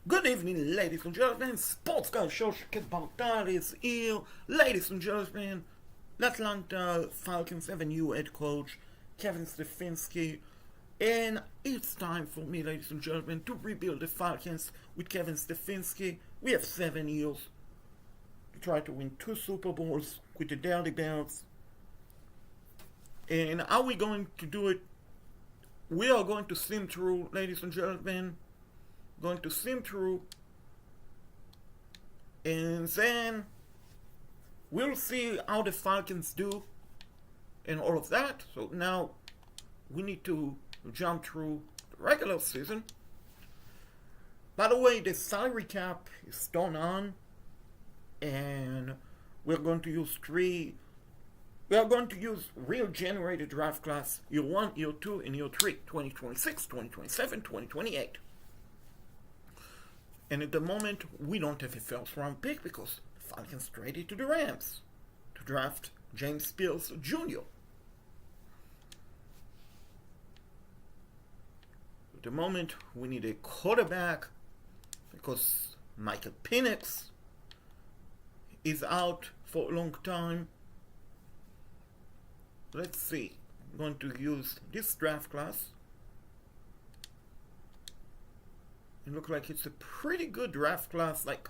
Good evening, ladies and gentlemen. Sports guy show Bartal is here. Ladies and gentlemen, the Atlanta Falcons have a new head coach, Kevin Stefanski. And it's time for me, ladies and gentlemen, to rebuild the Falcons with Kevin Stefanski. We have 7 years to try to win 2 Super Bowls with the Dirty Bells. And how are we going to do it? We are going to sim through, ladies and gentlemen. Going to sim through, and then we'll see how the Falcons do and all of that. So now we need to jump through the regular season. By the way, the salary cap is done on, and we're going to use real generated draft class year 1, year 2, and year 3, 2026, 2027, 2028. And at the moment, we don't have a first round pick because the Falcons traded to the Rams to draft James Spears Jr. At the moment, we need a quarterback because Michael Penix is out for a long time. Let's see. I'm going to use this draft class. It looks like it's a pretty good draft class. Like,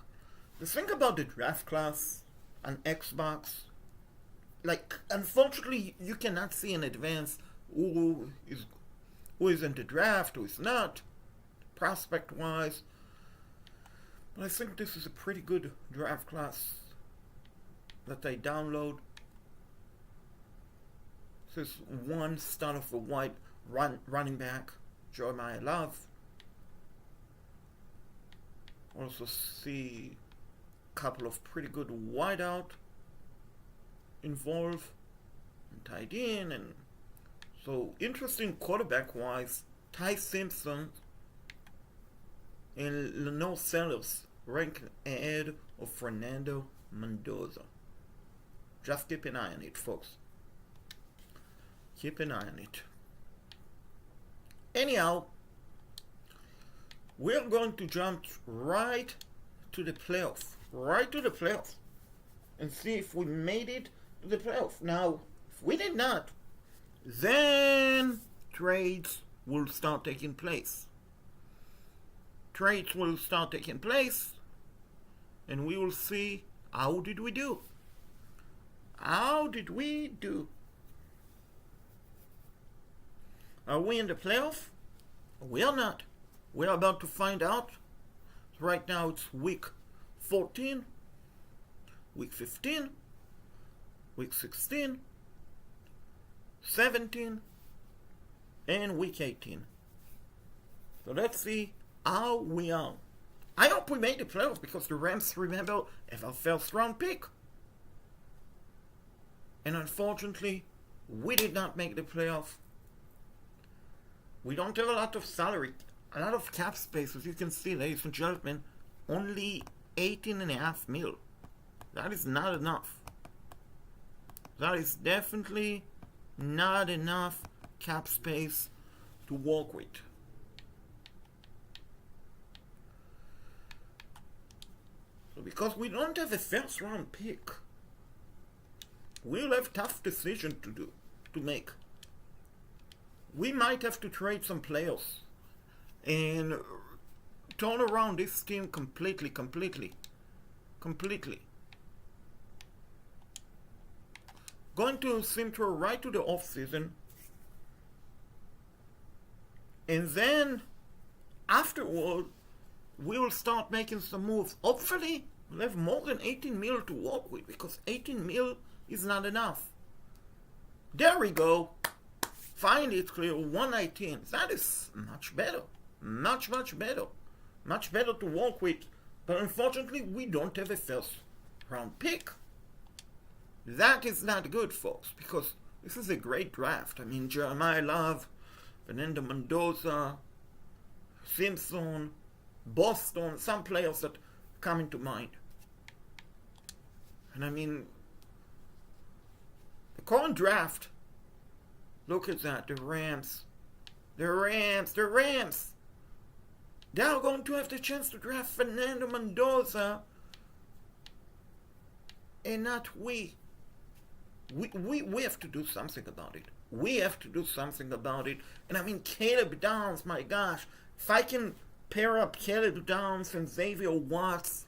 the thing about the draft class on Xbox, like, unfortunately, you cannot see in advance who is in the draft, who is not, prospect-wise. But I think this is a pretty good draft class that I download. This is one start of a white running back, Jeremiah Love. Also see a couple of pretty good wideout involved and tied in, and so interesting quarterback wise. Ty Simpson and Lenore Sellers rank ahead of Fernando Mendoza. Just keep an eye on it, folks. Keep an eye on it. Anyhow, we're going to jump right to the playoff, and see if we made it to the playoff. Now, if we did not, then trades will start taking place. And we will see how did we do. Are we in the playoff? We are not. We're about to find out. Right now it's week 14, week 15, week 16, 17, and week 18. So let's see how we are. I hope we made the playoffs because the Rams, remember, have our first round pick. And unfortunately, we did not make the playoff. We don't have a lot of cap space, as you can see, ladies and gentlemen. Only 18.5 mil. That is not enough. That is definitely not enough cap space to work with. So because we don't have a first round pick, we'll have tough decisions to make. We might have to trade some players and turn around this team completely. Going to sim through right to the off season, and then afterward we will start making some moves. Hopefully we'll have more than 18 mil to work with, because 18 mil is not enough. There we go. Finally it's clear. 119. That is much better. Much better to work with. But unfortunately, we don't have a first round pick. That is not good, folks, because this is a great draft. I mean, Jeremiah Love, Fernando Mendoza, Simpson, Boston, some players that come into mind. And I mean, the current draft, look at that, the Rams. They are going to have the chance to draft Fernando Mendoza, and not we. We have to do something about it. We have to do something about it. And I mean, Caleb Downs, my gosh. If I can pair up Caleb Downs and Xavier Watts,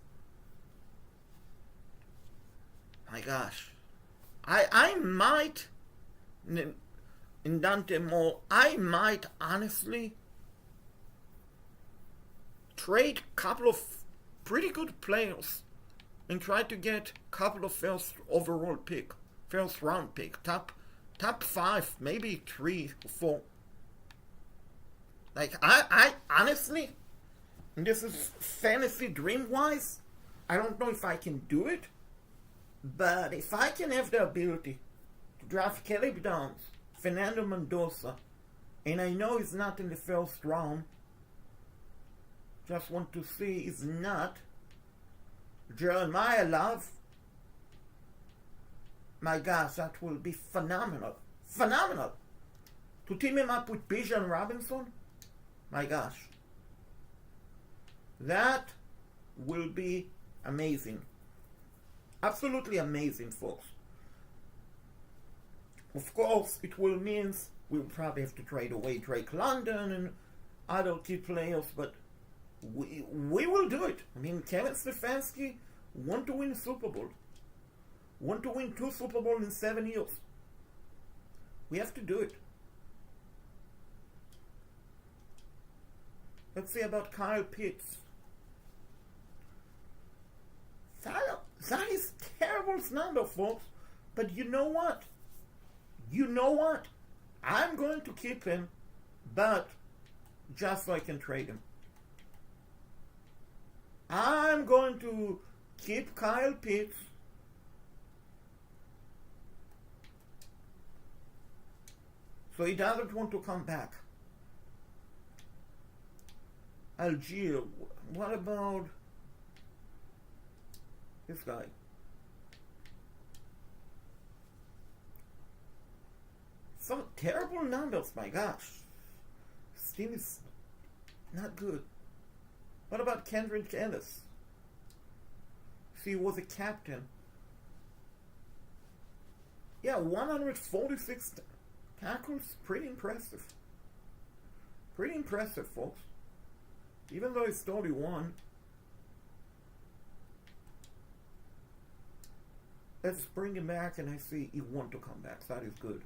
my gosh. I might, in Dante Moore, I might honestly trade a couple of pretty good players and try to get a couple of first round pick, top 5, maybe 3 or 4. Like I honestly, and this is fantasy dream wise, I don't know if I can do it, but if I can have the ability to draft Caleb Downs, Fernando Mendoza, and I know he's not in the first round, just want to see he's not, Jeremiah Love, my gosh, that will be phenomenal. Phenomenal. To team him up with Bijan Robinson, my gosh. That will be amazing. Absolutely amazing, folks. Of course, it will mean we'll probably have to trade away Drake London and other key players, but we will do it. I mean, Kevin Stefanski want to win a Super Bowl. Want to win 2 Super Bowls in 7 years. We have to do it. Let's see about Kyle Pitts. That is terrible number, folks. But you know what? I'm going to keep him, but just so I can trade him. I'm going to keep Kyle Pitts. So he doesn't want to come back. Algier. What about this guy? Some terrible numbers, my gosh. This team is not good. What about Kendrick Ellis? He was a captain. Yeah, 146 tackles. Pretty impressive. Pretty impressive, folks. Even though he's 31. Let's bring him back, and I see he wants to come back. That is good.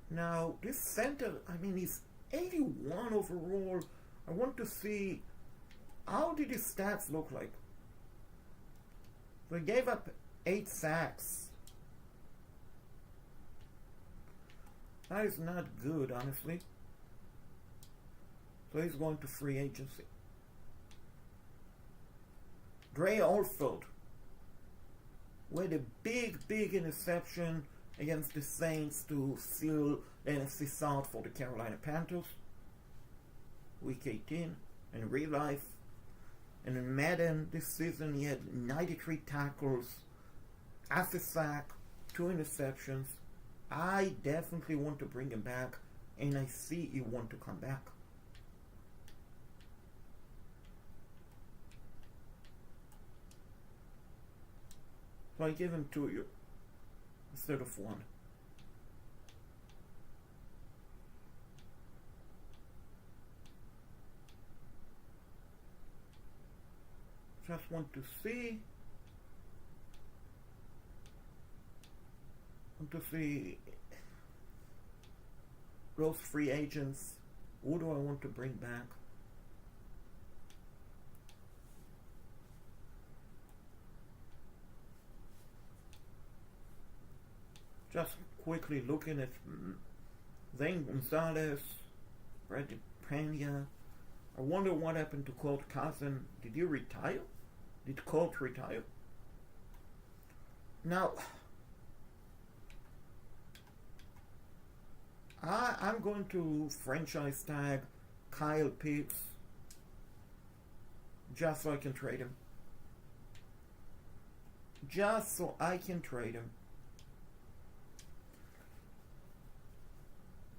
Now, this center, I mean, he's 81 overall. I want to see, how did his stats look like? So he gave up 8 sacks. That is not good, honestly. So he's going to free agency. Dre Alford with a big interception against the Saints to seal the NFC South for the Carolina Panthers. Week 18 in real life. And in Madden this season he had 93 tackles, half a sack, 2 interceptions. I definitely want to bring him back, and I see he want to come back. So I give him 2 instead of 1. Just want to see. Those free agents. Who do I want to bring back? Just quickly looking at Zane Gonzalez, Brady Pena. I wonder what happened to Colt Cousin. Did he retire? Did Colt retire? Now, I'm going to franchise tag Kyle Pitts just so I can trade him. Just so I can trade him.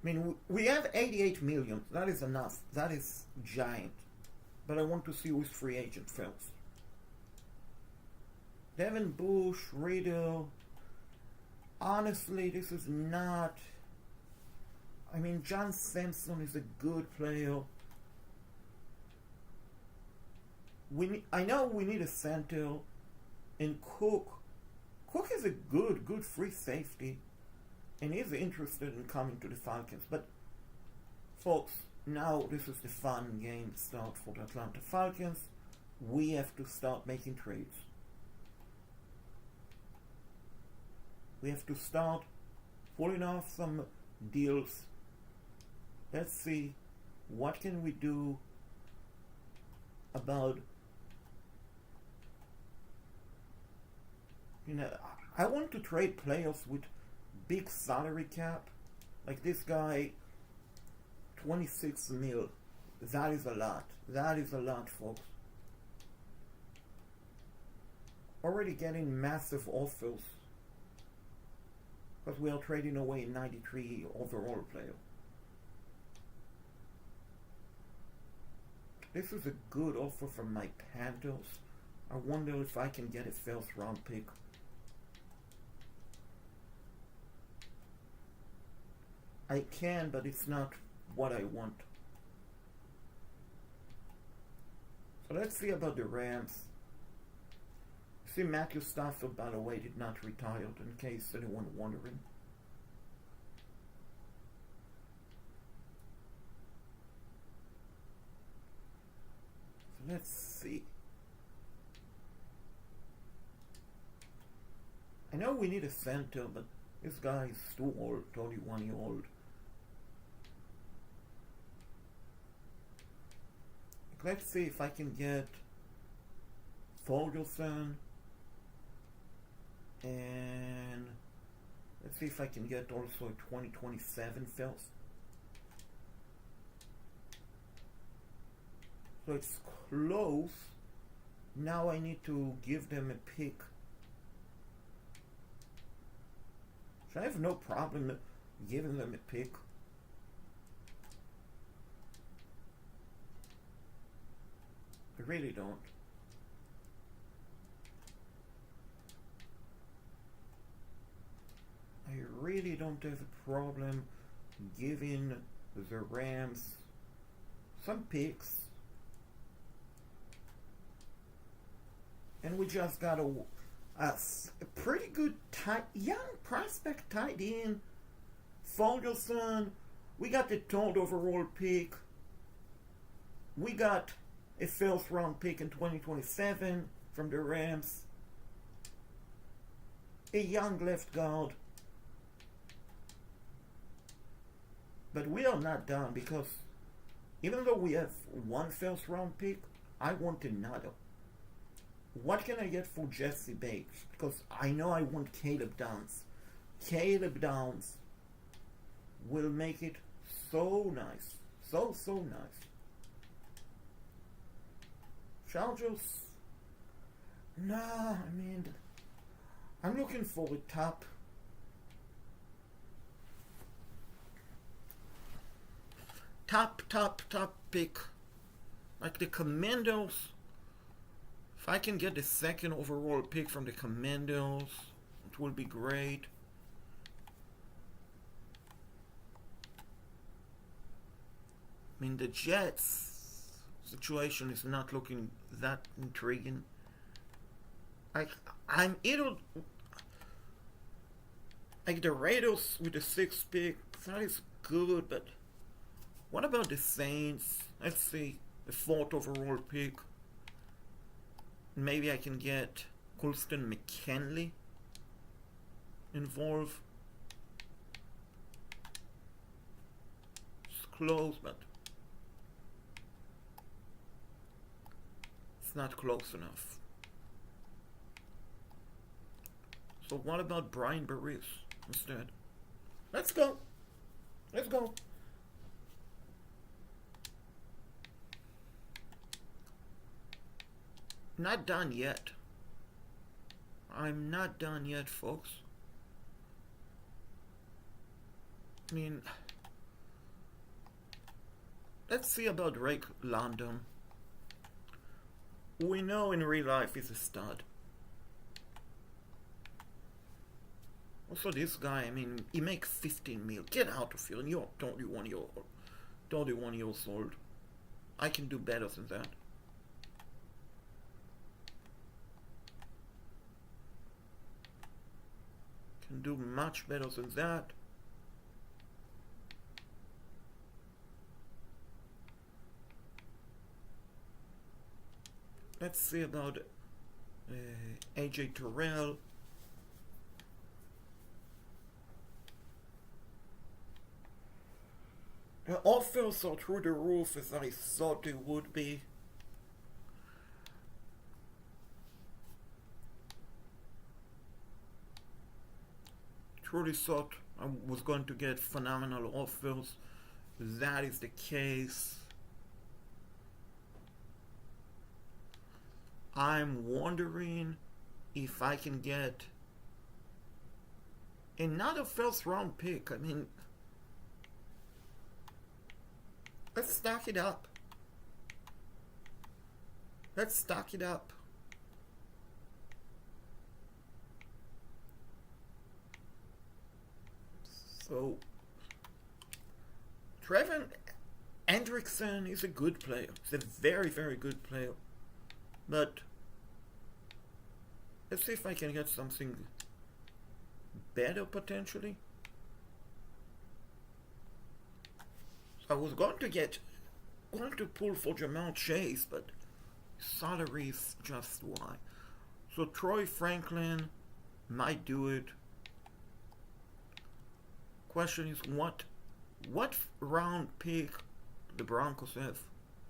I mean, we have 88 million. That is enough. That is giant. But I want to see who's free agent first. Devin Bush, Riddle. Honestly, this is not... I mean, John Simpson is a good player. I know we need a center. And Cook is a good free safety. And he's interested in coming to the Falcons. But, folks, now this is the fun game start for the Atlanta Falcons. We have to start making trades. We have to start pulling off some deals. Let's see what can we do about, I want to trade players with big salary cap. Like this guy, 26 mil. That is a lot. That is a lot, folks. Already getting massive offers. Because we are trading away 93 overall player. This is a good offer from my Panthers. I wonder if I can get a first round pick. I can, but it's not what I want. So let's see about the Rams. See, Matthew Stafford, by the way, did not retire, in case anyone wondering. So let's see. I know we need a center, but this guy is too old, 31-year-old. Let's see if I can get Ferguson, and let's see if I can get also a 2027 first. So it's close. Now I need to give them a pick. So I have no problem giving them a pick. I really don't. I really don't have a problem giving the Rams some picks. And we just got a pretty good young prospect tight end. Ferguson. We got the third overall pick. We got a first round pick in 2027 from the Rams. A young left guard. But we are not done, because even though we have one first round pick, I want another. What can I get for Jesse Bates? Because I know I want Caleb Downs. Caleb Downs will make it so nice. So nice. Chargers. Nah, I mean, I'm looking for a top pick. Like the Commandos. If I can get the second overall pick from the Commandos, it will be great. I mean, the Jets situation is not looking that intriguing. I'm either like the Raiders with the 6th pick. That is good, but what about the Saints? Let's see, the 4th overall pick. Maybe I can get Colston McKinley involved. It's close, but it's not close enough. So what about Brian Burris instead? Let's go. Let's go. Not done yet. I'm not done yet, folks. I mean, Let's see about Drake London. We know in real life he's a stud. Also, this guy, I mean, he makes 15 mil. Get out of here, and you're 21 years old. I can do better than that. Can do much better than that. Let's see about AJ Terrell. The offers are through the roof as I thought they would be. Truly thought I was going to get phenomenal offers. That is the case. I'm wondering if I can get another first round pick. I mean, let's stack it up. Let's stack it up. So, Trevor Hendrickson is a good player. He's a very, very good player. But let's see if I can get something better potentially. So I was going to pull for Jamal Chase, but salary is just why. So Troy Franklin might do it. Question is what round pick the Broncos have?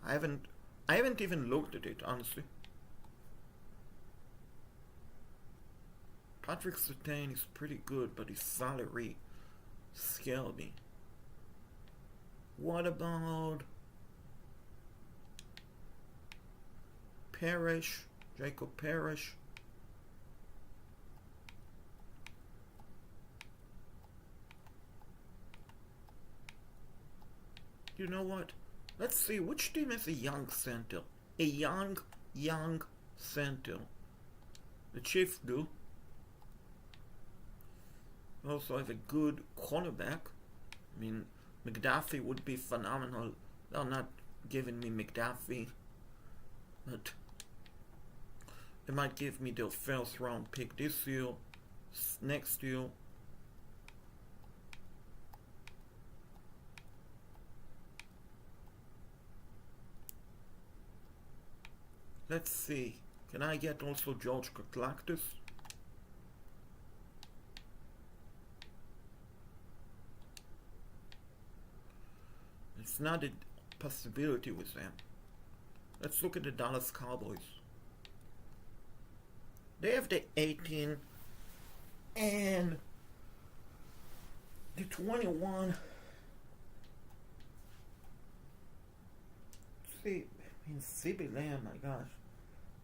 I haven't even looked at it, honestly. Patrick Surtain is pretty good, but his salary scared me. What about Parrish, Jacob Parrish? You know what? Let's see which team has a young center. A young center. The Chiefs do. Also have a good cornerback. I mean, McDuffie would be phenomenal. They're not giving me McDuffie, but they might give me their first round pick this year, next year. Let's see. Can I get also George Kaklakis? It's not a possibility with them. Let's look at the Dallas Cowboys. They have the 18 and the 21. See, in CB Lamb, my gosh.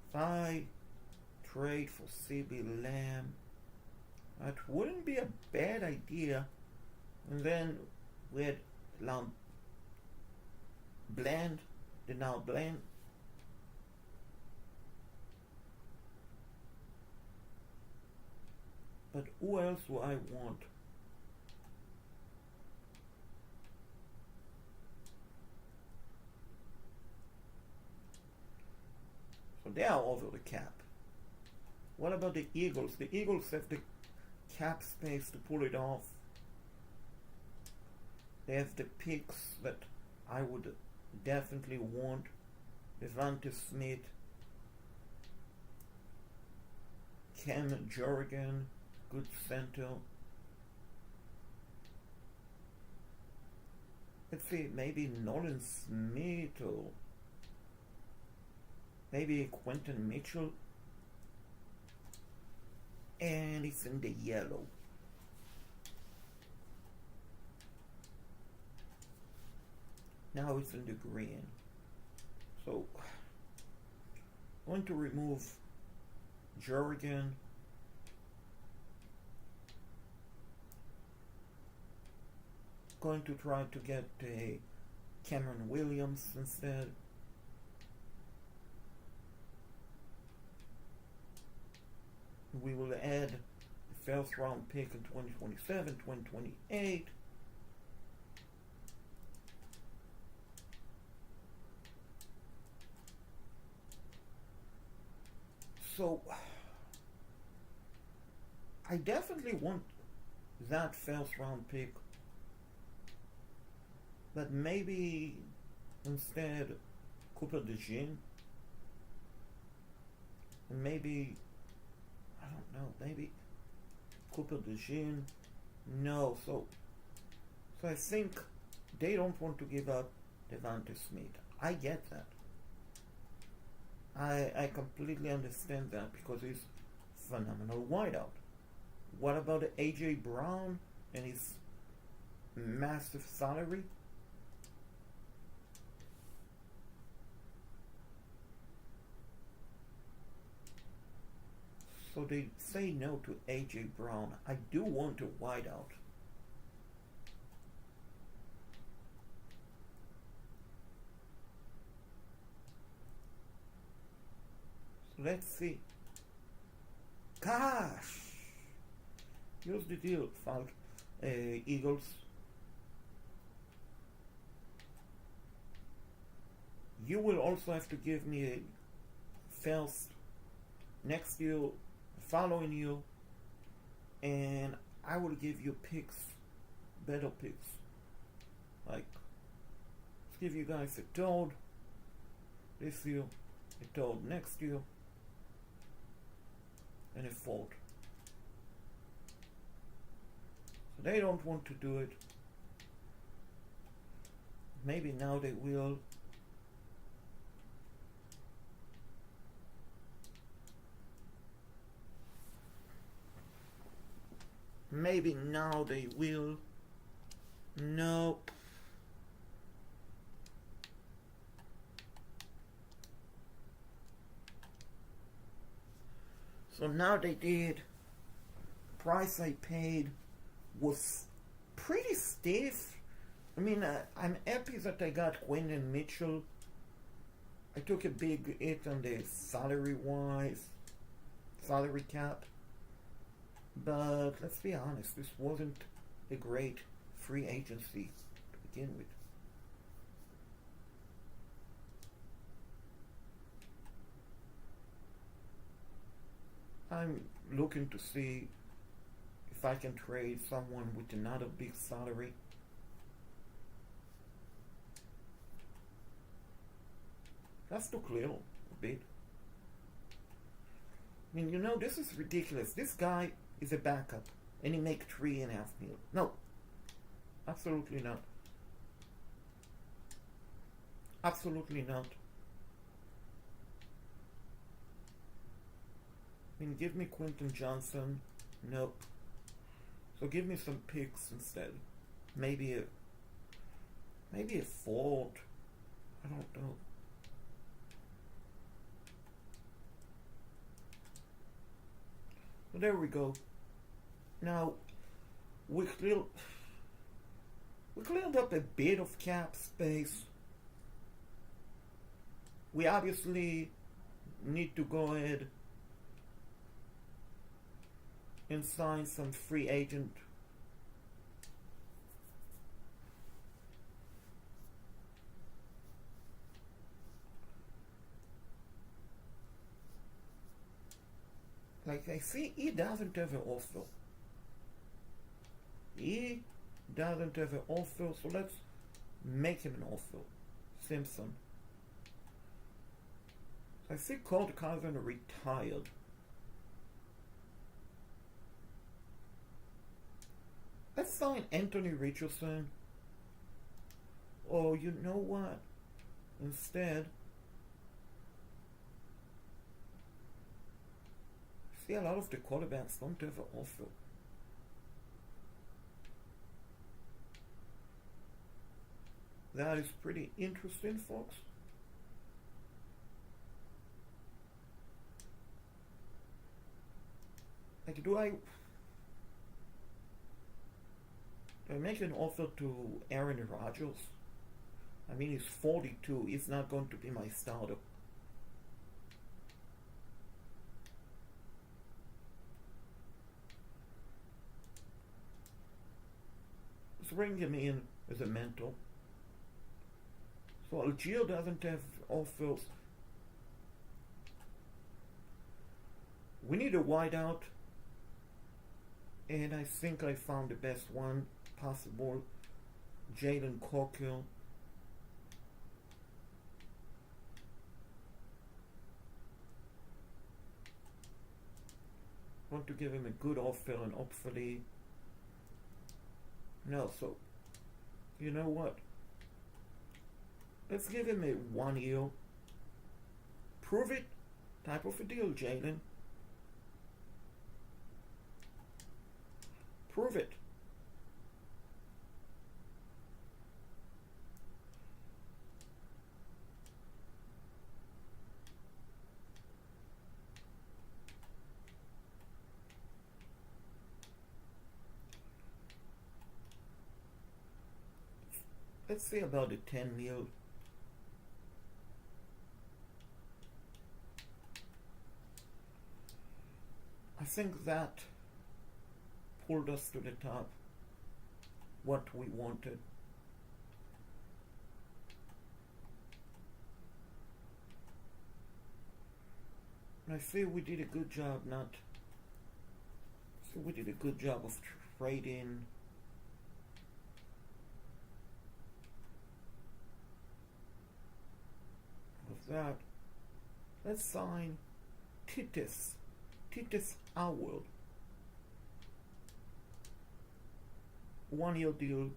If I trade for CB Lamb, that wouldn't be a bad idea. And then we had Bland, Bland. But who else do I want? So they are over the cap. What about the Eagles? The Eagles have the cap space to pull it off. They have the picks that I would definitely want. Devonta Smith, Cam Jurgen, good center. Let's see, maybe Nolan Smith or maybe Quentin Mitchell. And it's in the yellow. Now it's in the green. So, I'm going to remove Jurgen. Going to try to get a Cameron Williams instead. We will add the first round pick in 2027, 2028. So, I definitely want that first round pick, but maybe instead Cooper DeJean, and maybe, I don't know, maybe Cooper DeJean. No, so I think they don't want to give up Devonta Smith. I get that. I completely understand that because he's phenomenal wideout. What about AJ Brown and his massive salary? So they say no to AJ Brown. I do want a wideout. So let's see. Gosh! Here's the deal, Eagles. You will also have to give me a first next year, following year, and I will give you picks, better picks. Like, let's give you guys a third this year, a third next year, and a fourth. So they don't want to do it. Maybe now they will. Maybe now they will. Nope. So now they did. Price I paid was pretty stiff. I mean, I'm happy that I got Quentin Mitchell. I took a big hit on the salary cap. But let's be honest, this wasn't a great free agency to begin with. I'm looking to see if I can trade someone with another big salary. That's too clear a bit. I mean, this is ridiculous. This guy is a backup and he make $3.5 million. No, absolutely not. Absolutely not. I mean, give me Quentin Johnson. Nope. So give me some picks instead. Maybe a fourth. I don't know. So there we go. Now we cleared up a bit of cap space. We obviously need to go ahead and sign some free agent. Like, I see he doesn't have an offer. He doesn't have an offer, so let's make him an offer. Simpson. I see Colt Cousin retired. Let's sign Anthony Richardson. Or you know what? Instead, see, a lot of the quarterbacks don't have an offer. That is pretty interesting, folks. Like, do I make an offer to Aaron Rodgers? I mean, he's 42. He's not going to be my starter. Let's bring him in as a mentor. So Algier doesn't have offers. We need a wideout, and I think I found the best one possible. Jalen Cocker. Want to give him a good offer, and hopefully no. So you know what? Let's give him a 1 year. Prove it type of a deal, Jalen. Prove it. Let's see about the 10 mil. I think that pulled us to the top. What we wanted. And I feel we did a good job we did a good job of trading. With that, let's sign Titus Howard. 1 year deal.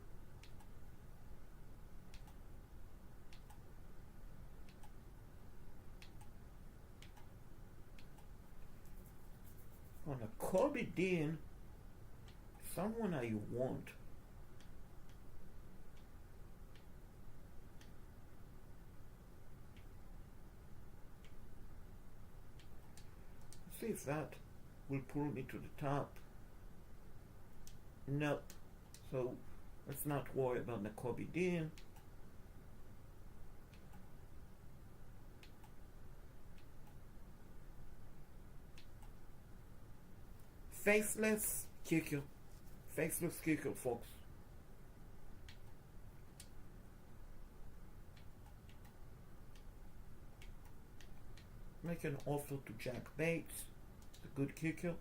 On a Kobe Dean, someone I want. See if that will pull me to the top. Nope. So let's not worry about the Kobe Dean. Faceless kicker. Faceless kicker, folks. Make an offer to Jack Bates, the good kicker.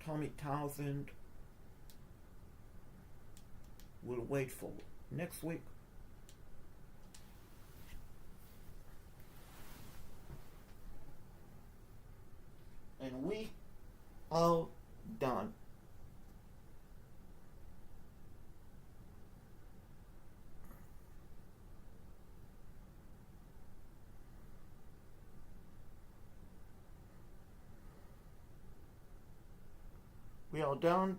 Tommy Townsend. We'll wait for next week. And we are done. We are done.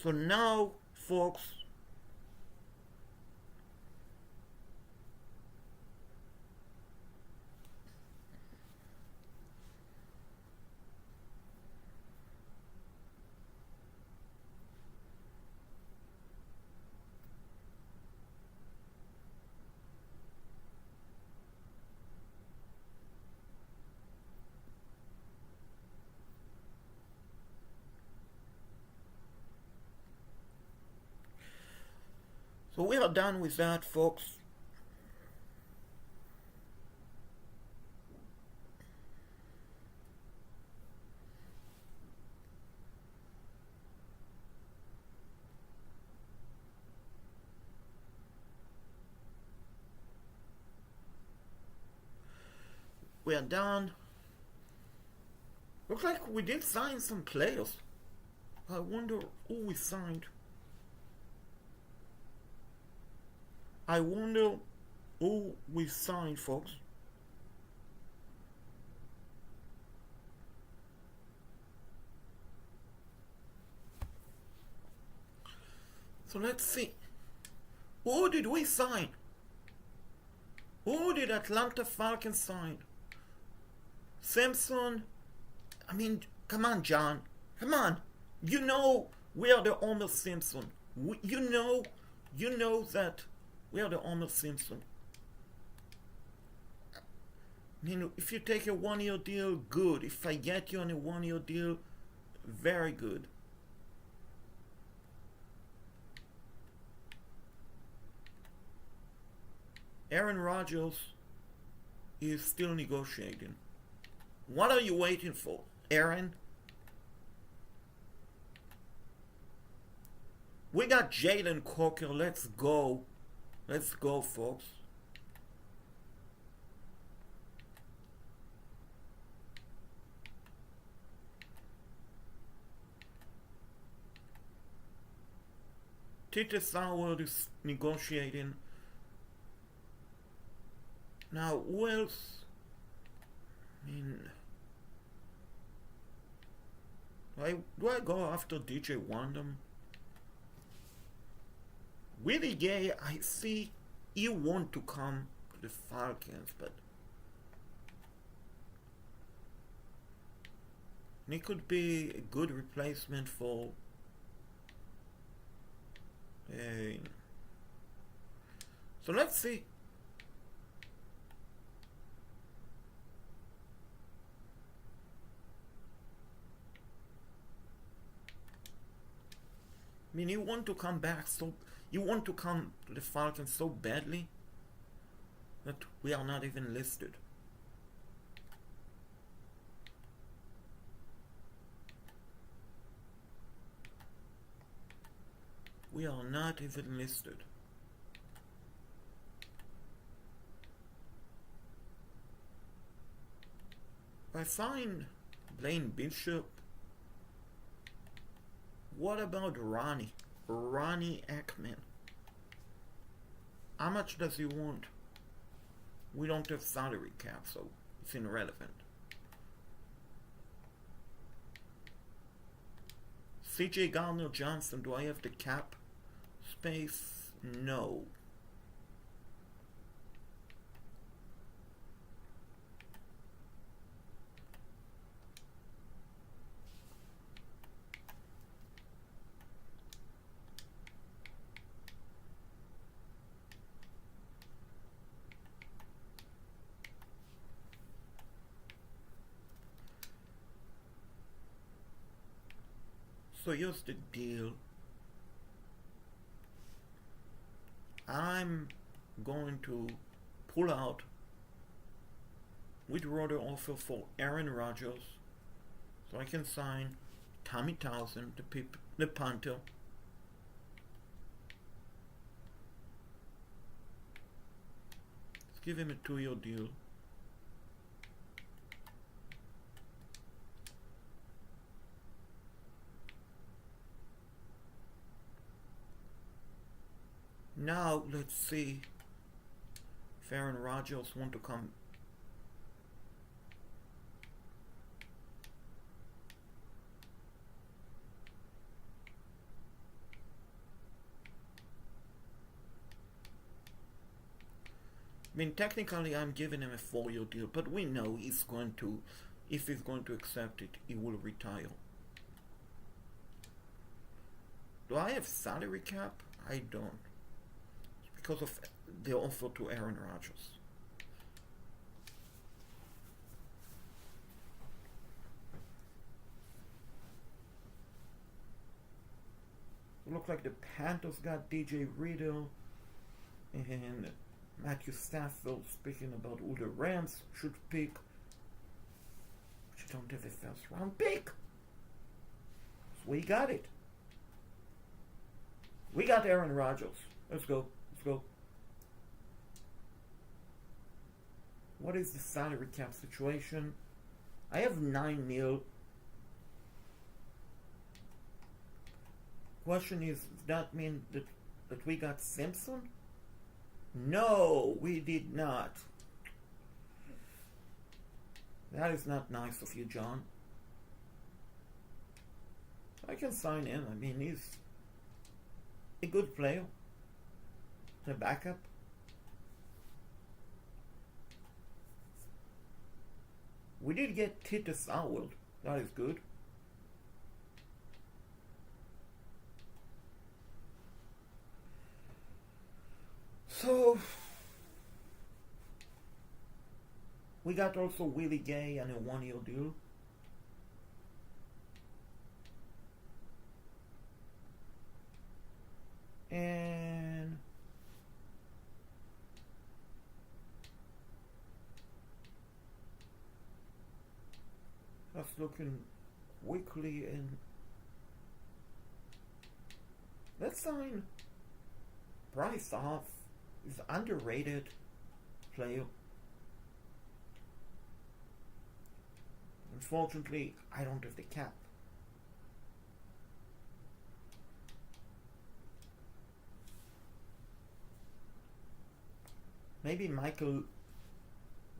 So now, folks, so we are done with that, folks. We are done. Looks like we did sign some players. I wonder who we signed. I wonder who we signed, folks. So let's see. Who did we sign? Who did Atlanta Falcons sign? Simpson? I mean, come on, John. Come on. You know we are the Homer Simpson. You know that we are the Homer Simpson. I mean, if you take a 1-year deal, good. If I get you on a 1-year deal, very good. Aaron Rodgers is still negotiating. What are you waiting for, Aaron? We got Jalen Coker. Let's go. Let's go, folks. Titus Howard is negotiating. Now, who else? I mean, do I go after DJ Wandham? Willie Gay, I see he want to come to the Falcons, but he could be a good replacement for so let's see. I mean, you want to come back, so you want to come to the Falcons so badly that we are not even listed. We are not even listed. I find Blaine Bishop. What about Ronnie Ekman? How much does he want? We don't have salary cap, so it's irrelevant. CJ Gardner-Johnson, do I have the cap space? No. So here's the deal. I'm going to pull out, withdraw the offer for Aaron Rodgers, so I can sign Tommy Townsend, the punter. Let's give him a 2-year deal. Now let's see if Aaron Rodgers want to come. I mean, technically I'm giving him a 4-year deal, but we know he's going to, if he's going to accept it, he will retire. Do I have salary cap? I don't. Because of the offer to Aaron Rodgers. It looked like the Panthers got DJ Riddle and Matthew Stafford speaking about who the Rams should pick. But you don't have a first round pick. So we got it. We got Aaron Rodgers. Let's go. Go. What is the salary cap situation? I have 9 mil. Question is, does that mean that we got Simpson? No, we did not. That is not nice of you, John. I can sign in. I mean, he's a good player. A backup. We did get Titus Howard. That is good. So, we got also Willie Gay and a one-year deal. And just looking quickly, and let's sign Bryce off. He's underrated player. Unfortunately, I don't have the cap. Maybe Matthew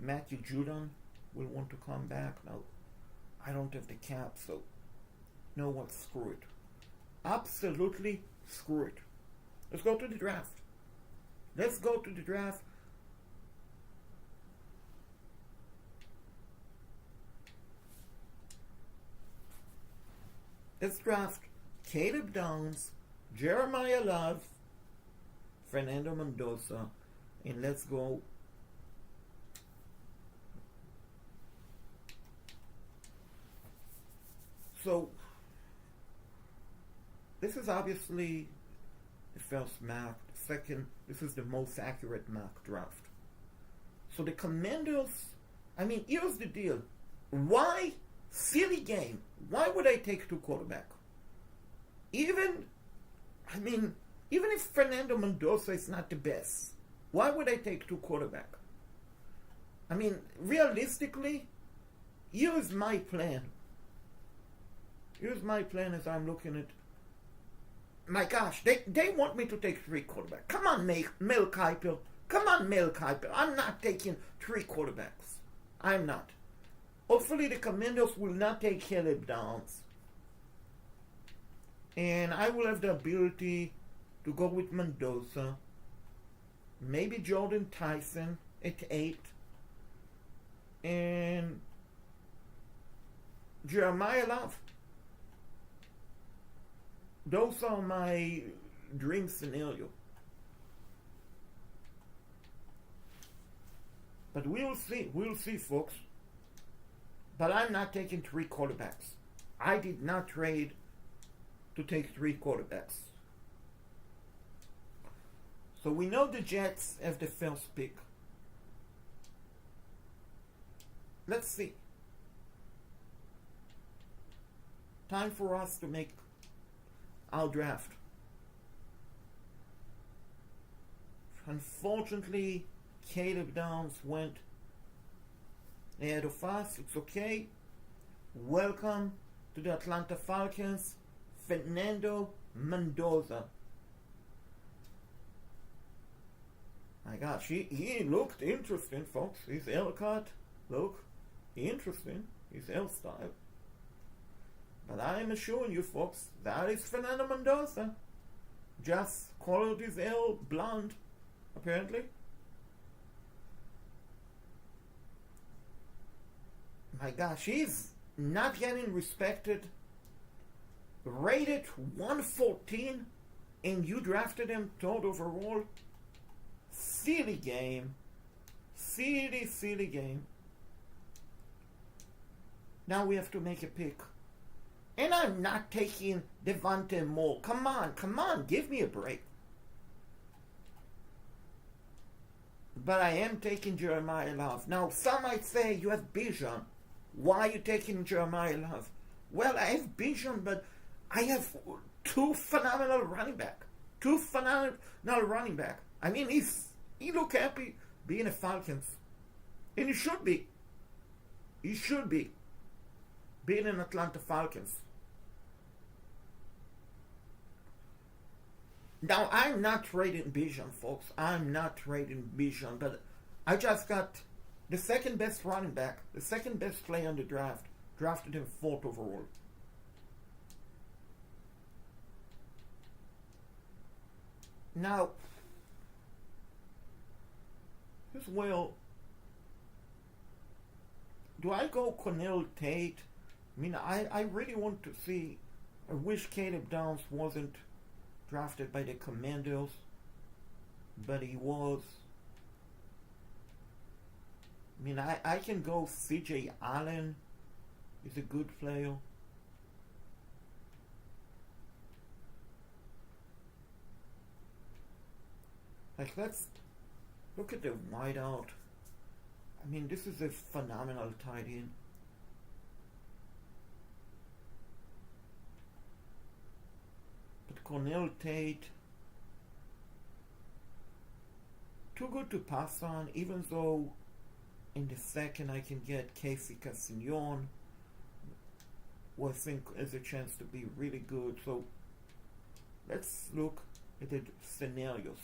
Judon will want to come back. No, I don't have the cap, so know what? Screw it. Absolutely screw it. Let's go to the draft. Let's go to the draft. Let's draft Caleb Downs, Jeremiah Love, Fernando Mendoza, and let's go so this is obviously the first mock. Second, this is the most accurate mock draft. So the Commanders, I mean, here's the deal. Why? Silly game. Why would I take two quarterbacks? Even if Fernando Mendoza is not the best, why would I take two quarterbacks? I mean, realistically, here's my plan. Here's my plan as I'm looking at. My gosh, they want me to take three quarterbacks. Come on, Mel Kiper. Come on, Mel Kiper. I'm not taking three quarterbacks. I'm not. Hopefully the Commanders will not take Caleb Downs. And I will have the ability to go with Mendoza. Maybe Jordan Tyson at 8. And Jeremiah Love. Those are my dream scenario. But we'll see, folks. But I'm not taking three quarterbacks. I did not trade to take three quarterbacks. So we know the Jets have the first pick. Let's see. Time for us to make our draft. Unfortunately, Caleb Downs went ahead of us. It's okay. Welcome to the Atlanta Falcons, Fernando Mendoza. My gosh, he looked interesting, folks. His haircut, look, interesting. His hairstyle. But I am assuring you, folks, that is Fernando Mendoza. Just colored his hair blonde, apparently. My gosh, he's not getting respected. Rated 114, and you drafted him third overall. Silly game. Silly game. Now we have to make a pick. And I'm not taking Devontae Moore. Come on, give me a break. But I am taking Jeremiah Love. Now, some might say you have Bijan. Why are you taking Jeremiah Love? Well, I have Bijan, but I have two phenomenal running back. I mean, he look happy being a Falcons. And he should be. He should be being an Atlanta Falcons. Now, I'm not trading Bijan, folks. I'm not trading Bijan, but I just got the second best running back, the second best player in the draft, drafted him fourth overall. Now, as well, do I go Cornell Tate? I mean, I really want to see. I wish Caleb Downs wasn't drafted by the Commanders, but he was. I mean, I can go CJ Allen. He's a good player. Like, let's look at the wideout. I mean, this is a phenomenal tight end. But Cornell Tate, too good to pass on, even though in the second I can get Casey Castaignon, who I think has a chance to be really good. So let's look at the scenarios.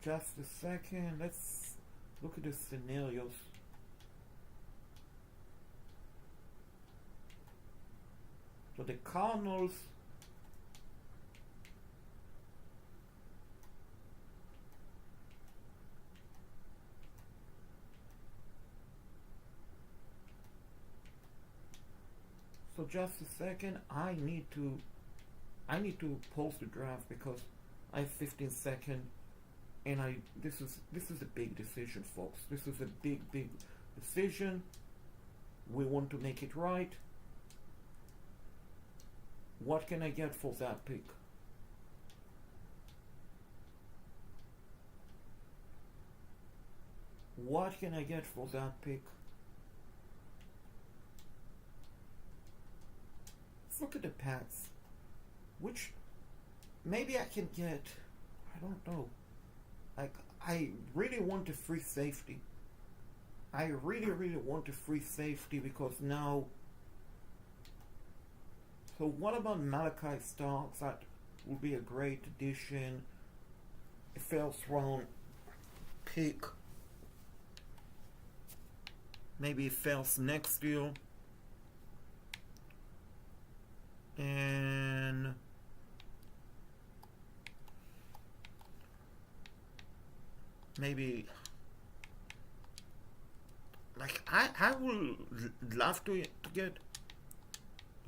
Just a second, let's look at the scenarios. So the Cardinals, so just a second, I need to post the draft because I have 15 seconds. And this is a big decision, folks. This is a big decision. We want to make it right. What can I get for that pick? What can I get for that pick? Let's look at the Pats. Which maybe I can get. I don't know. Like, I really want a free safety. I really want a free safety because now. So what about Malachi Starks? That would be a great addition. A first round pick. Maybe first next year. And maybe, like, I would love to get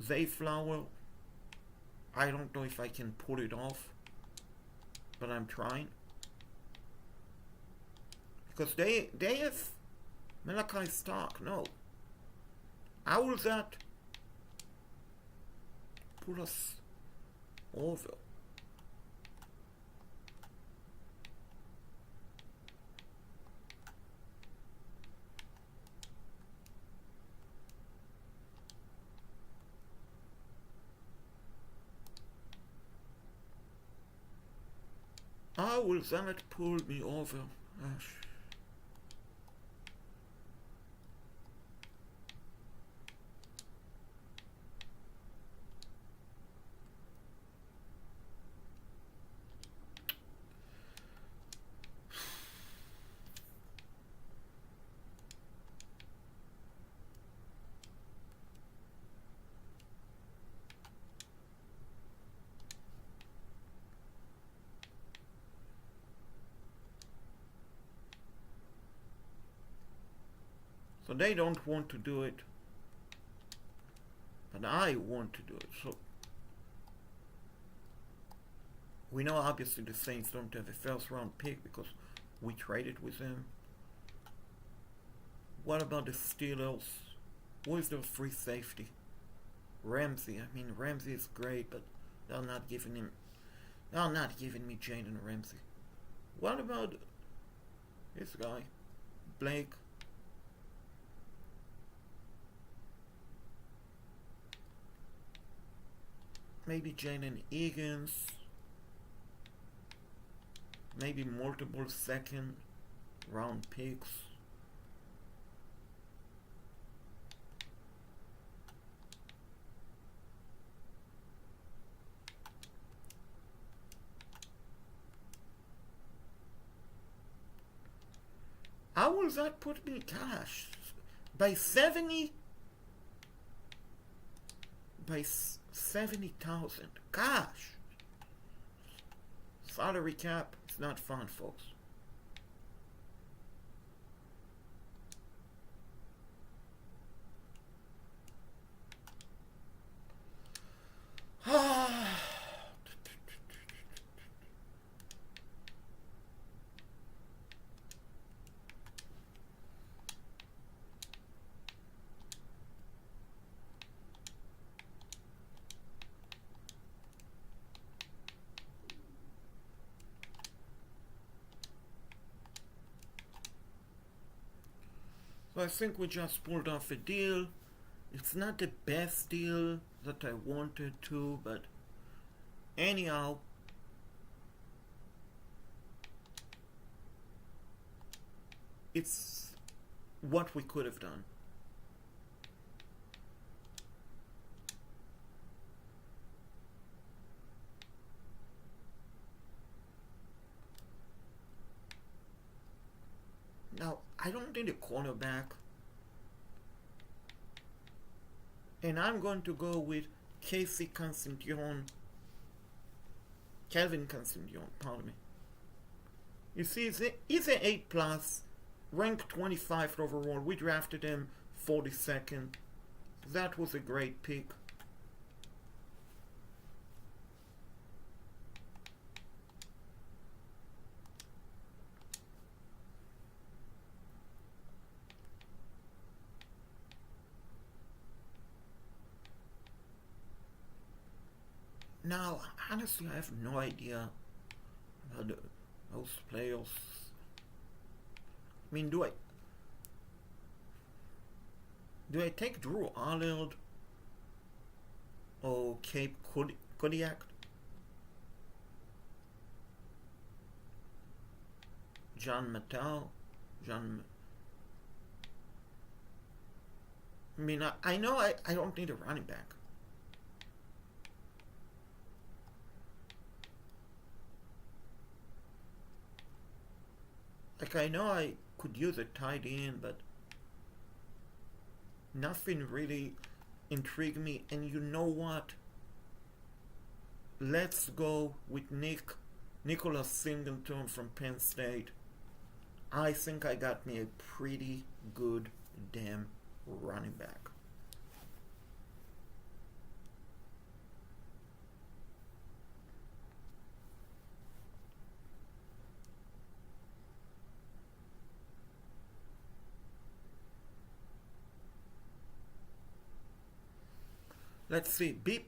Zay Flower. I don't know if I can pull it off, but I'm trying. Because they have Malachi Stark. No. How will that pull us over? How will that pull me over? Gosh. So they don't want to do it, but I want to do it. So we know obviously the Saints don't have a first round pick because we traded with them. What about the Steelers? Who is their free safety? Ramsey. I mean, Ramsey is great, but they're not giving me Jalen Ramsey. What about this guy, Blake? Maybe Jalen Higgins. maybe multiple second round picks. How will that put me cash? By 70? By 70,000. Gosh! Salary cap is not fun, folks. So I think we just pulled off a deal. It's not the best deal that I wanted to, but anyhow, it's what we could have done. Now, I don't need a cornerback. And I'm going to go with Kevin Constantinon, pardon me. You see, he's an 8+, ranked 25 overall. We drafted him 42nd. That was a great pick. Now, honestly, I have no idea about those players. I mean, do I take Drew Arnold or Cape Kodiak? Monumental? I mean, I know I don't need a running back. Like, I know I could use a tight end, but nothing really intrigued me. And you know what? Let's go with Nicholas Singleton from Penn State. I think I got me a pretty good damn running back. Let's see, B+.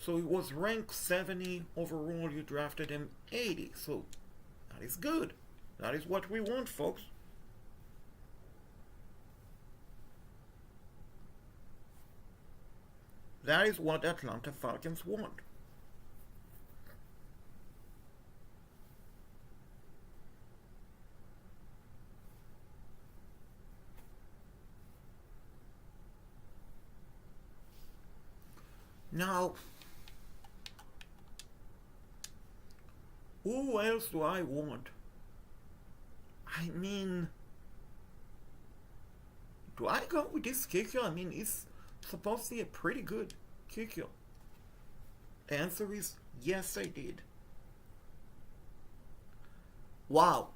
So he was ranked 70 overall. You drafted him 80. So that is good. That is what we want, folks. That is what Atlanta Falcons want. Now, who else do I want? I mean, do I go with this kicker? I mean, he's supposed to be a pretty good kicker. The answer is yes, I did. Wow.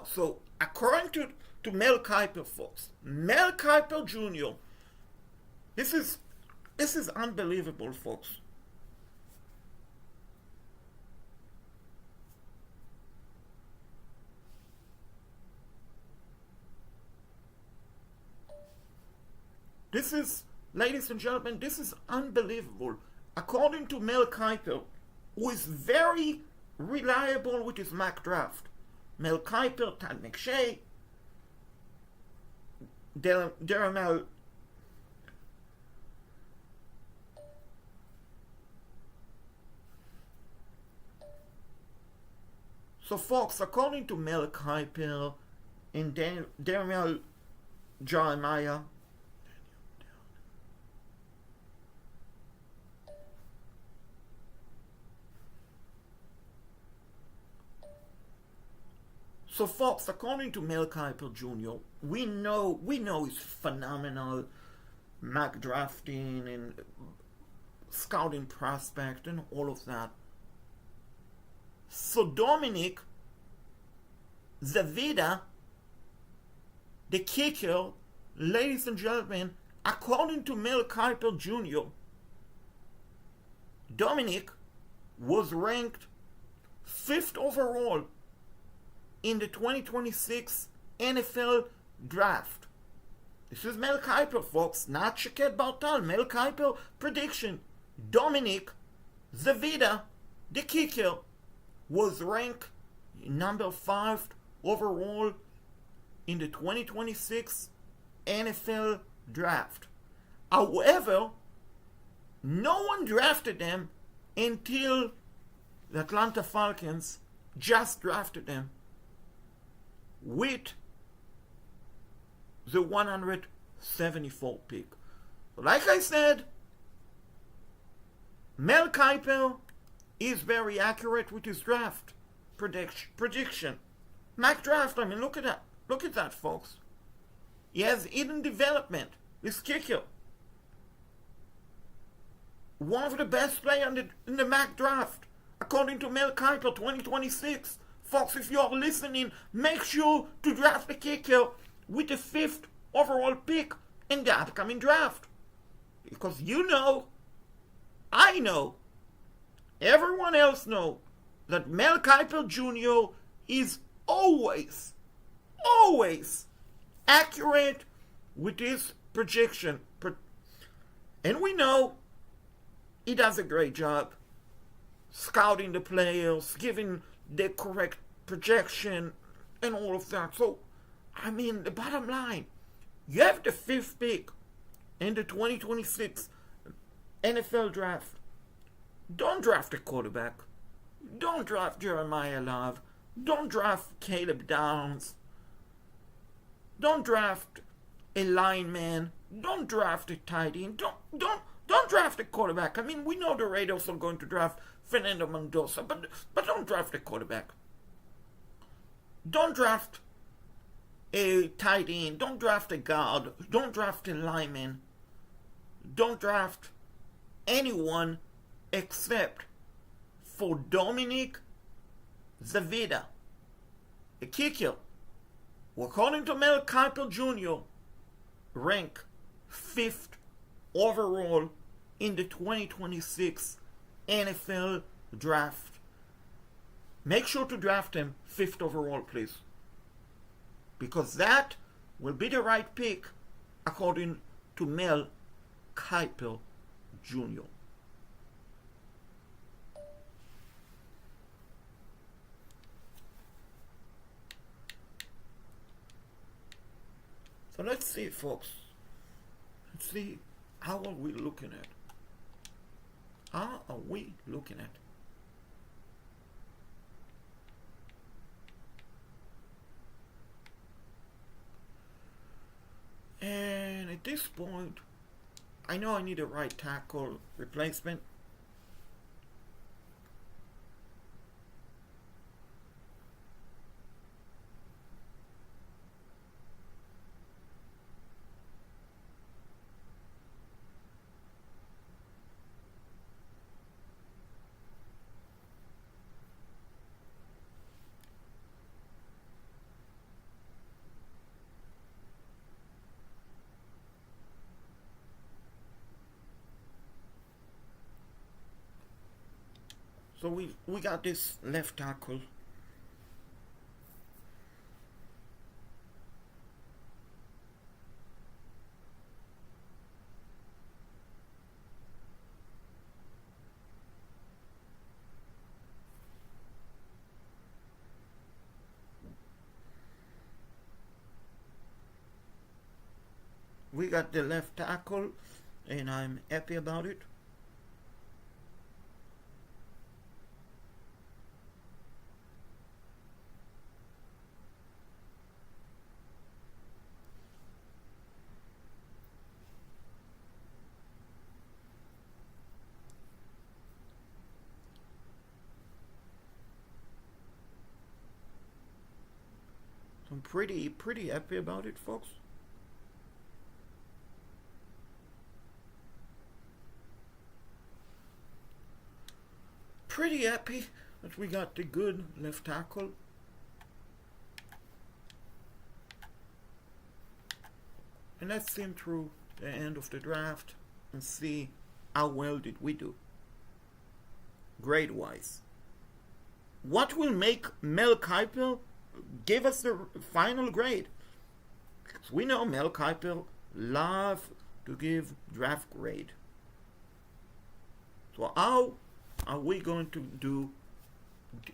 So, according to Mel Kiper, folks, Mel Kiper Jr., this is unbelievable, folks. This is, ladies and gentlemen, this is unbelievable. According to Mel Kiper, who is very reliable with his mock draft. Mel Kiper, Todd McShay, Deramel. So, folks, according to Mel Kiper and Daniel Jeremiah, so, folks, according to Mel Kiper Jr., we know he's phenomenal mock drafting and scouting prospect and all of that. So Dominic Zavida, the kicker, ladies and gentlemen, according to Mel Kiper Jr., Dominic was ranked 5th overall in the 2026 NFL Draft. This is Mel Kiper, folks, not Shaquet Bartal. Mel Kiper prediction. Dominic Zavida, the kicker, was ranked number 5 overall in the 2026 NFL Draft. However, no one drafted them until the Atlanta Falcons just drafted them with the 174 pick. Like I said, Mel Kiper is very accurate with his draft prediction. Mock draft, I mean, look at that. Look at that, folks. He has hidden development. This kicker. One of the best players in the mock draft, according to Mel Kiper 2026. Folks, if you're listening, make sure to draft the kicker with the 5th overall pick in the upcoming draft. Because you know, I know, everyone else know that Mel Kiper Jr. is always accurate with his projection. And we know he does a great job scouting the players, giving the correct projection, and all of that. So, I mean, the bottom line, you have the 5th pick in the 2026 NFL Draft. Don't draft a quarterback. Don't draft Jeremiah Love. Don't draft Caleb Downs. Don't draft a lineman. Don't draft a tight end. Don't draft a quarterback. I mean, we know the Raiders are going to draft Fernando Mendoza, but don't draft a quarterback. Don't draft a tight end. Don't draft a guard. Don't draft a lineman. Don't draft anyone except for Dominic Zavida, a kicker, who, according to Mel Kiper Jr., ranked 5th overall in the 2026 NFL Draft. Make sure to draft him 5th overall, please, because that will be the right pick according to Mel Kiper Jr. So let's see, folks. Let's see, how are we looking at? How are we looking at? And at this point, I know I need a right tackle replacement. So we got this left tackle. We got the left tackle, and I'm happy about it. pretty happy about it, folks. Pretty happy that we got the good left tackle. And let's see him through the end of the draft and see how well did we do. Grade-wise. What will make Mel Kiper give us the final grade? So we know Mel Kiper love to give draft grade. So how are we going to do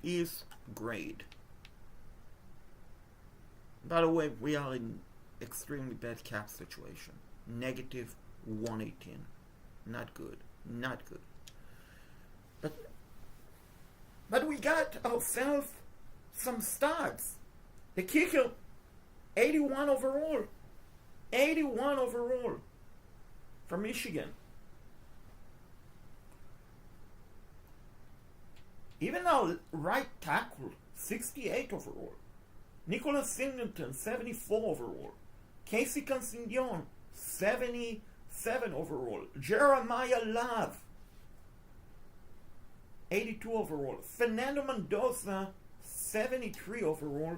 his grade? By the way, we are in extremely bad cap situation. Negative 118. Not good. Not good. But we got ourselves some starts. The kicker, 81 overall. 81 overall from Michigan. Even our right tackle, 68 overall. Nicholas Singleton, 74 overall. Casey Consignon, 77 overall. Jeremiah Love, 82 overall. Fernando Mendoza, 73 overall.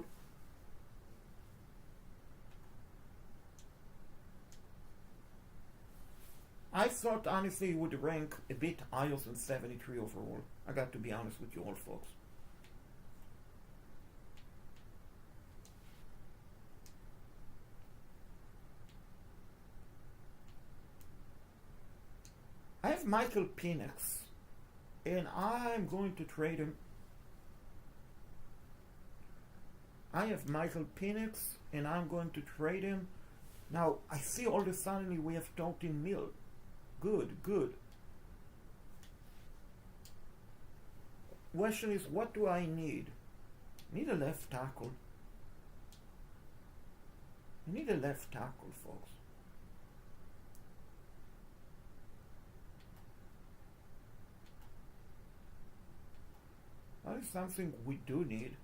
I thought honestly he would rank a bit higher than 73 overall. I got to be honest with you all, folks. I have Michael Penix, and I'm going to trade him. I have Michael Penix, and I'm going to trade him. Now, I see all of a sudden we have Dalton Mill. Good, good. Question is, what do I need? I need a left tackle. I need a left tackle, folks. That is something we do need.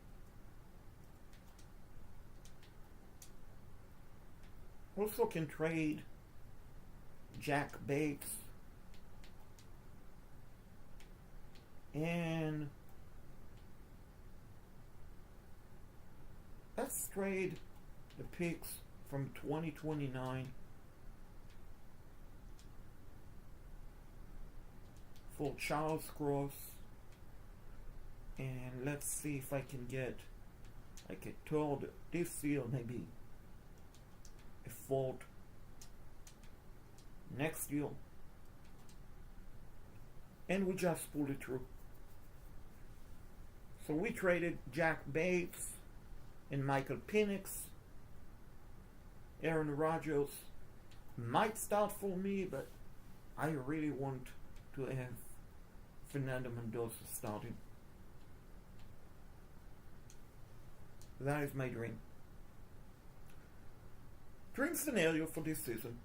Also can trade Jack Bates and let's trade the picks from 2029 for Charles Cross, and let's see if I can get like a third this year, maybe a fourth next year, and we just pulled it through. So we traded Jack Bates and Michael Penix. Aaron Rodgers might start for me, but I really want to have Fernando Mendoza starting. That is my dream. Dream scenario for this season.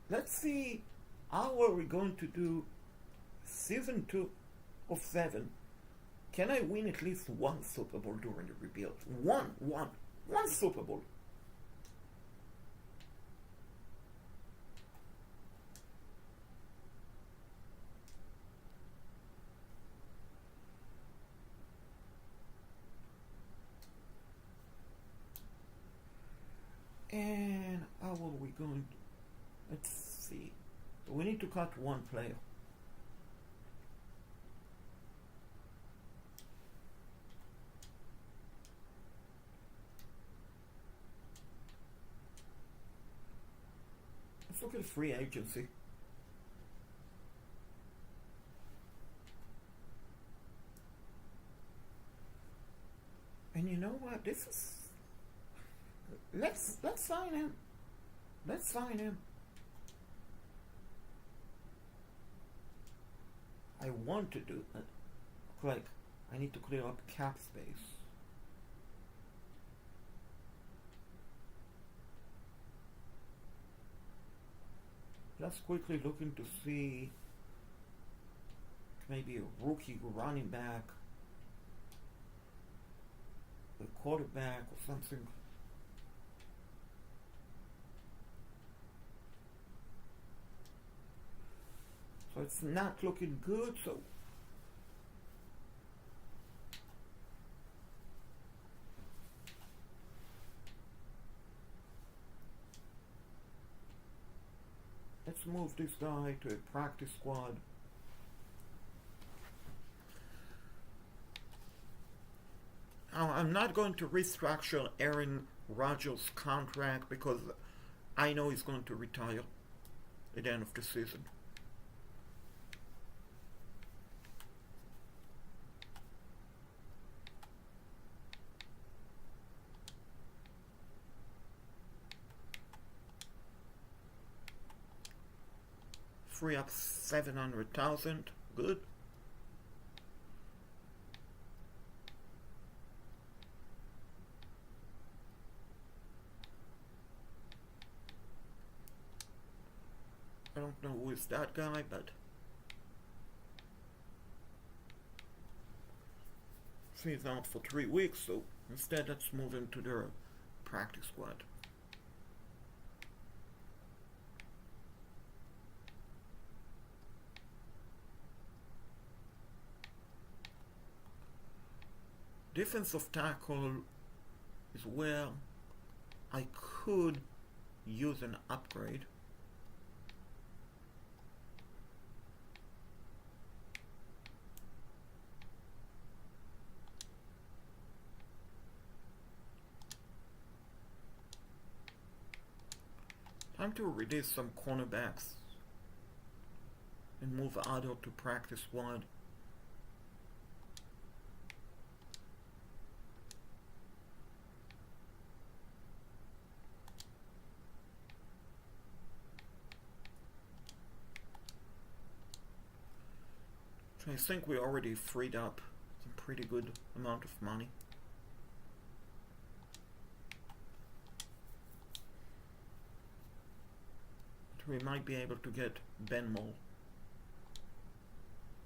Let's see how are we going to do season 2 of 7. Can I win at least one Super Bowl during the rebuild? One Super Bowl. And how are we going to... Let's see. We need to cut one player. Let's look at free agency. And you know what? This is... Let's sign him. Let's sign him. I want to do it. Like, I need to clear up cap space. Just quickly looking to see maybe a rookie running back, a quarterback or something. So it's not looking good, so let's move this guy to a practice squad. Now, I'm not going to restructure Aaron Rodgers' contract because I know he's going to retire at the end of the season. Free up 700,000. Good. I don't know who is that guy, but he's out for 3 weeks, so instead let's move him to their practice squad. Defensive tackle is where I could use an upgrade. Time to release some cornerbacks and move Otto to practice squad. I think we already freed up some pretty good amount of money. But we might be able to get Ben Mole.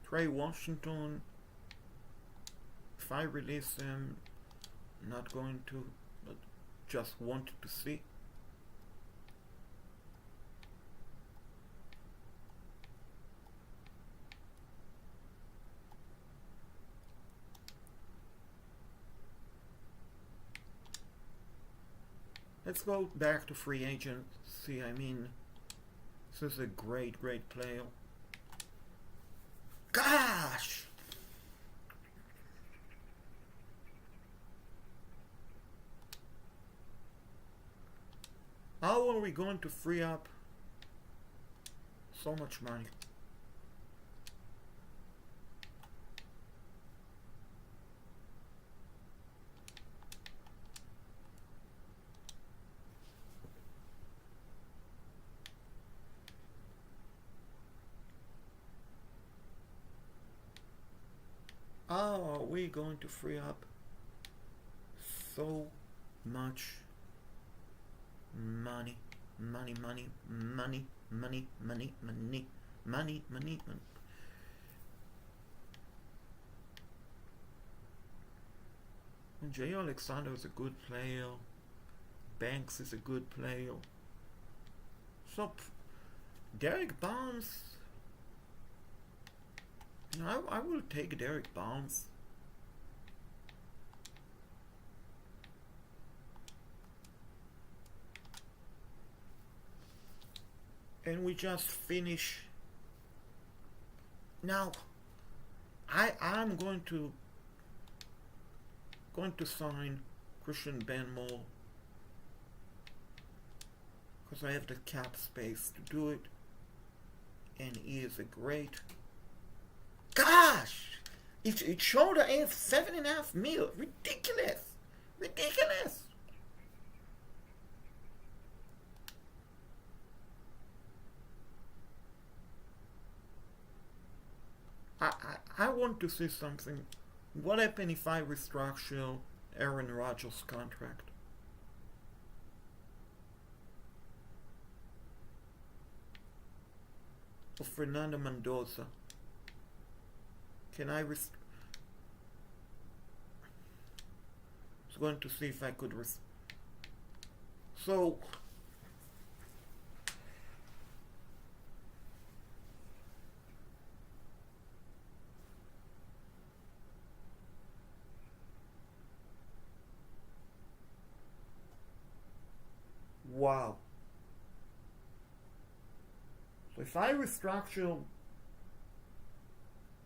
Trey Washington, if I release him, not going to, but just wanted to see. Let's go back to free agency. I mean, this is a great, great player. Gosh! How are we going to free up so much money? How are we going to free up so much money? Money. And Jay Alexander is a good player. Banks is a good player. So, Derek Barnes. You know, I will take Derek Barnes. And we just finish. Now, I'm going to sign Christian Benmore because I have the cap space to do it, and he is a great. Gosh! It showed I have 7.5 mil. Ridiculous! I want to see something. What happened if I restructure Aaron Rodgers' contract? Or Fernando Mendoza? Can I was going to see if I could so wow. So if I restructure,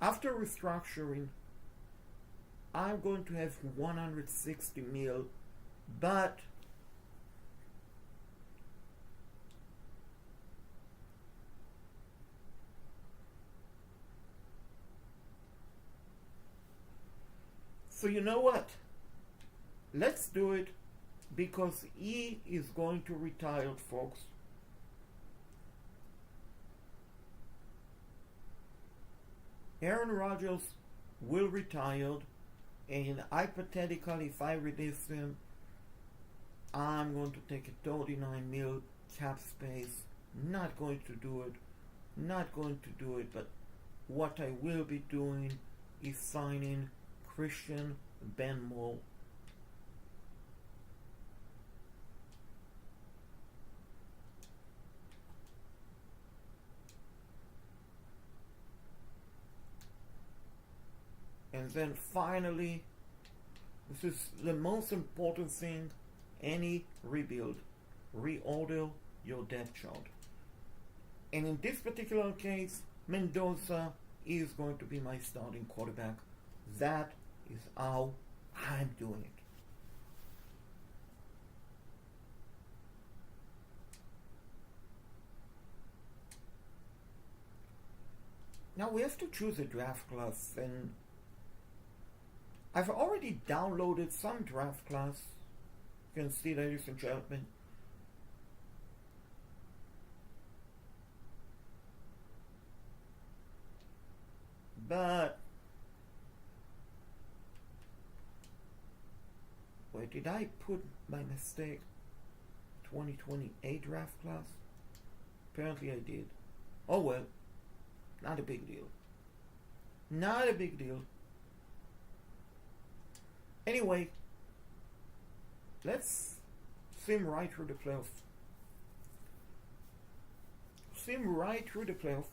after restructuring, I'm going to have 160 mil, but so you know what? Let's do it, because E is going to retire, folks. Aaron Rodgers will retire, and hypothetically, if I release him, I'm going to take a 39 mil cap space. Not going to do it, but what I will be doing is signing Christian Benmo. And then finally, this is the most important thing, any rebuild. Reorder your depth chart. And in this particular case, Mendoza is going to be my starting quarterback. That is how I'm doing it. Now we have to choose a draft class, and I've already downloaded some draft class. You can see, ladies and gentlemen. But where did I put my mistake? 2028 draft class? Apparently I did. Oh well, not a big deal. Not a big deal. Anyway, let's swim right through the playoff. Swim right through the playoff.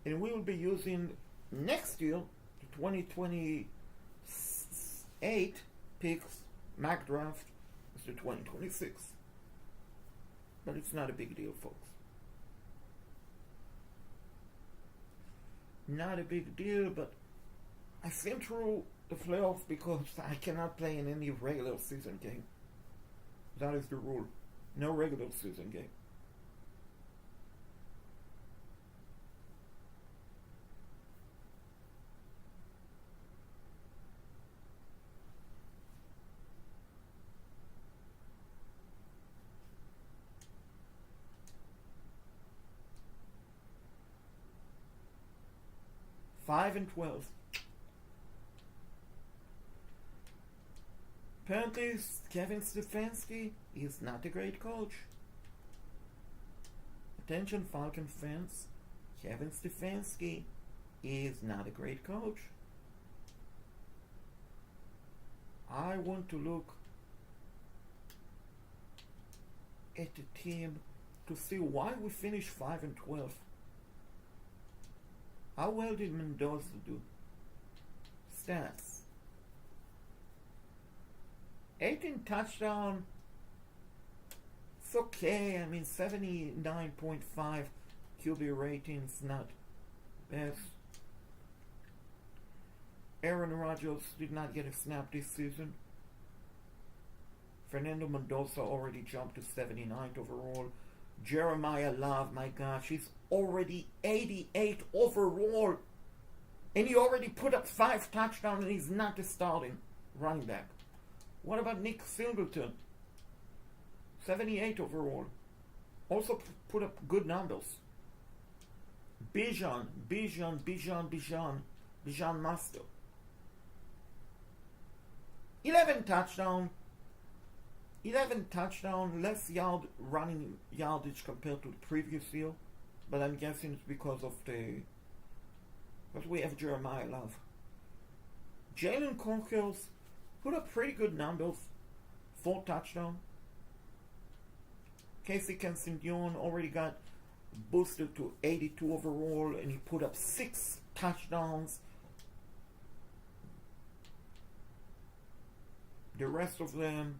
And we will be using next year, the 2028 picks, mock draft, is the 2026. But it's not a big deal, folks. Not a big deal, but I swim through the playoffs because I cannot play in any regular season game. That is the rule. No regular season game. Five and 12. Apparently, Kevin Stefanski is not a great coach. Attention, Falcon fans. Kevin Stefanski is not a great coach. I want to look at the team to see why we finished 5 and 12. How well did Mendoza do? Stats. 18 touchdown. It's okay. I mean, 79.5 QB rating is not best. Aaron Rodgers did not get a snap this season. Fernando Mendoza already jumped to 79th overall. Jeremiah Love, my gosh, he's already 88 overall. And he already put up 5 touchdowns and he's not the starting running back. What about Nick Singleton? 78 overall. Also put up good numbers. Bijan Master. 11 touchdown, less running yardage compared to the previous year, but I'm guessing it's because of the But we have Jeremiah Love. Jalen Conquels put up pretty good numbers. 4 touchdowns. Casey Constantinon already got boosted to 82 overall, and he put up 6 touchdowns. The rest of them,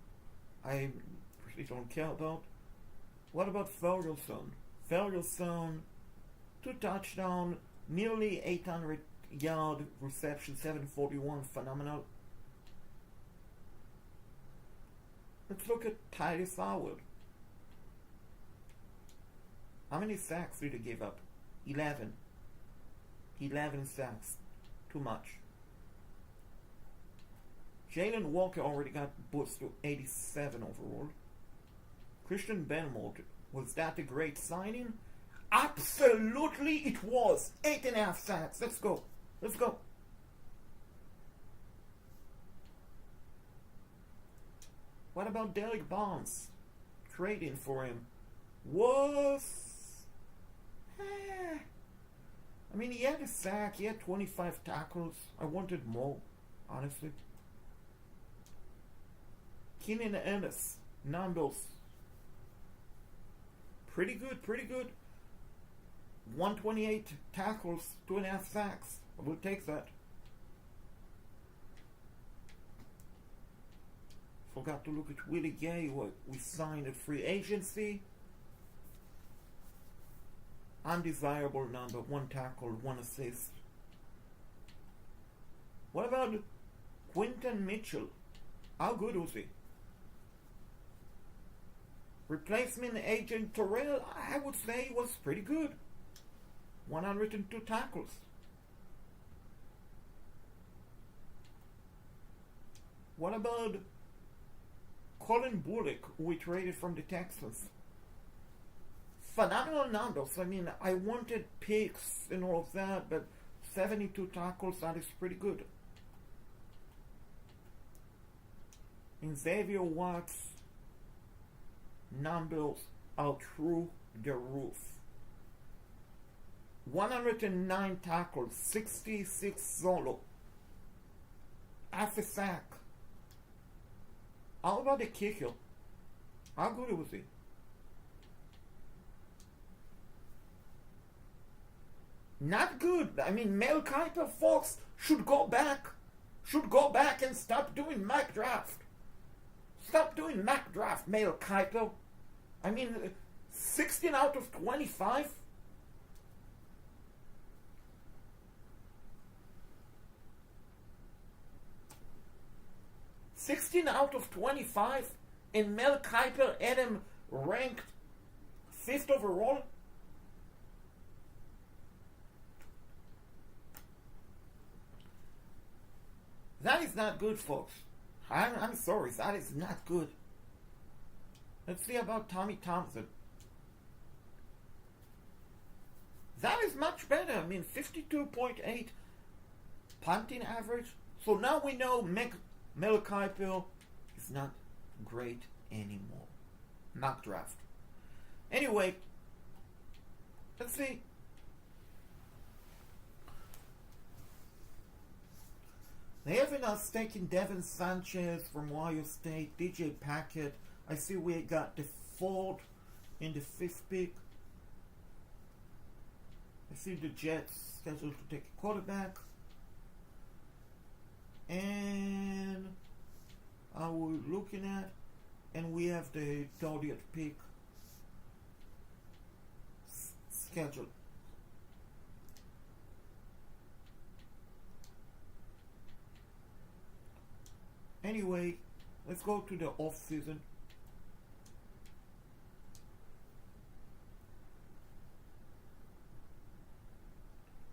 I really don't care about. What about Ferguson? Ferguson, 2 touchdowns, nearly 800 yard reception, 741, phenomenal. Let's look at Titus Howard. How many sacks did he give up? 11. 11 sacks. Too much. Jalen Walker already got boosted to 87 overall. Christian Benmore, was that a great signing? Absolutely it was. 8.5 sacks. Let's go. Let's go. What about Derek Barnes? Trading for him was... I mean, he had a sack. He had 25 tackles. I wanted more, honestly. Keenan Ennis, numbers. Pretty good, pretty good. 128 tackles, 2.5 sacks. I will take that. Forgot to look at Willie Gay, what we signed at free agency. Undesirable number, 1 tackle, 1 assist. What about Quinton Mitchell? How good was he? Replacement agent Terrell, I would say he was pretty good. 102 tackles. What about Colin Bullock, who we traded from the Texans? Phenomenal numbers. I mean, I wanted picks and all of that, but 72 tackles, that is pretty good. And Xavier Watts, numbers are through the roof. 109 tackles, 66 solo, half a sack. How about the kicker? How good was he? Not good. I mean, Mel Kiper, folks, should go back and stop doing mock draft. Stop doing mock draft, Mel Kiper. I mean, 16 out of 25. Out of 25, and Mel Kiper had him ranked 5th overall. That is not good, folks. I'm sorry, that is not good. Let's see about Tommy Thompson. That is much better. I mean, 52.8 punting average. So now we know Mel Kiper is not great anymore. Mock draft. Anyway, let's see. They have us taking Devin Sanchez from Ohio State, DJ Packett. I see we got the 4th and the 5th pick. I see the Jets scheduled to take a quarterback. And we're looking at, and we have the 30th pick scheduled. Anyway, let's go to the off season.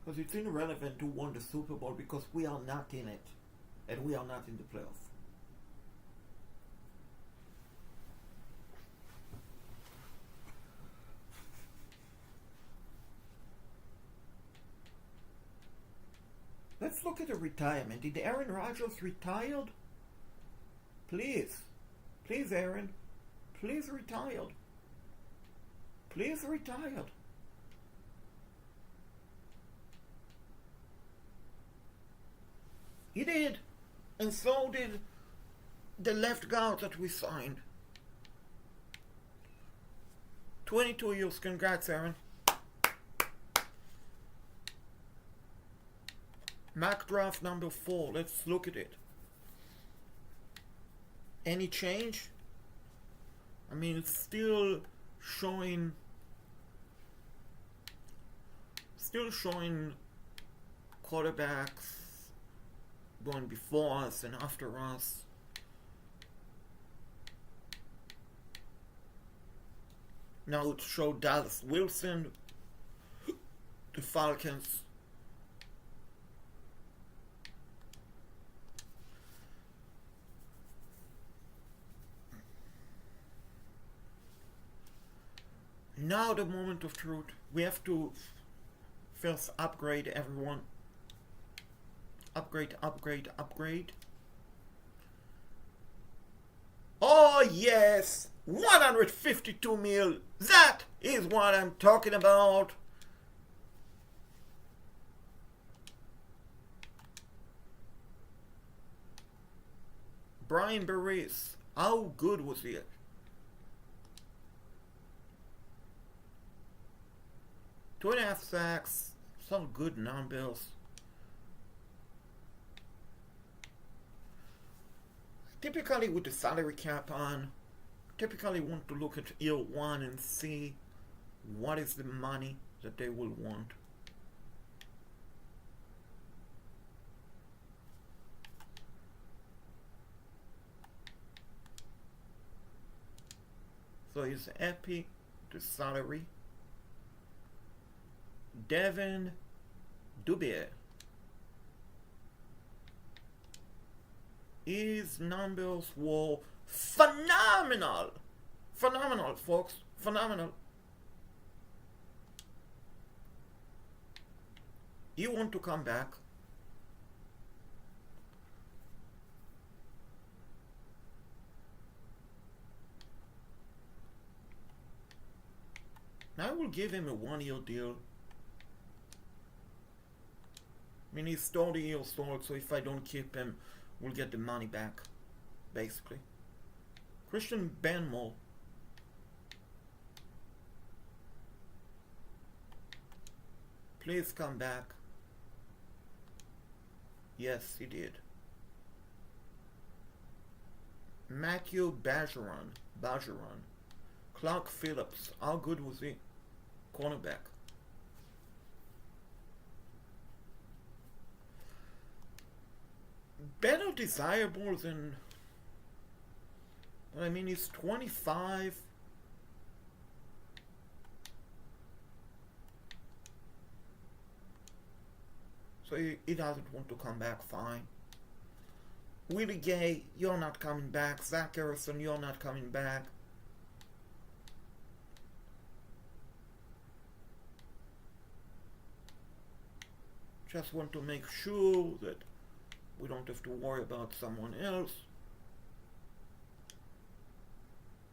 Because it's irrelevant to win the Super Bowl because we are not in it. And we are not in the playoff. Let's look at the retirement. Did Aaron Rodgers retired? Please. Please, Aaron. Please retired. Please retired. He did. And so did the left guard that we signed. 22 years. Congrats, Aaron. Mock draft number 4. Let's look at it. Any change? I mean, it's still showing quarterbacks going before us and after us. Now it showed Dallas Wilson, the Falcons. Now the moment of truth. We have to first upgrade everyone. Upgrade. Oh yes! 152 mil! That is what I'm talking about! Brian Burris. How good was he? 2.5 sacks, some good numbers. Typically with the salary cap on, typically want to look at year 1 and see what is the money that they will want. So he's happy with the salary. Devin Dubier. His numbers were phenomenal. Phenomenal, folks. Phenomenal. You want to come back? I will give him a 1-year deal. I mean, he's 30 years old, so if I don't keep him, we'll get the money back, basically. Christian Benmore. Please come back. Yes, he did. Matthew Bajaran. Clark Phillips. How good was he? Cornerback. Better desirable than... I mean, he's 25. So he doesn't want to come back, fine. Willie Gay, you're not coming back. Zach Harrison, you're not coming back. Just want to make sure that we don't have to worry about someone else.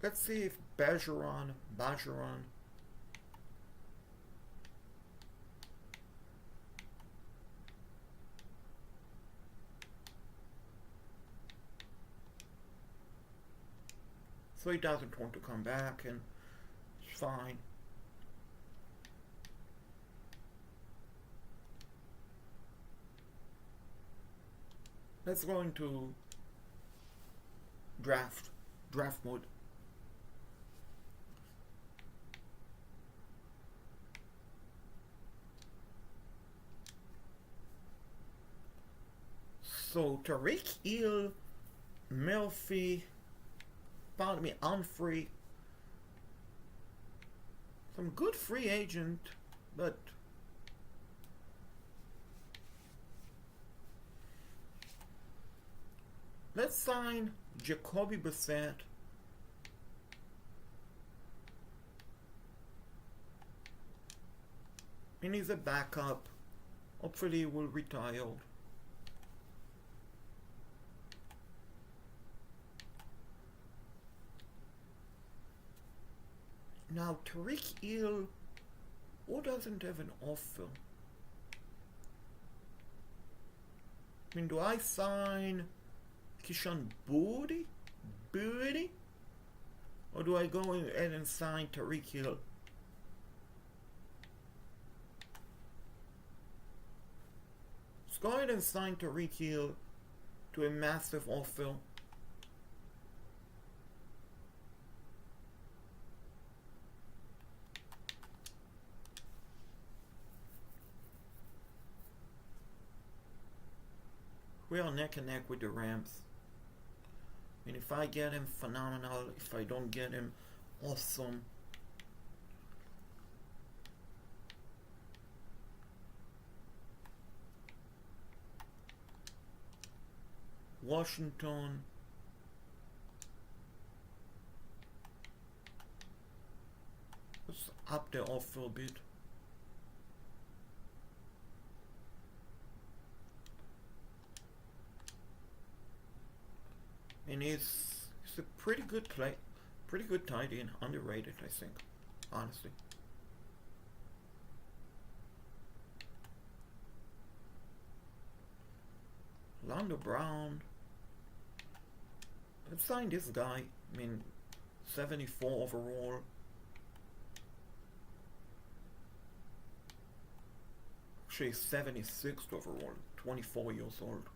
Let's see if Bajaran. So he doesn't want to come back, and it's fine. Let's go into draft mode. So Tariq Hill, Murphy, Humphrey, some good free agent, but let's sign Jacoby Brissett. And he's a backup. Hopefully he will retire. Now Tariq Hill, who doesn't have an offer? I mean, do I sign Kishan Booty? Booty? Or do I go ahead and sign Tariq Hill? Let's go ahead and sign Tariq Hill to a massive offer. We are neck and neck with the Rams. I mean, if I get him, phenomenal. If I don't get him, awesome. Washington. Let's up the offer a bit. And he's a pretty good play, pretty good tight end, underrated, I think, honestly. Lando Brown. Let's sign this guy. I mean, 74 overall. Actually, 76 overall, 24 years old.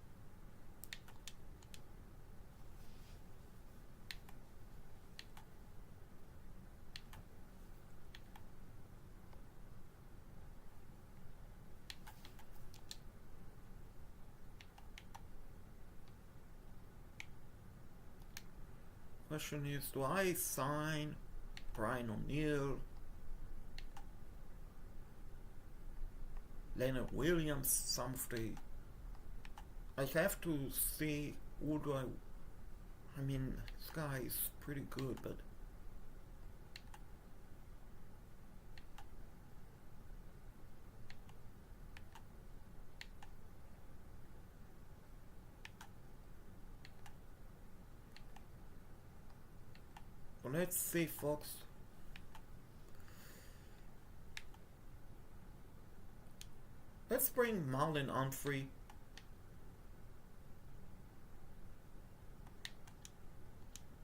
Question is, do I sign Brian O'Neill, Leonard Williams, some of the... I have to see who do I mean, this guy is pretty good, but... Let's see, folks. Let's bring Marlon Humphrey.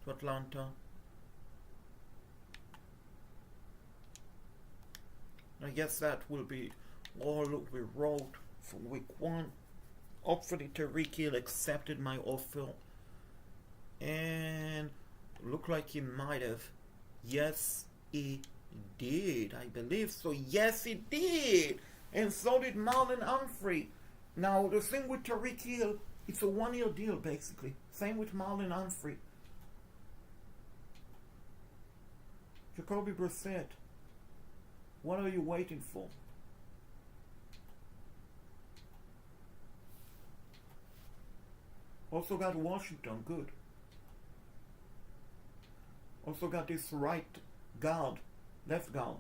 To Atlanta. I guess that will be all we wrote for week 1. Hopefully Tariq Hill accepted my offer. And look like he might have. Yes, he did. I believe so. Yes, he did. And so did Marlon Humphrey. Now, the thing with Tariq Hill, it's a 1-year deal, basically. Same with Marlon Humphrey. Jacoby Brissett. What are you waiting for? Also got Washington. Good. Also got this right guard, left guard,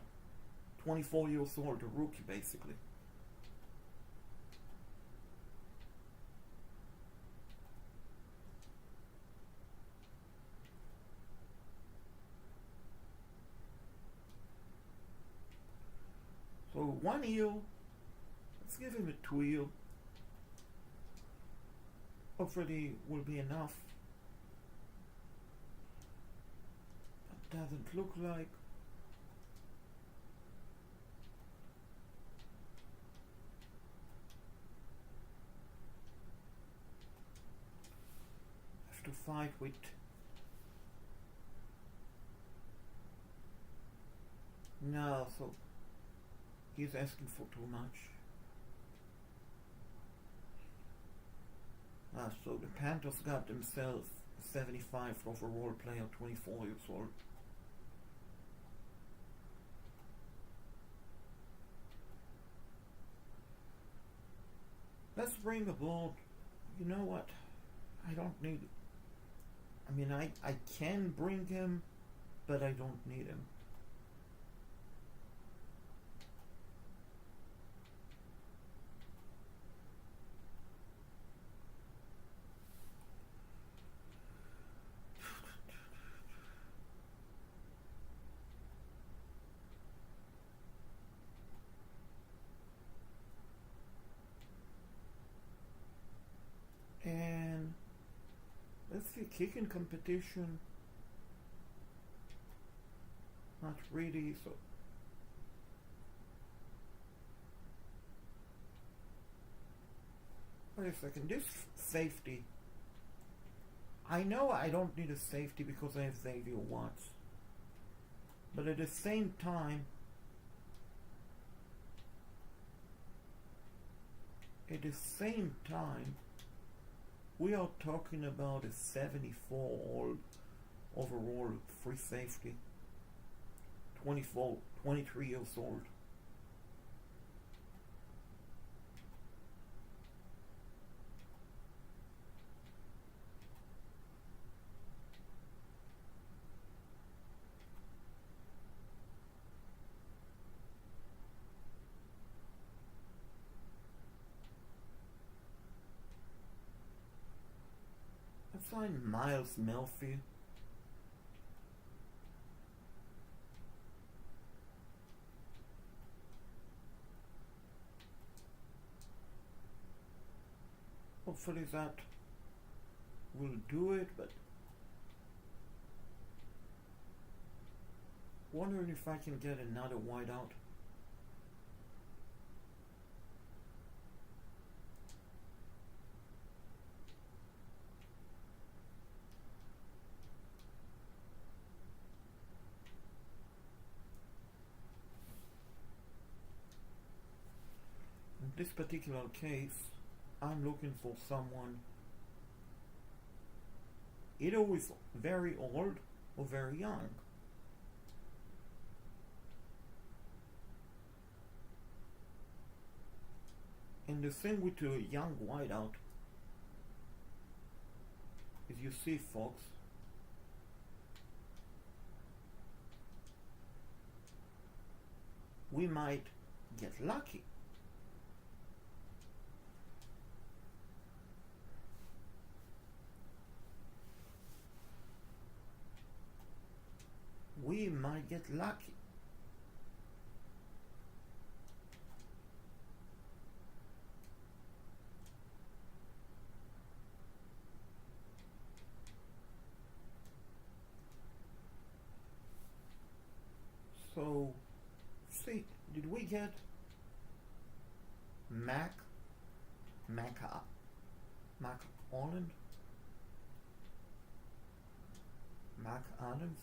24 years old, a rookie basically. So 1 year, let's give him a 2 year. Hopefully will be enough. Doesn't look like. Have to fight with no, so he's asking for too much. So the Panthers got themselves 75 overall player, 24 years old. Let's bring aboard. You know what? I don't need. I mean, I can bring him, but I don't need him. Okay, kicking competition. Not really, so. Wait a second, this safety. I know I don't need a safety because I have Xavier Watts. But at the same time, we are talking about a 74 overall free safety. 23 years old. I find Miles Melfi. Hopefully that will do it, but wondering if I can get another wideout. In this particular case, I'm looking for someone either with very old or very young. And the thing with a young wideout is, you see, folks, we might get lucky. We might get lucky. So, see, did we get Mac Holland? Mac Adams?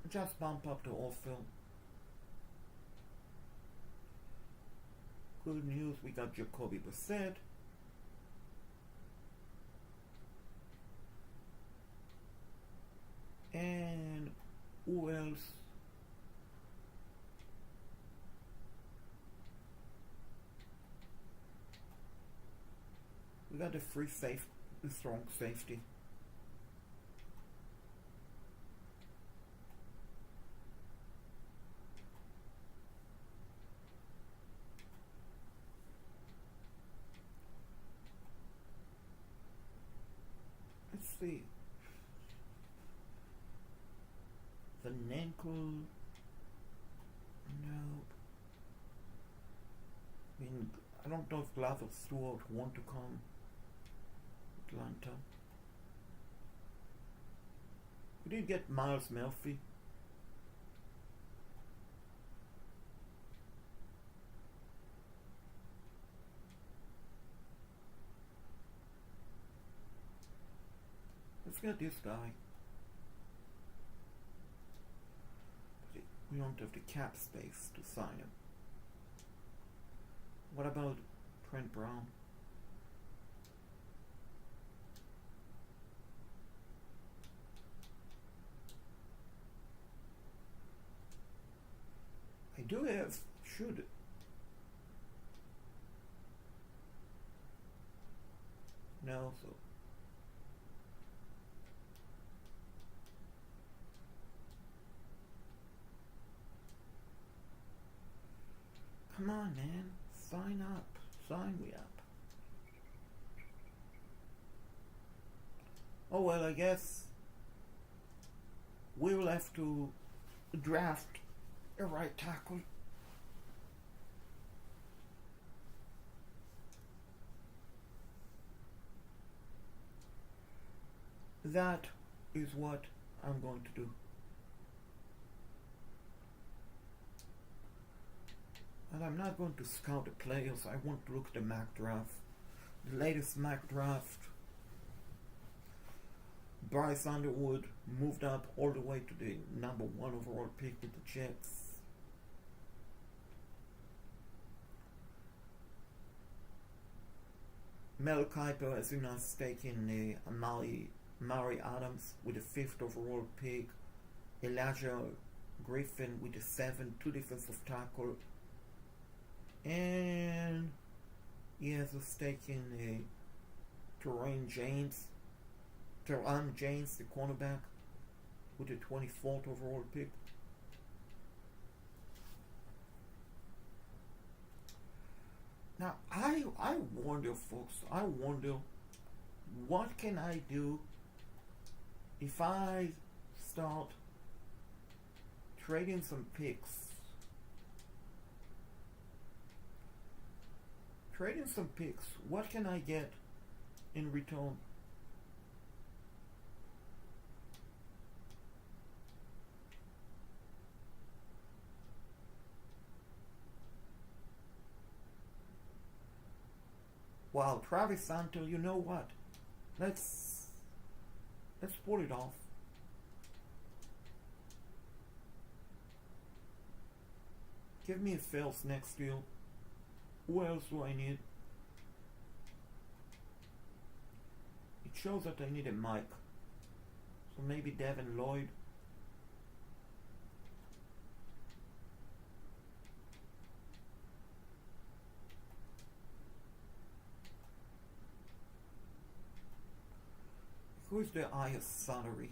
Just bump up the off-field. Good news, we got Jacoby Brissett. And who else? We got a strong safety. Let's see. The Nankle. No. I mean, I don't know if Glass or Stewart want to come. Atlanta. We did get Miles Melfi. Let's get this guy. We don't have the cap space to sign him. What about Trent Brown? I do have, should. No, so. Come on, man. Sign up. Sign me up. Oh, well, I guess we'll have to draft a right tackle. that is what I'm going to do. And I'm not going to scout the players. I want to look at the mock draft. The latest mock draft, Bryce Underwood moved up all the way to the number 1 overall pick with the Jets. Mel Kiper, as you know, is taking Mari Adams with the 5th overall pick. Elijah Griffin with the 7th, 2 defensive tackle. And he has us taking Teron James, the cornerback, with the 24th overall pick. Now, I wonder, folks, what can I do if I start trading some picks? What can I get in return? Wow, Travis Santel, you know what? Let's pull it off. Give me a sales next deal. Who else do I need? It shows that I need a mic. So maybe Devin Lloyd. Who's the highest salary?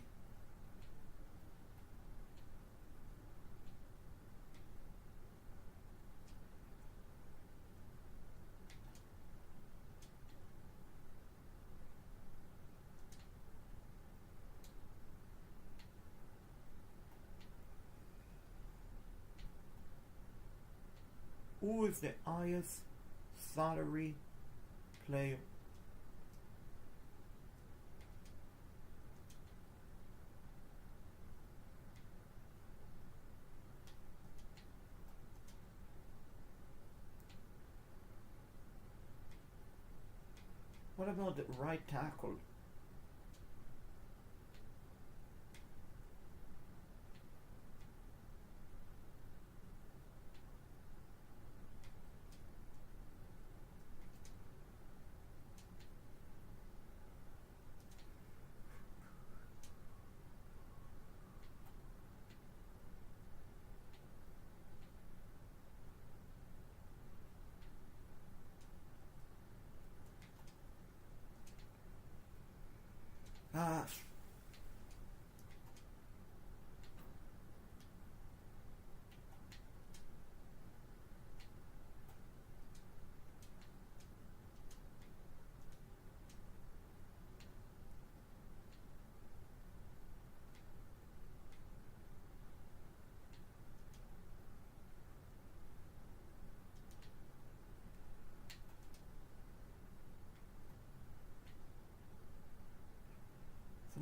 Who is the highest salary player? What about the right tackle?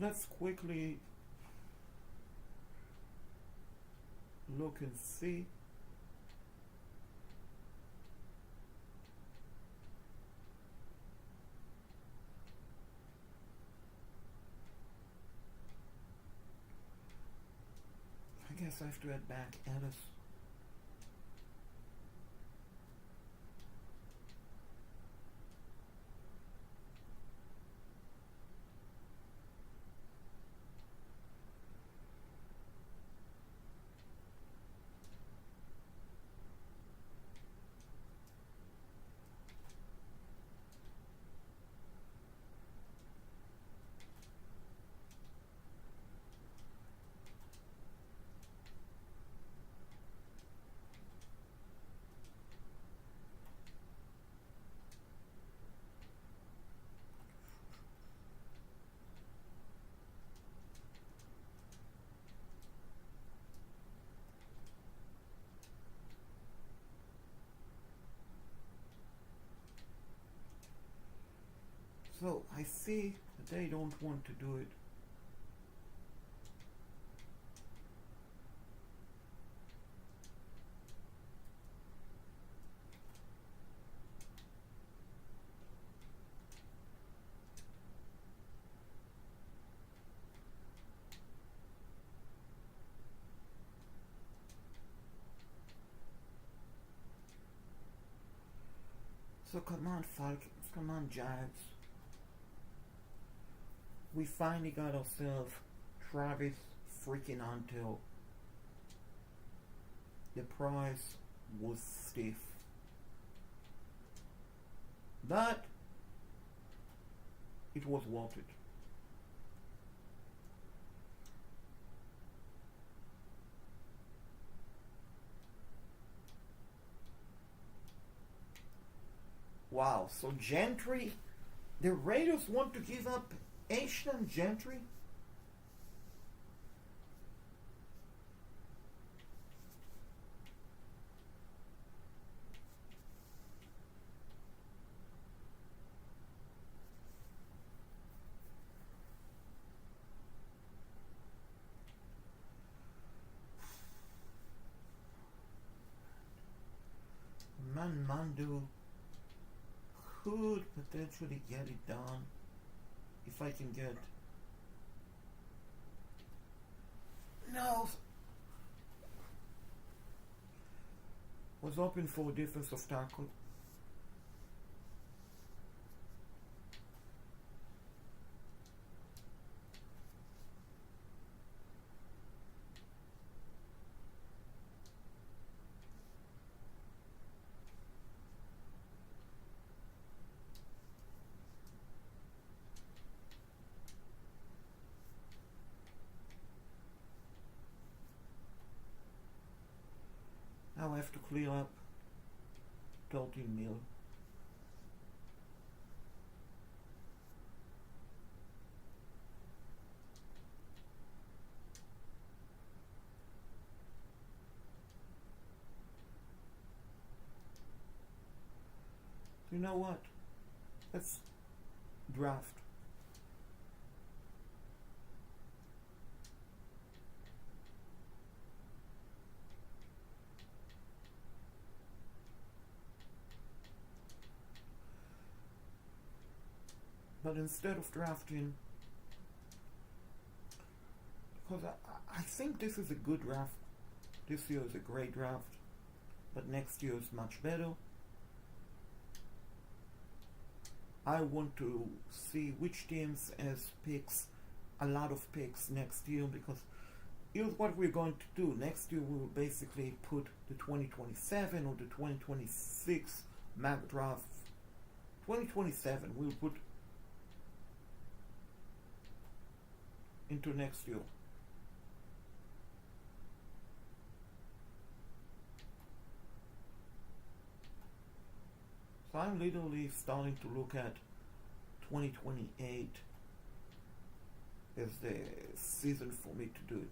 Let's quickly look and see. I guess I have to add back Ellis. So I see that they don't want to do it. So come on, Falcons. Come on, Giants. We finally got ourselves Travis freaking Hunter. The price was stiff. But it was worth it. Wow, so Gentry, the Raiders want to give up Ashton Gentry? Mandu could potentially get it done if I can get. No! Was hoping for a defensive tackle. Now I have to clear up 13 mil. You know what? Let's draft. But instead of drafting, because I think this is a good draft. This year is a great draft, but next year is much better. I want to see which teams has picks, a lot of picks next year, because here's what we're going to do. Next year we will basically put the 2027 or the 2026 mock draft. 2027 we'll put into next year. So I'm literally starting to look at 2028 as the season for me to do it.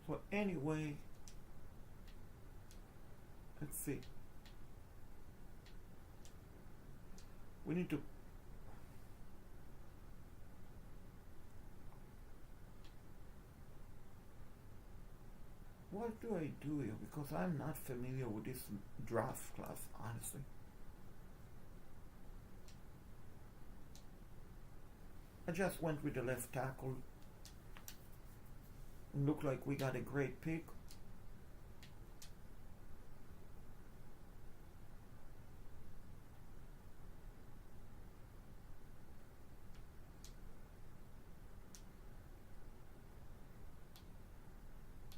So anyway, let's see. We need to what do I do here? Because I'm not familiar with this draft class, honestly. I just went with the left tackle. Look like we got a great pick.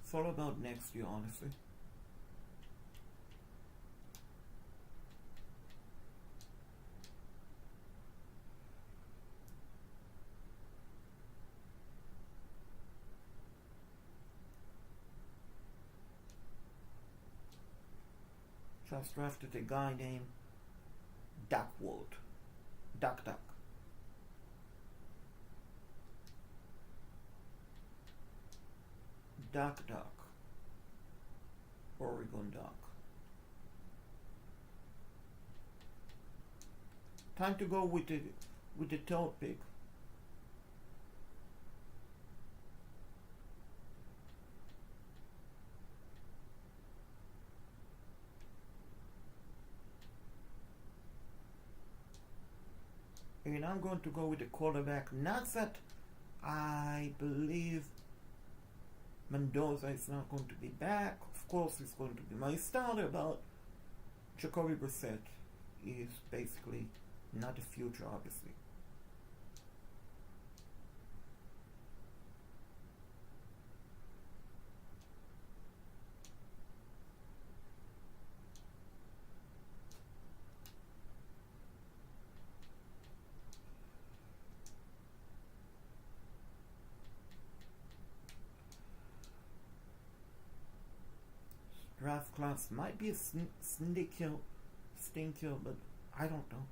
It's all about next year, honestly. Just drafted a guy named Duckwood. Duck. Duck. Oregon Duck. Time to go with the third pick. I'm going to go with the quarterback. Not that I believe Mendoza is not going to be back. Of course, he's going to be my starter, but Jacoby Brissett is basically not the future, obviously. Draft class might be a stinker, but I don't know.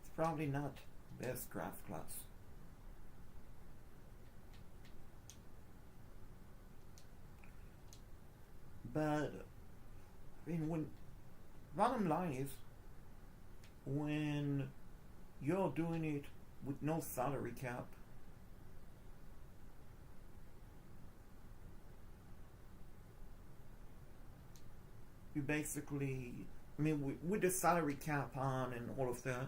It's probably not best draft class. But I mean, when bottom line is, when you're doing it with no salary cap, you basically, I mean, with the salary cap on and all of that,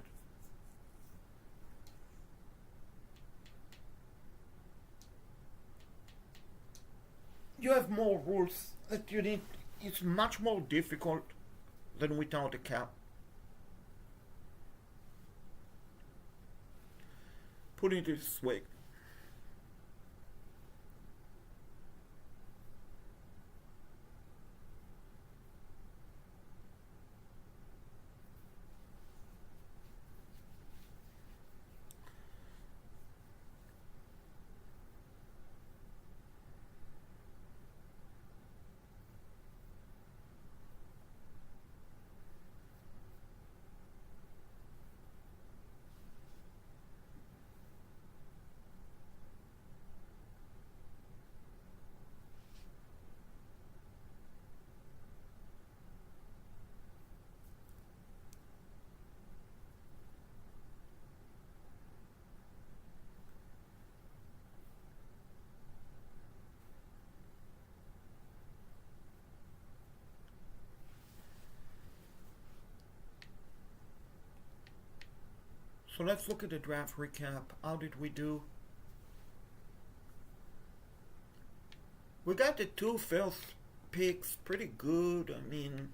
you have more rules that you need. It's much more difficult than without a cap. Put it this way. So let's look at the draft recap. How did we do? We got the 2 first picks pretty good. I mean,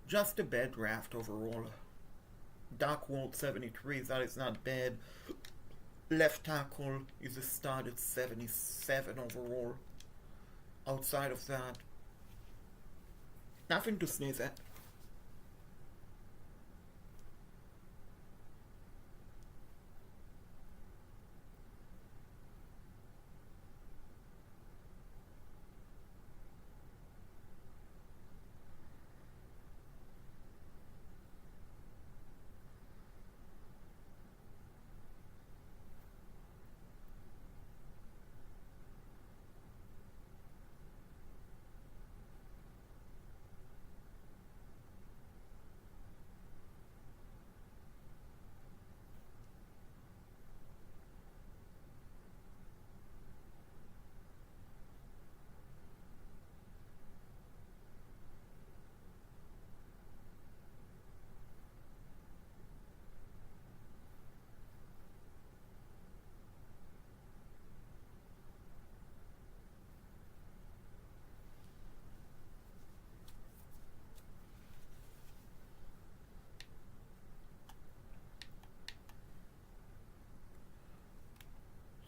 just a bad draft overall. Doc Walt 73, that is not bad. Left tackle is a start at 77 overall. Outside of that, nothing to sneeze at.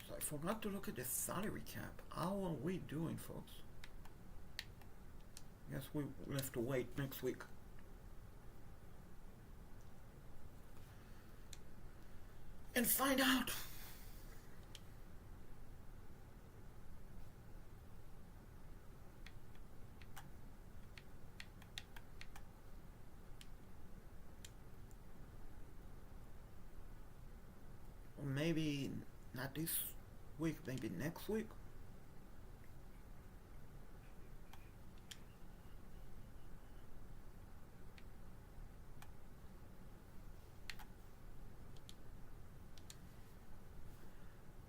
I forgot to look at the salary cap. How are we doing, folks? Guess we'll have to wait next week. And find out. Or maybe not this week, maybe next week.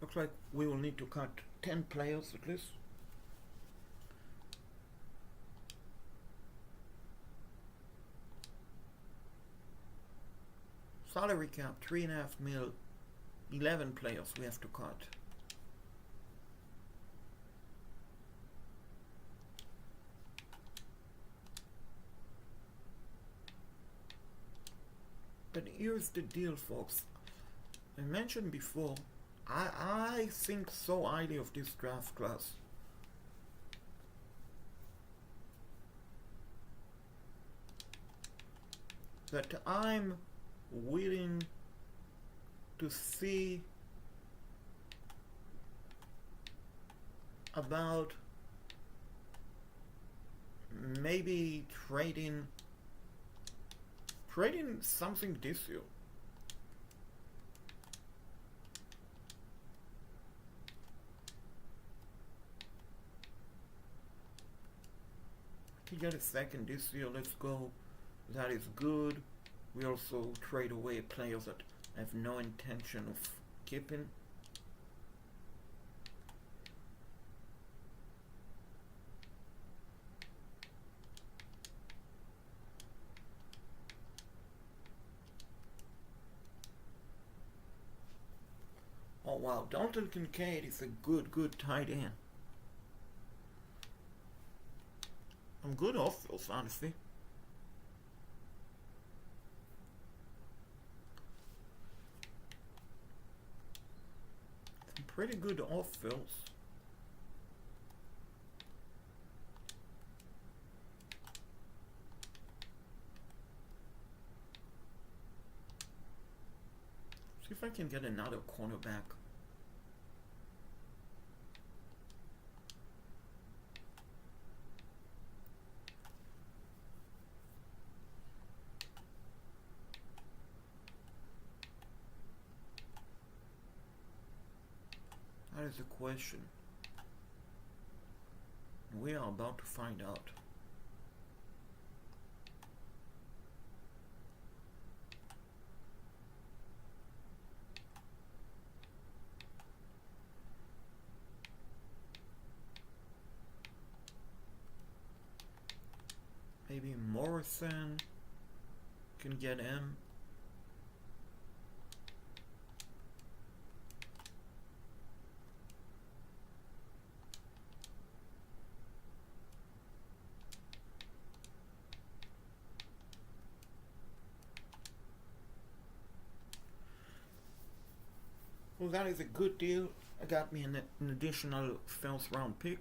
Looks like we will need to cut 10 players at least. Salary cap 3.5 mil, 11 players we have to cut. But here's the deal, folks. I mentioned before, I think so highly of this draft class. That I'm willing to see about maybe trading something this year. We get a second this year, let's go. That is good. We also trade away players that I have no intention of keeping. Oh wow, Dalton Kincaid is a good tight end. I'm good off-field, honestly. Some pretty good off-fields. See if I can get another cornerback. That is the question. We are about to find out. Maybe Morrison can get him. Well, that is a good deal. It got me an additional first round pick.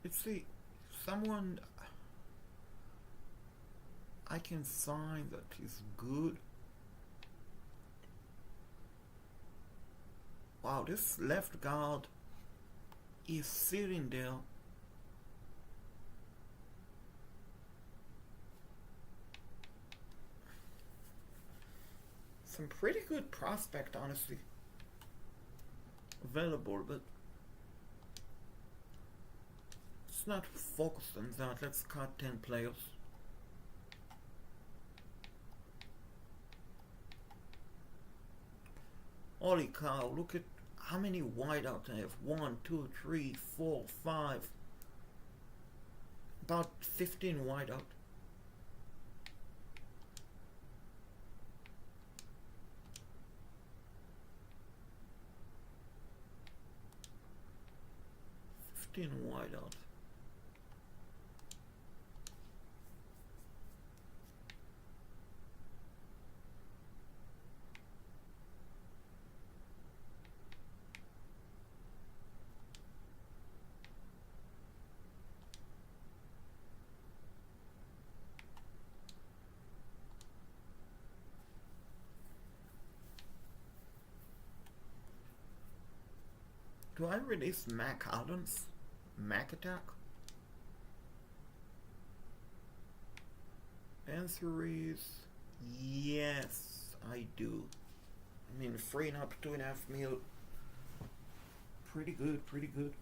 Let's see, someone I can sign that is good. Wow, this left guard is sitting there. Some pretty good prospect, honestly, available, but let's not focus on that. Let's cut 10 players. Holy cow, look at how many wideouts I have. 1, 2, 3, 4, 5. About 15 wideout. Wideout. Do I release Mac Adams? Mac Attack? Answer is yes, I do. I mean, freeing up 2.5 mil. Pretty good, pretty good.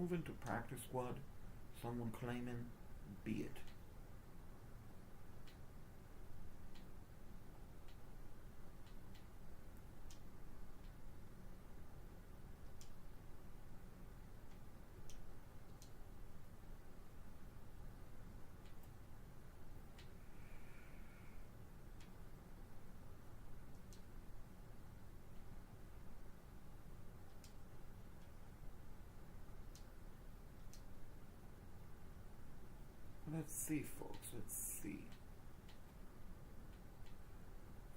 Moving to practice squad. Someone claiming, be it. Let's see, folks. Let's see.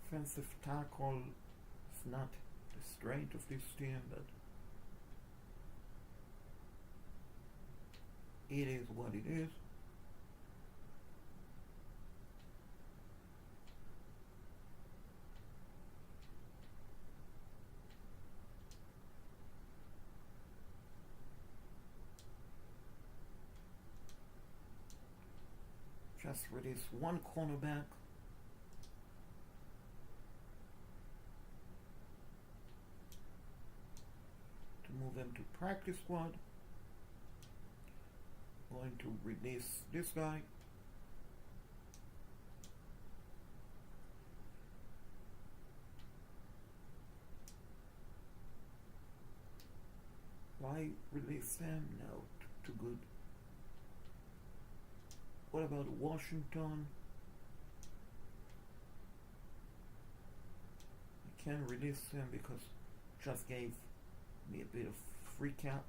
Offensive tackle is not the strength of this team, but it is what it is. Just release one cornerback. To move him to practice squad. Going to release this guy. Why release them? No, too good. What about Washington? I can't release him because just gave me a bit of free cap.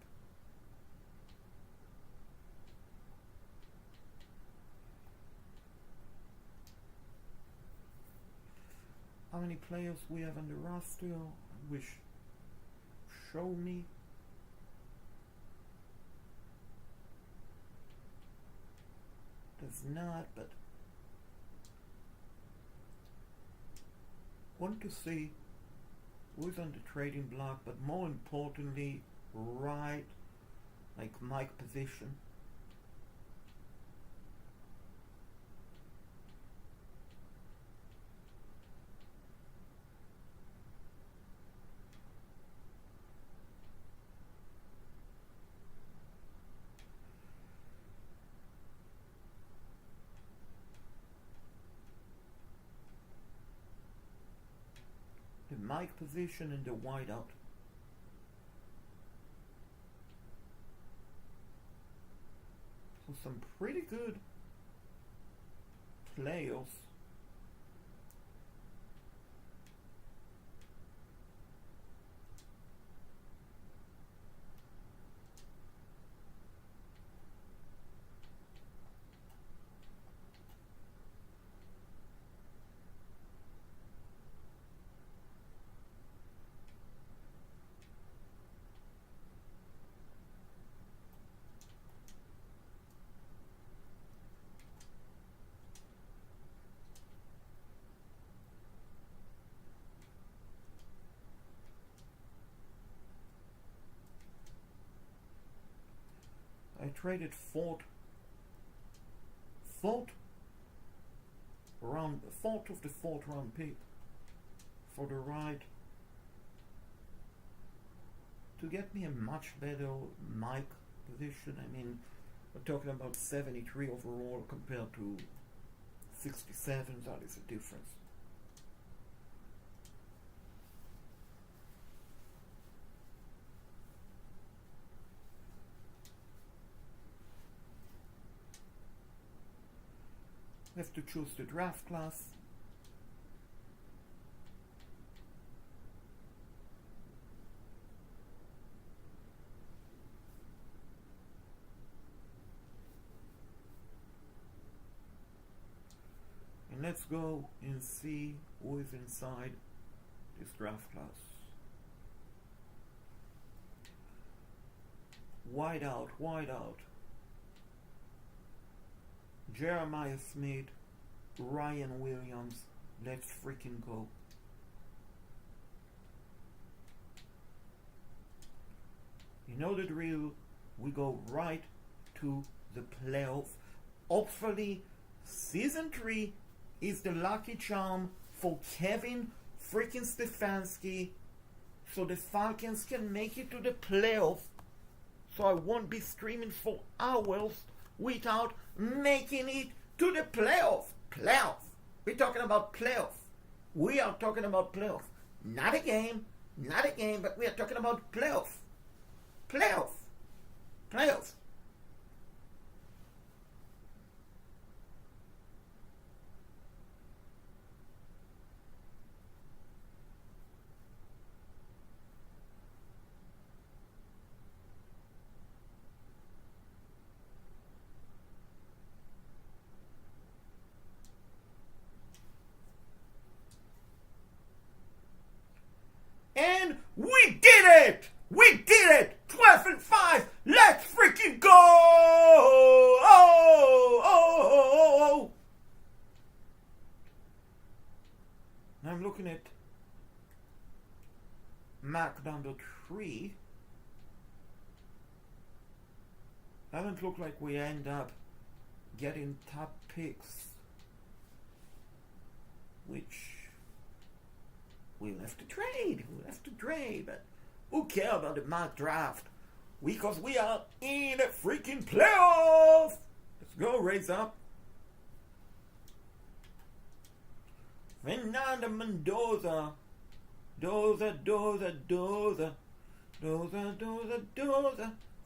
How many players we have on the roster? I wish. Show me. Does not, but want to see who's on the trading block, but more importantly, right, like Mike position. The Mike position and the wideout. So some pretty good players. I traded fourth of the fourth round pick for the right to get me a much better Mike position. I mean, we're talking about 73 overall compared to 67. That is a difference. We have to choose the draft class. And let's go and see who is inside this draft class. Wide out. Jeremiah Smith, Ryan Williams, let's freaking go. You know the drill, we go right to the playoff. Hopefully, season 3 is the lucky charm for Kevin freaking Stefanski so the Falcons can make it to the playoff. so I won't be streaming for hours without making it to the playoff. Playoff. We're talking about playoff. We are talking about playoff. Not a game, but we are talking about playoff. Playoff. Playoff. And we did it! We did it! 12-5! Let's freaking go! Oh! I'm looking at Mac number 3. Doesn't look like we end up getting top picks, which we'll have to trade. But who cares about the mock draft? Because we are in a freaking playoff. Let's go, raise up. Fernando Mendoza. Doza.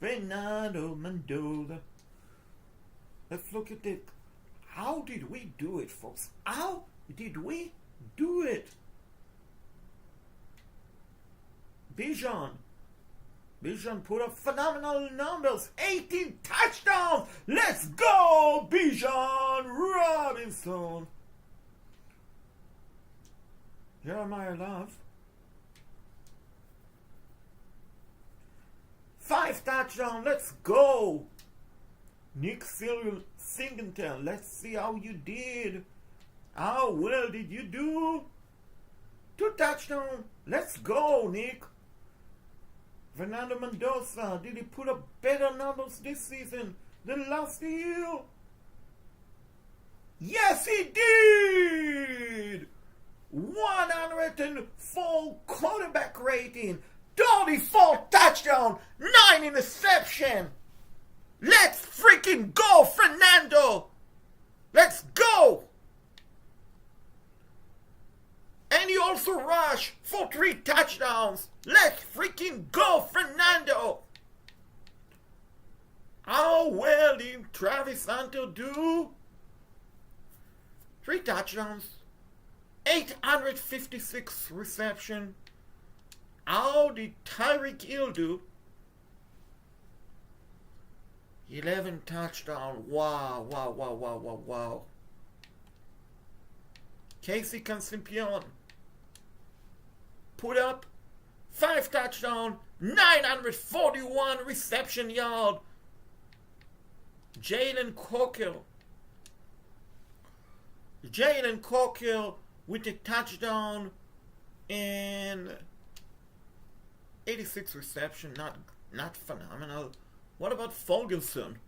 Fernando Mendoza. Let's look at it. How did we do it, folks? How did we do it? Bijan put up phenomenal numbers. 18 touchdowns. Let's go, Bijan Robinson. Jeremiah Love. 5 touchdowns. Let's go. Nick Singleton. Let's see how you did. How well did you do? 2 touchdowns. Let's go, Nick. Fernando Mendoza, did he put up better numbers this season than last year? Yes, he did! 104 quarterback rating, 34 touchdowns, 9 interception. Let's freaking go, Fernando! Let's go! And he also rushed for 3 touchdowns. Let's freaking go, Fernando! How well did Travis Hunter do? 3 touchdowns, 856 reception. How did Tyreek Hill do? 11 touchdowns. Wow. Casey Consimpion put up 5 touchdowns, 941 reception yard. Jalen Cockle with a touchdown and 86 reception. Not phenomenal. What about Ferguson?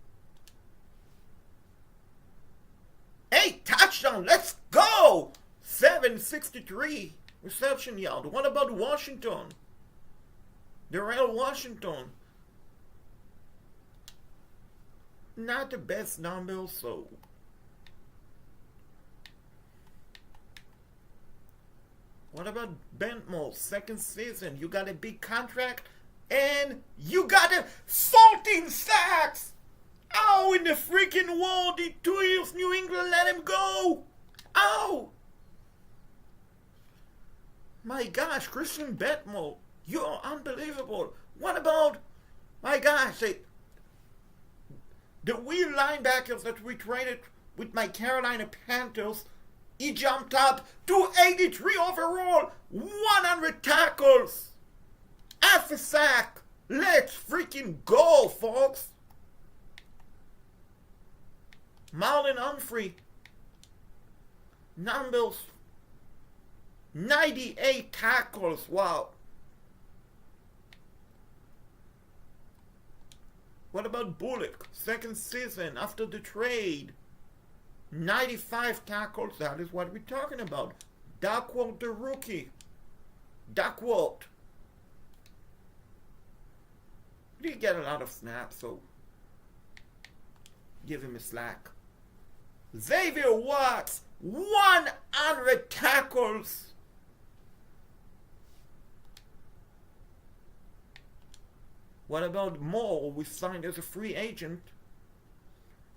8 touchdowns. Let's go. 763 reception yard. What about Washington? Darrell Washington. Not the best number, so. What about Bentmore? 2nd season. You got a big contract and you got 14 sacks. How in the freaking world did 2 years New England let him go? How? My gosh, Christian Bentmore, you're unbelievable. What about, my gosh, the wheel linebackers that we traded with my Carolina Panthers? He jumped up to 83 overall, 100 tackles, half a sack. Let's freaking go, folks. Marlon Humphrey, numbers, 98 tackles, wow. What about Bullock, 2nd season after the trade? 95 tackles, that is what we're talking about. Duckworth the rookie. Duckworth. He did get a lot of snaps, so give him a slack. Xavier Watts, 100 tackles. What about Moore, we signed as a free agent?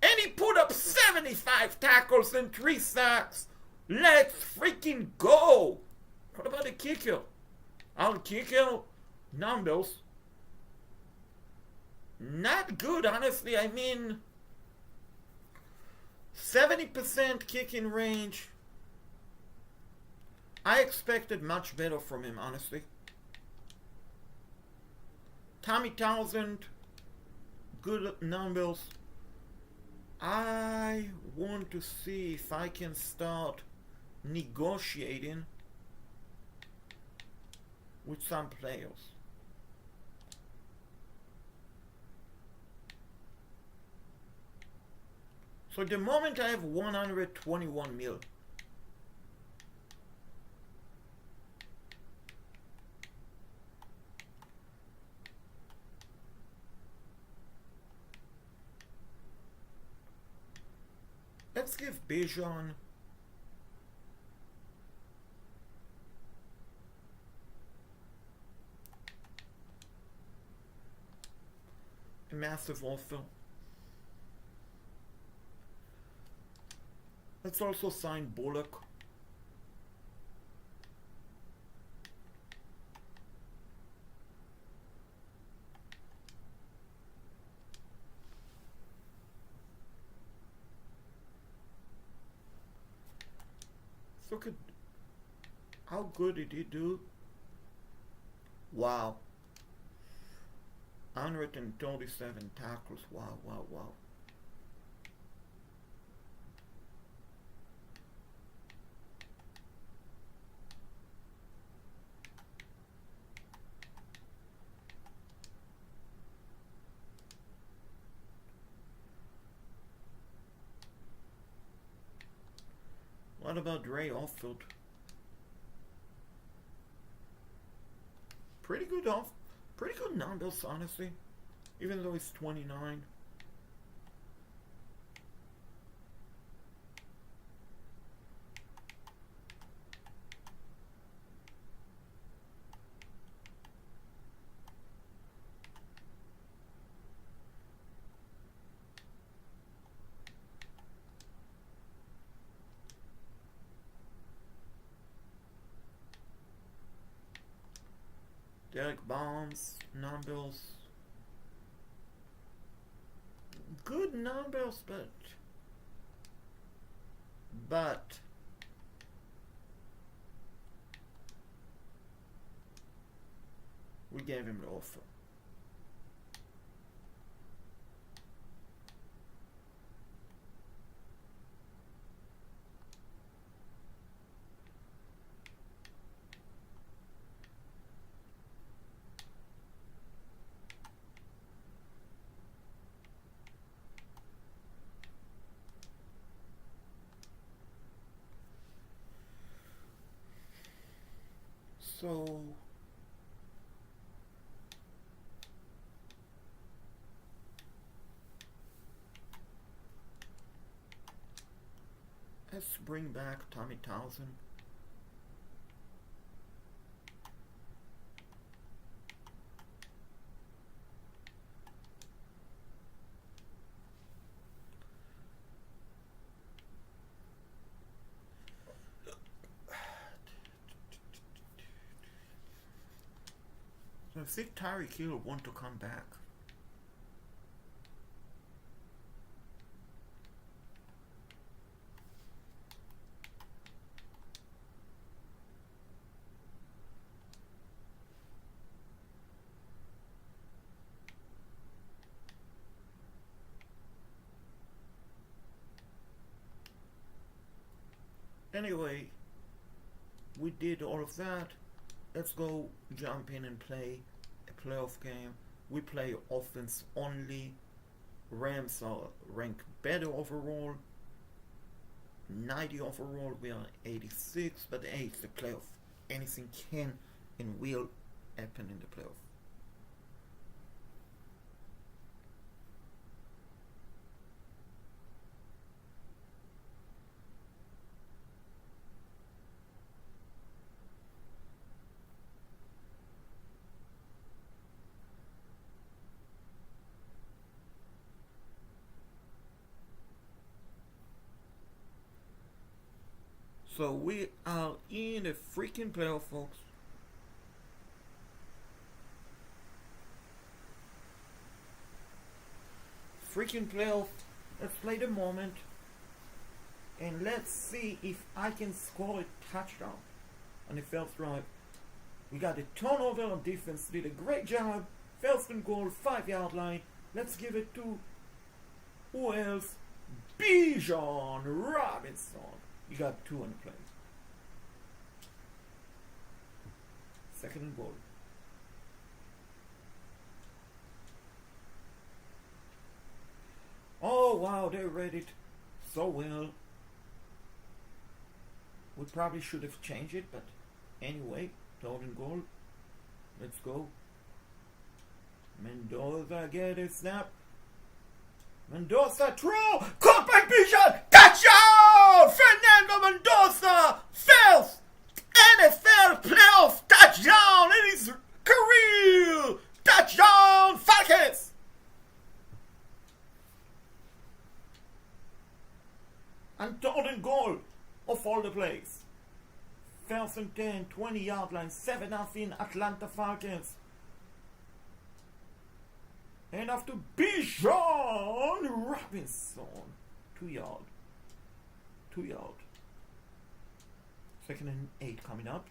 And he put up 75 tackles and 3 sacks. Let's freaking go. What about the kicker? Our kicker numbers, not good, honestly. I mean, 70% kicking range. I expected much better from him, honestly. Tommy Townsend, good numbers. I want to see if I can start negotiating with some players. So at the moment I have 121 mil. Let's give Bijan a massive offer. Let's also sign Bullock. Look at how good did he do. Wow. 137 tackles. Wow, wow, wow. What about Ray Offfield? Pretty good numbers, honestly. Even though he's 29. Derek Barnes, numbers. Good numbers, but we gave him the offer. So let's bring back Tommy Townsend. I think Tyreek Hill want to come back. Anyway, we did all of that. Let's go jump in and play a playoff game. We play offense only. Rams are ranked better overall. 90 overall. We are 86, but hey, it's the playoff. Anything can and will happen in the playoff. So we are in the freaking playoff, folks. Freaking playoff. Let's play the moment. And let's see if I can score a touchdown on the first drive. We got a turnover on defense. Did a great job. First and goal, 5-yard line. Let's give it to who else? Bijan Robinson. You got 2 on the play. Second and goal. Oh wow, they read it so well. We probably should have changed it, but anyway, third and goal. Let's go. Mendoza get a snap. Mendoza throw. Caught by Bijan. Touchdown! Fernando Mendoza. First NFL playoff touchdown in his career. Touchdown Falcons. And third and goal of all the plays. First and 10, 20-yard line, 7-0 Atlanta Falcons. And after Bijan Robinson, 2 yard. 2 yard. Second and 8 coming up.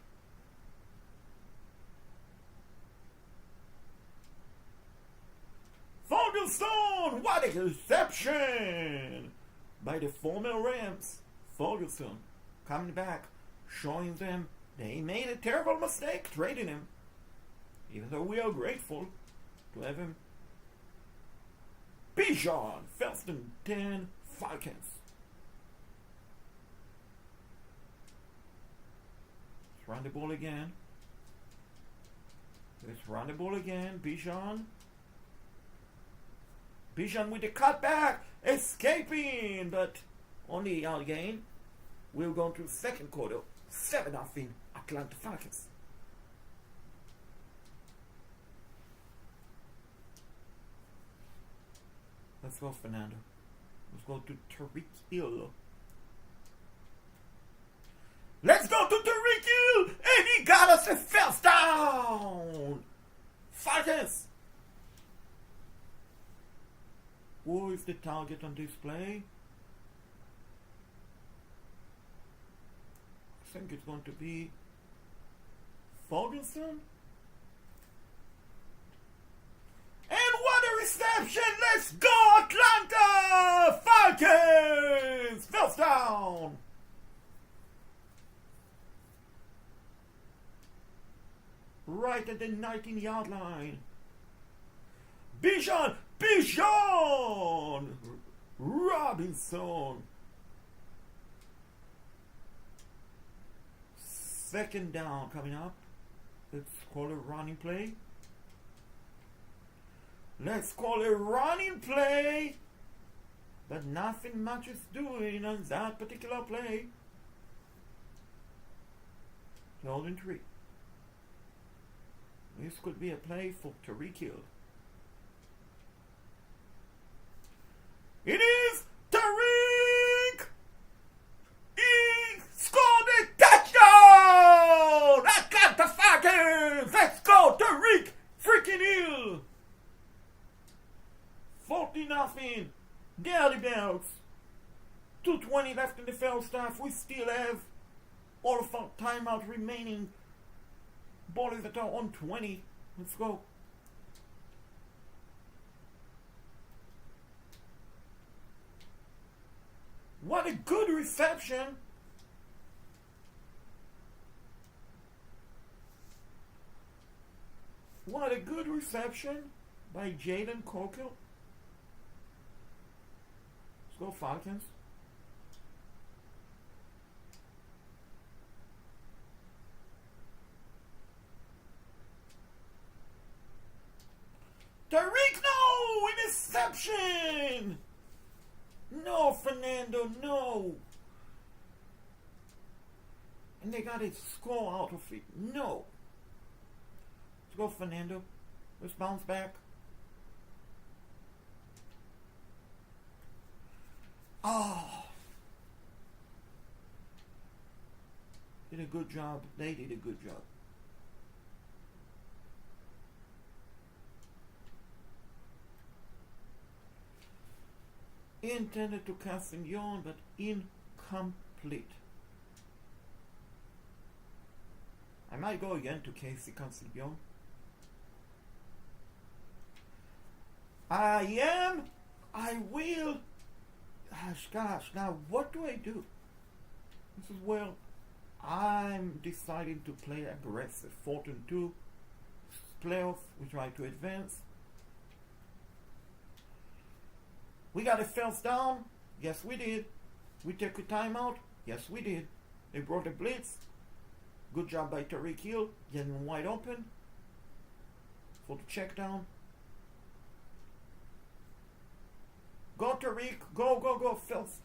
Ferguson, what a reception by the former Rams. Ferguson coming back, showing them they made a terrible mistake trading him, even though we are grateful to have him. Bijan, first and 10, Falcons. Let's run the ball again. Let's run the ball again. Bijan. Bijan with the cutback, escaping, but only a yard gain. We'll go to the second quarter, 7-0 Atlanta Falcons. Let's go, Fernando. Let's go to Tyreek Hill. Let's go to Tyreek Hill, and he got us a first down. Falcons. Who is the target on this play? I think it's going to be Ferguson. And what a reception! Let's go, Atlanta Falcons! First down! Right at the 19-yard line. Bijan Robinson. Second down coming up. Let's call a running play. Let's call a running play. But nothing much is doing on that particular play. Third and 3. This could be a play for Tyreek Hill. It is Tyreek! He scored a touchdown! Atlanta Falcons! Let's go, Tyreek freaking Hill! 14-0. Dirty Bells. 2:20 left in the first half. We still have all of our timeout remaining. Ball is at our own 20. Let's go. What a good reception. What a good reception by Jaden Coker. Let's go, Falcons. Tyreek, no! Interception! No, Fernando, no! And they got a score out of it. No! Let's go, Fernando. Let's bounce back. Oh! did a good job. They did a good job. Intended to Castellon, but incomplete. I might go again to Casey Castellon. I will. Gosh, now what do I do? This is where I'm deciding to play aggressive. 4-2 playoff. We try to advance. We got a first down. Yes, we did. We took a timeout. Yes, we did. They brought a blitz. Good job by Tariq Hill, getting wide open for the check down. Go Tariq, go. First,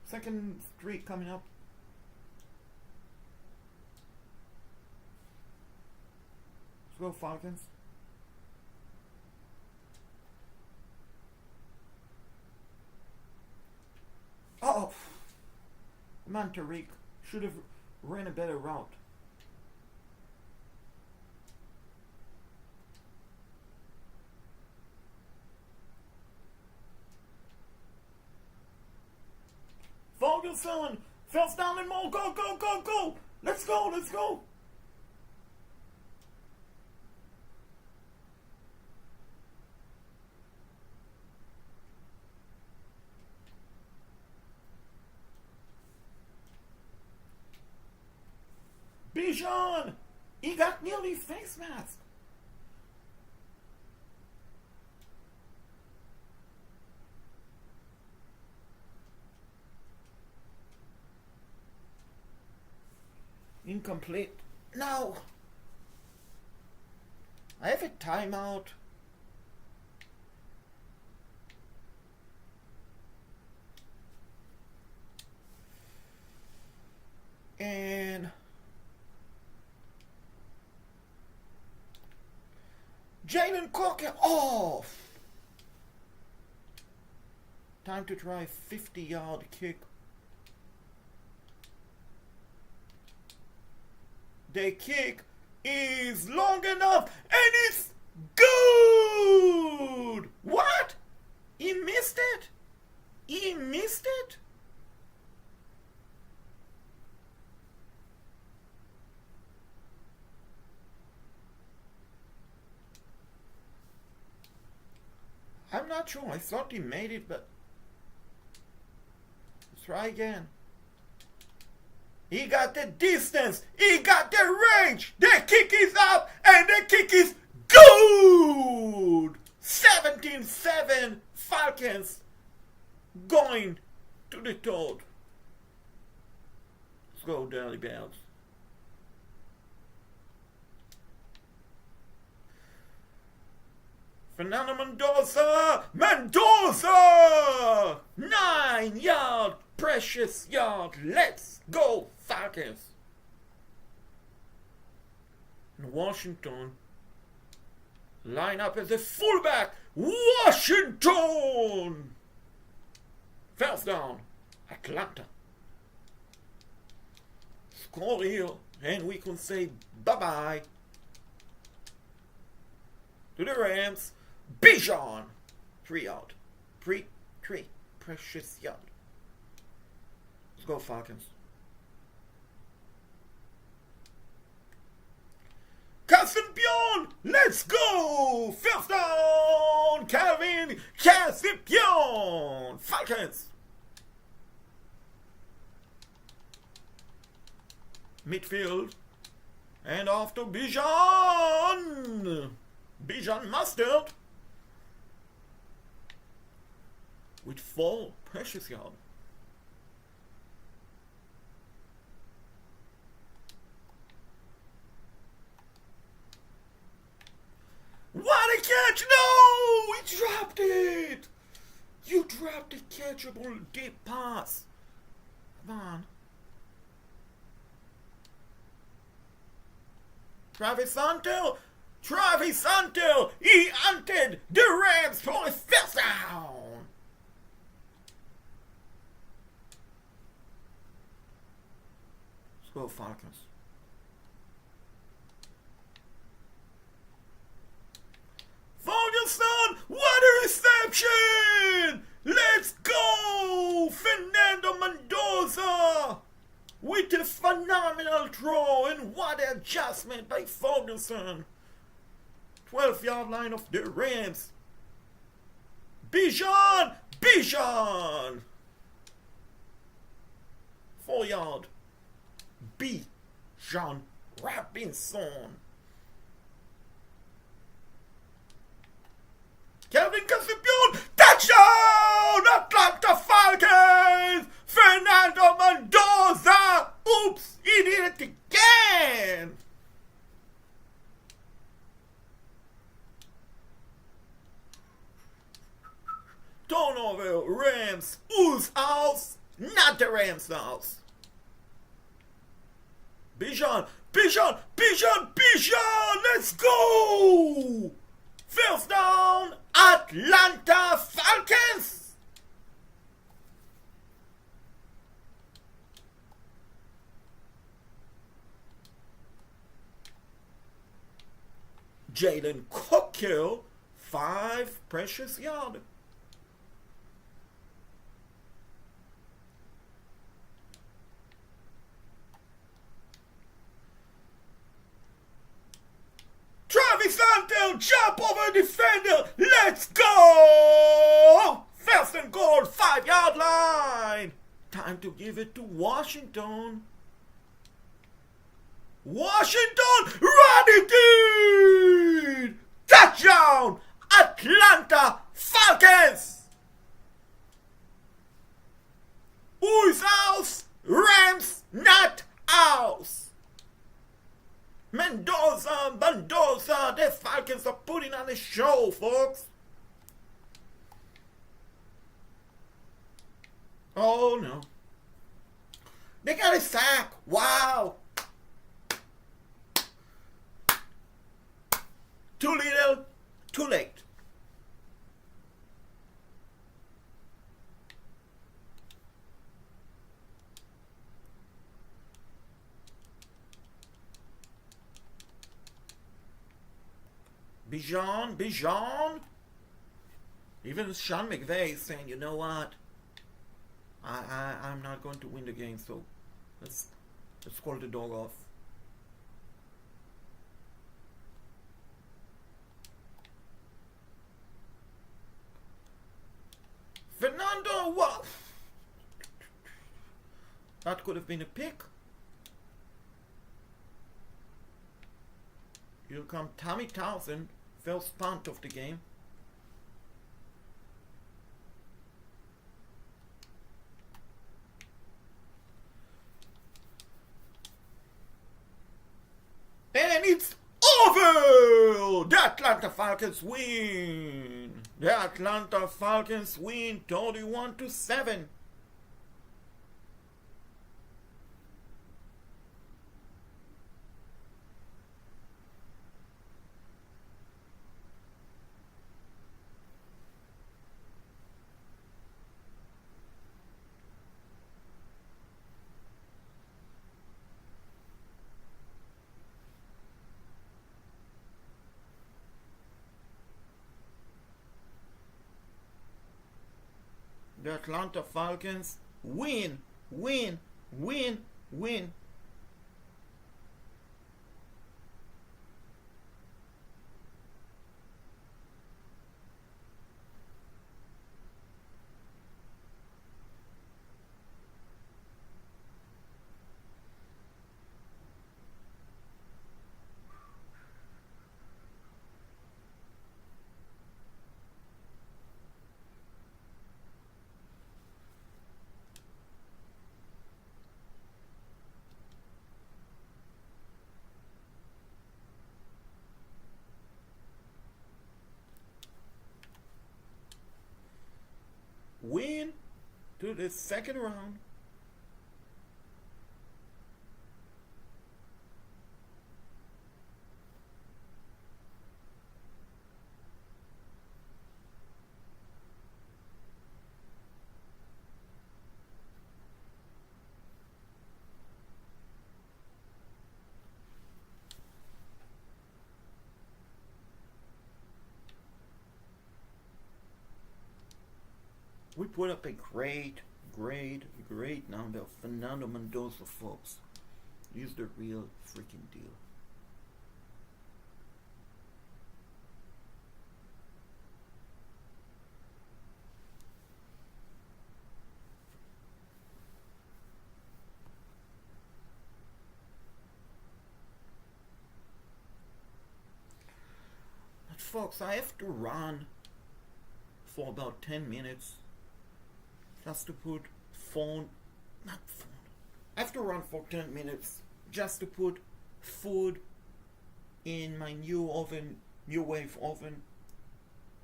second streak coming up. Let's go Falcons. Oh, man, Tariq should have ran a better route. Ferguson, first down and more. Go. Let's go. Bijan, he got nearly face mask. Incomplete. No. I have a timeout. And Jalen Corker off. Time to try 50-yard kick. The kick is long enough and it's good! What? He missed it? He missed it? I'm not sure. I thought he made it, but let's try again. He got the distance. He got the range. The kick is up and the kick is good. 17-7 Falcons going to the third. Let's go, Dirty Bells. Fernando Mendoza! 9-yard, precious yard. Let's go, Falcons. And Washington line up as a fullback. Washington! First down, Atlanta. Score here, and we can say bye-bye to the Rams. Bijan, 3-yard. 3, precious yard. Let's go, Falcons. Cassipion, let's go! First down, Kevin Cassipion, Falcons. Midfield, and off to Bijan. Bijan Mustard with 4 precious yards. What a catch! No! He dropped it! You dropped a catchable deep pass. Come on. Travis Hunter! He hunted the Rams for a first down! Let's go, Falcons. with a phenomenal throw, and what adjustment by Ferguson. 12-yard line of the Rams. Bijan! 4-yard. Bijan Robinson. Kevin Stefanski, touchdown! Atlanta Falcons! Fernando Mendoza! Oops, he did it again! Turnover, Rams. Whose house? Not the Rams' house. Bijan! Let's go! First down, Atlanta Falcons! Jalen Cookkill, 5 precious yards. Travis Hunter, jump over defender. Let's go! First and goal, 5-yard line. Time to give it to Washington. Washington, run it in! Touchdown! Atlanta Falcons! Who's ours? Rams, not ours. Mendoza, the Falcons are putting on a show, folks. Oh no. They got a sack. Wow. Too little, too late. Bijan. Even Sean McVay is saying, you know what? I'm not going to win the game, so let's call the dog off. Fernando, what? That could have been a pick. Here come Tommy Townsend, first punt of the game. And it's over! The Atlanta Falcons win! The Atlanta Falcons win 31-7. The Atlanta Falcons win. Win to the second round. We put up a great Great, great number. Fernando Mendoza, folks. He's the real freaking deal. But folks, I have to run for about 10 minutes just to put not phone. I have to run for 10 minutes just to put food in my new wave oven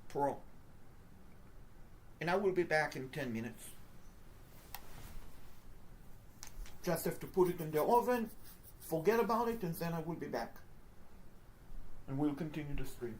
pro. And I will be back in 10 minutes. Just have to put it in the oven, forget about it, and then I will be back. And we'll continue the stream.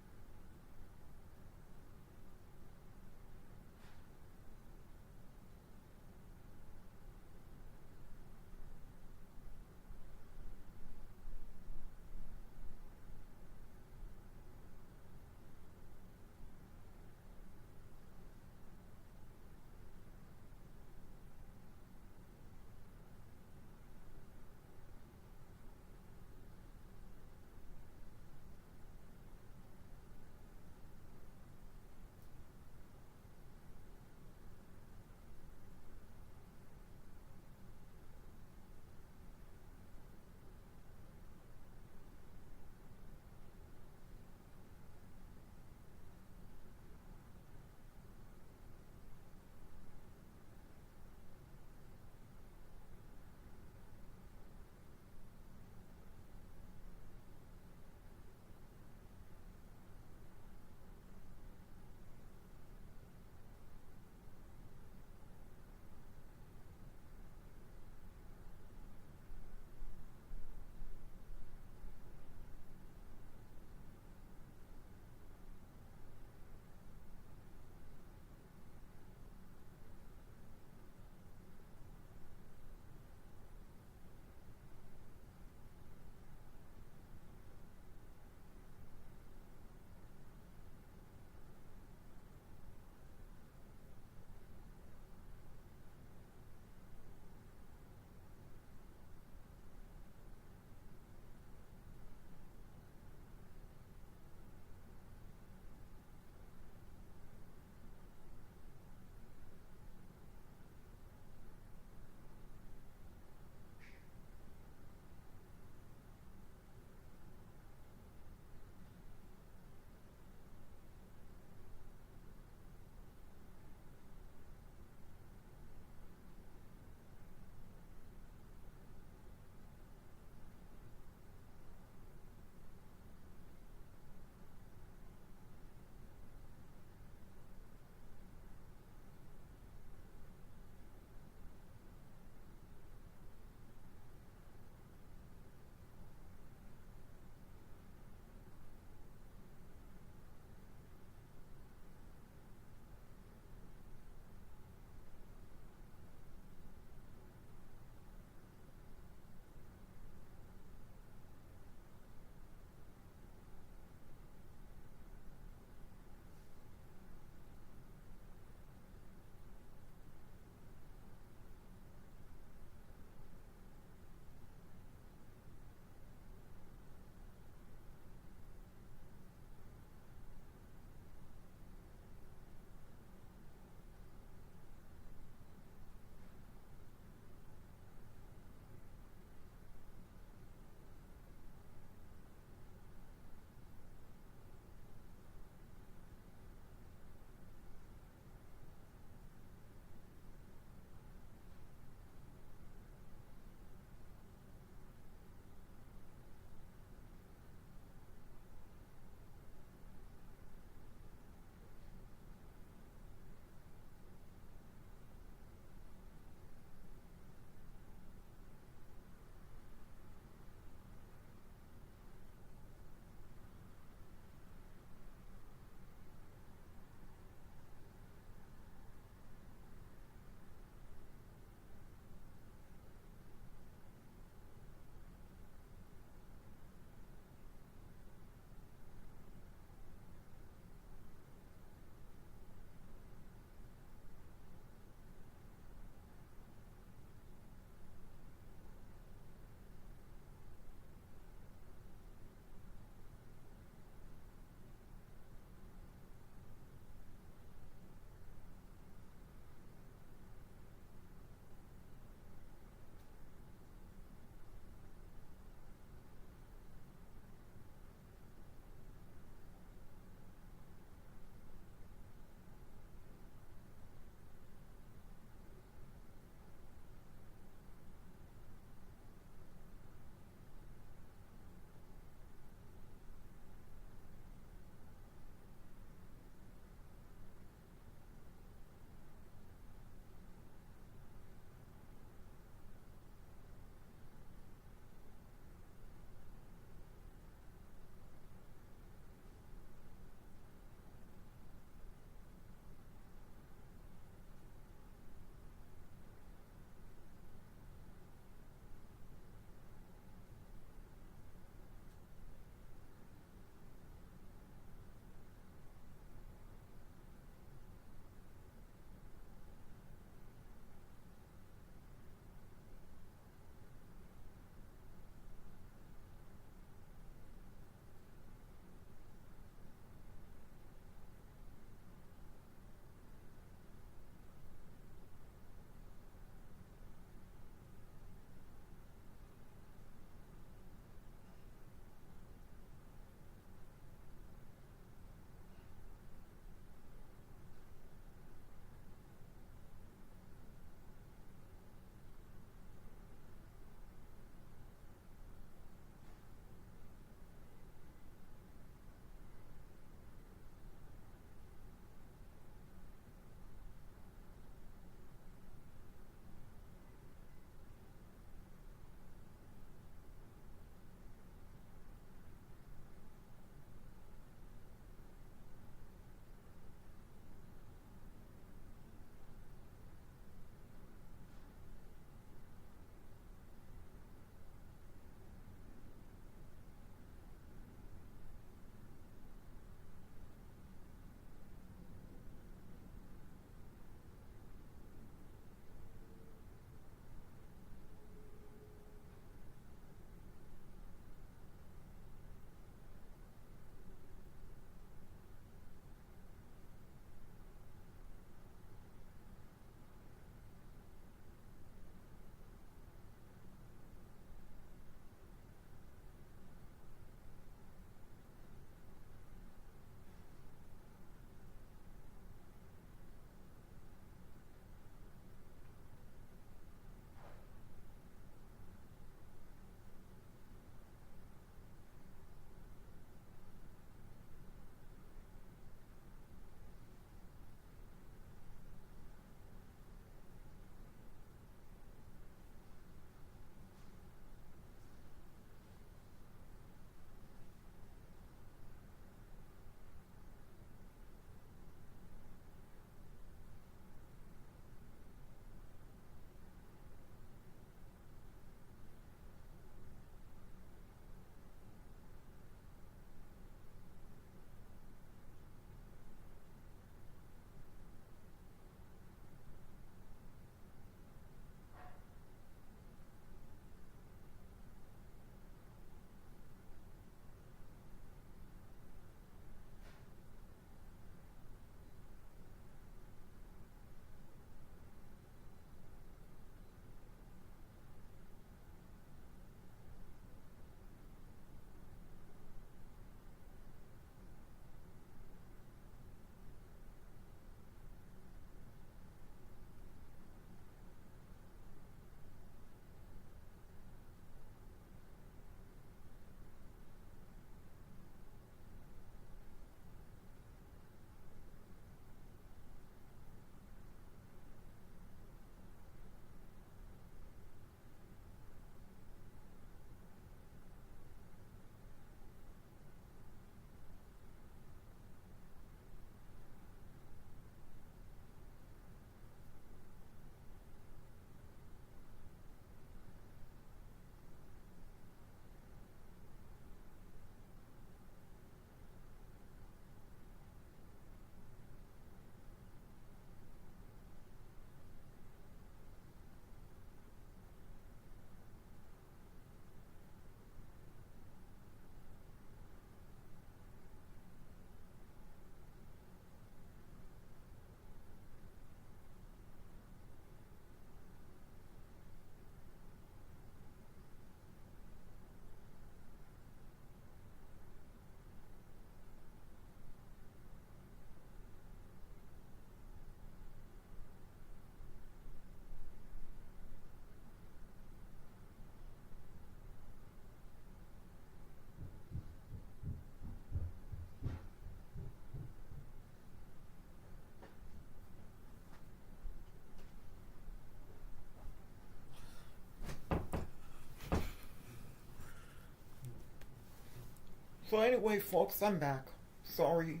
So anyway, folks, I'm back. Sorry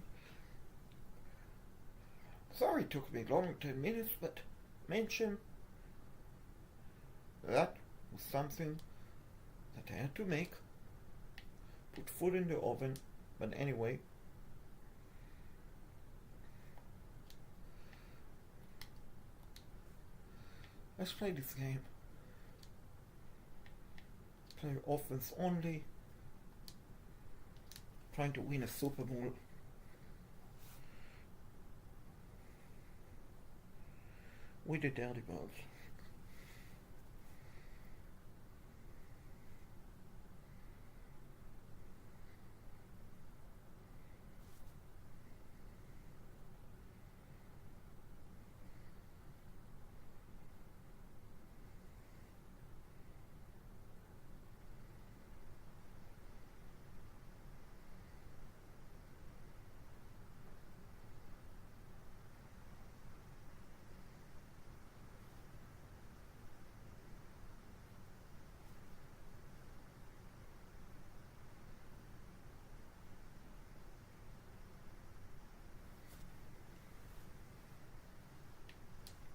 it took me long, 10 minutes, but mention that was something that I had to make. Put food in the oven, but anyway. Let's play this game. Play offense only. Trying to win a Super Bowl. With the Dirty Birds.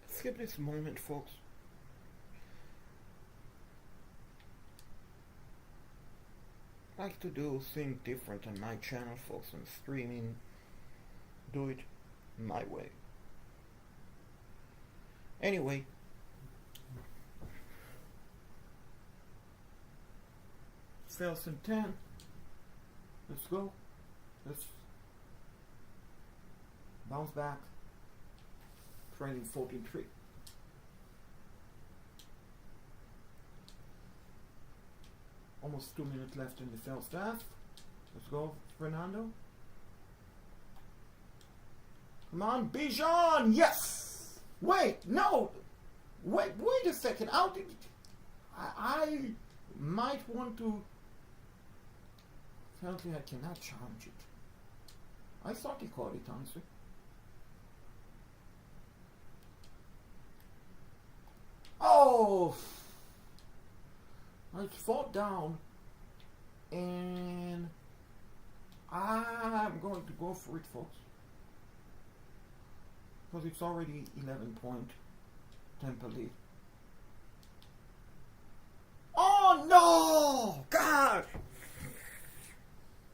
Skip this moment, folks. I like to do things different on my channel, folks, and streaming. Do it my way. Anyway. First and 10. Let's go. Let's bounce back. Trailing 14-3. Almost 2 minutes left in the first half. Let's go, Fernando. Come on, Bijan! Yes! Wait, no! Wait a second. How did I might want to. Apparently, I cannot challenge it. I thought he caught it, honestly. Oh! I fought down, and I'm going to go for it, folks, because it's already 11-point Tampa lead. Oh no! God!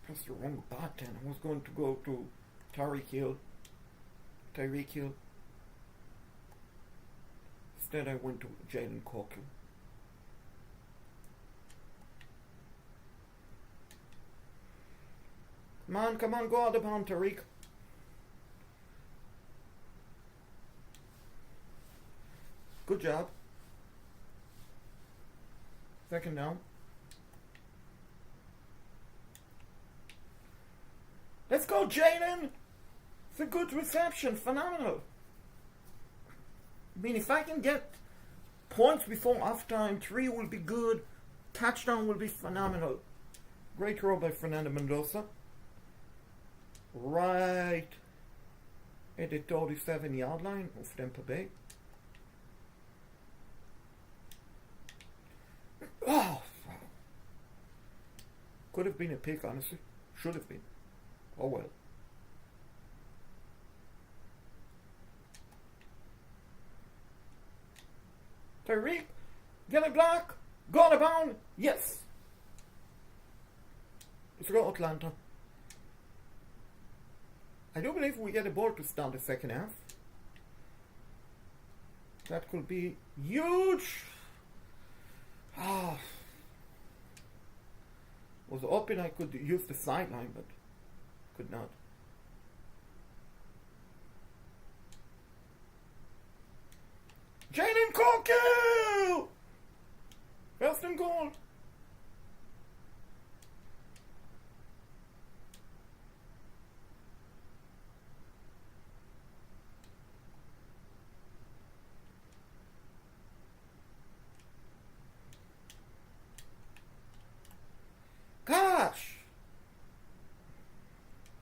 That's the wrong button. I was going to go to Tyreek Hill. Instead, I went to Jalen Coker. Come on, go out of bounds, Tariq. Good job. Second down. Let's go, Jalen! It's a good reception. Phenomenal. I mean, if I can get points before halftime, 3 will be good. Touchdown will be phenomenal. Great throw by Fernando Mendoza. Right at the 37-yard line of Tampa Bay. Oh, could have been a pick, honestly. Should have been. Oh well. Tyreek, get a block, go out of bounds. Yes. Let's go, Atlanta. I do believe we get a ball to start the second half. That could be huge. Was hoping I could use the sideline, but could not. Jalen Coker! First and goal. Gosh!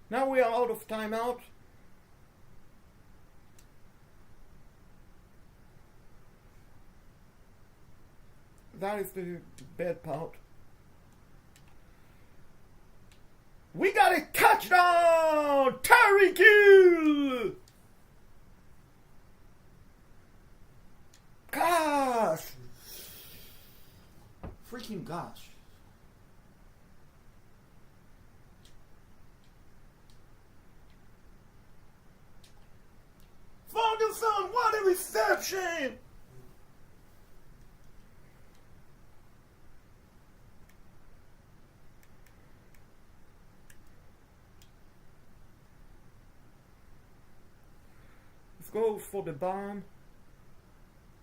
Now we are out of timeout. That is the bad part. reception! Let's go for the bomb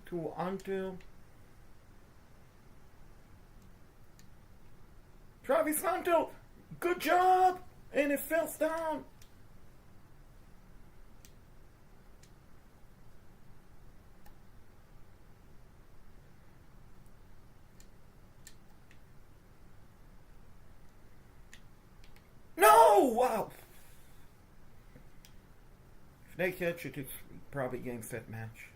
to Until. Travis Hunter, good job! And it fell down. No! Wow! If they catch it, it's probably game, set, match.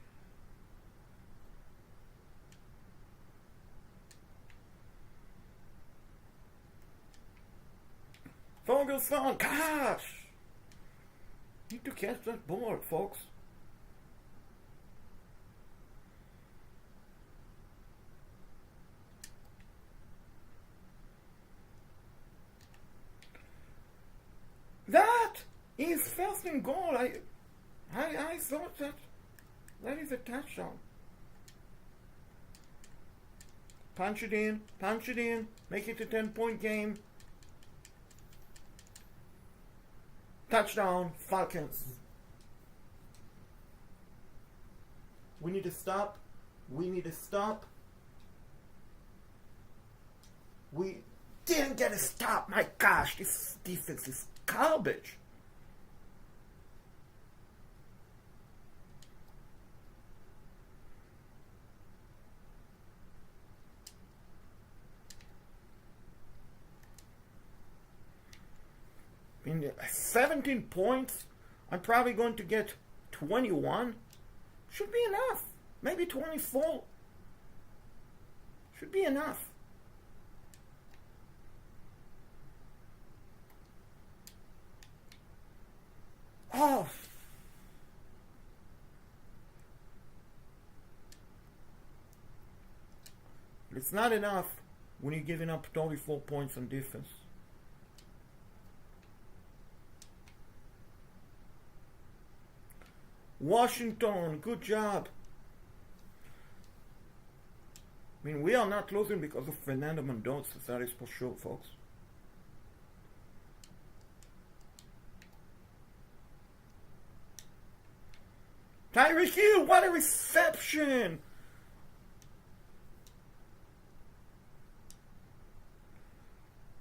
Ferguson, gosh! Need to catch that ball, folks. That is first and goal. I thought that is a touchdown. Punch it in, make it a 10-point game. Touchdown, Falcons. We need to stop. We didn't get a stop. My gosh, this defense is garbage. In 17 points, I'm probably going to get 21. Should be enough. Maybe 24. Should be enough. Oh. It's not enough when you're giving up 24 points on defense. Washington, good job. I mean, we are not losing because of Fernando Mendoza, that is for sure, folks. Tyreek Hill, what a reception!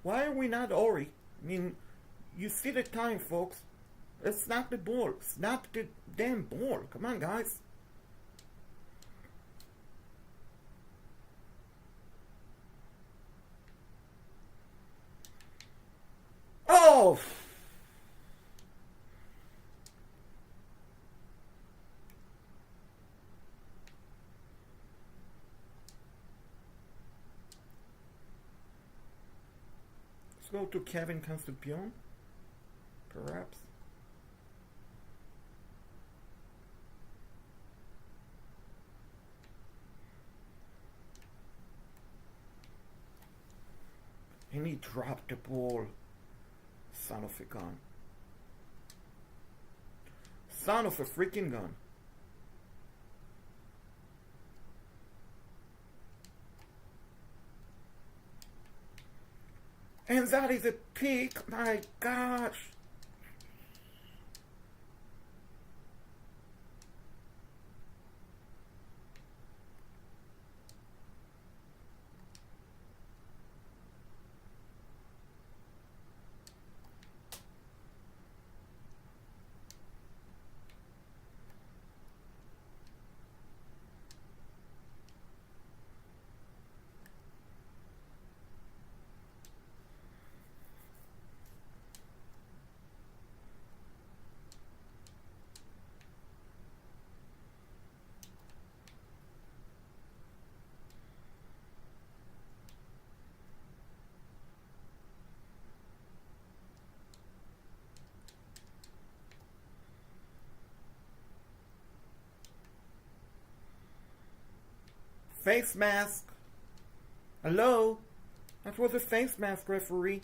Why are we not Ori? I mean, you see the time, folks. Let's snap the ball. Snap the damn ball. Come on, guys. Oh! Let's go to Kevin Stefanski, perhaps. And he dropped the ball. Son of a gun. Son of a freaking gun. And that is a pick. My gosh. Face mask. Hello? That was a face mask, referee.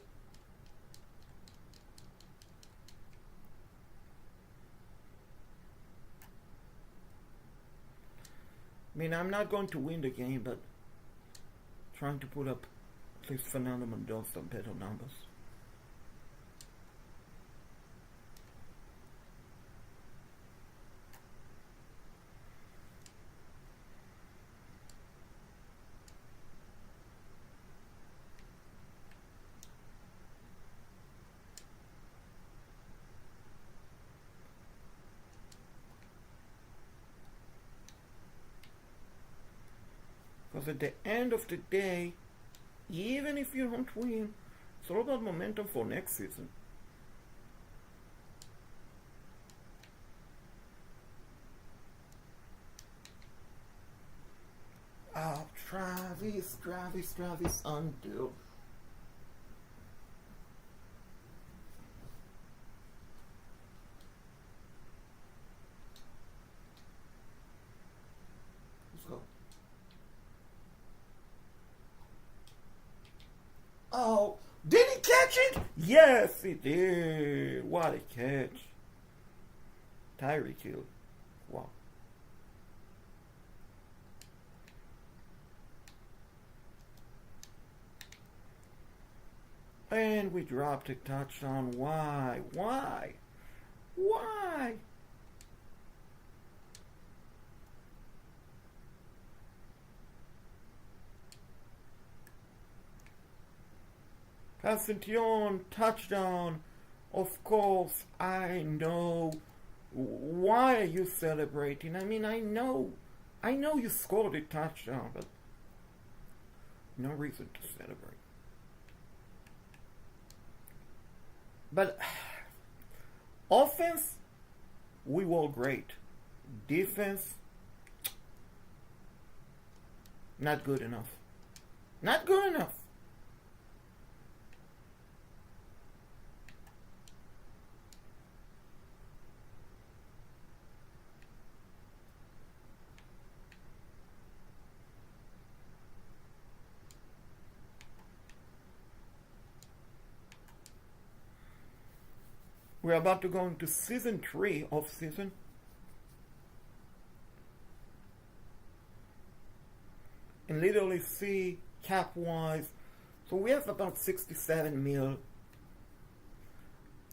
I mean, I'm not going to win the game, but trying to put up at least phenomenal does some better numbers. Because at the end of the day, even if you don't win, it's all about momentum for next season. Oh, Travis, undo. Let's go. Oh, did he catch it? Yes, he did. What a catch. Tyreek Hill. Wow. And we dropped a touchdown. Why? Why? Why? Passention, touchdown. Of course, I know. Why are you celebrating? I mean, I know you scored a touchdown, but no reason to celebrate. But offense, we were great. Defense, not good enough. Not good enough. We're about to go into season 3 of season. And literally see cap-wise. So we have about 67 mil.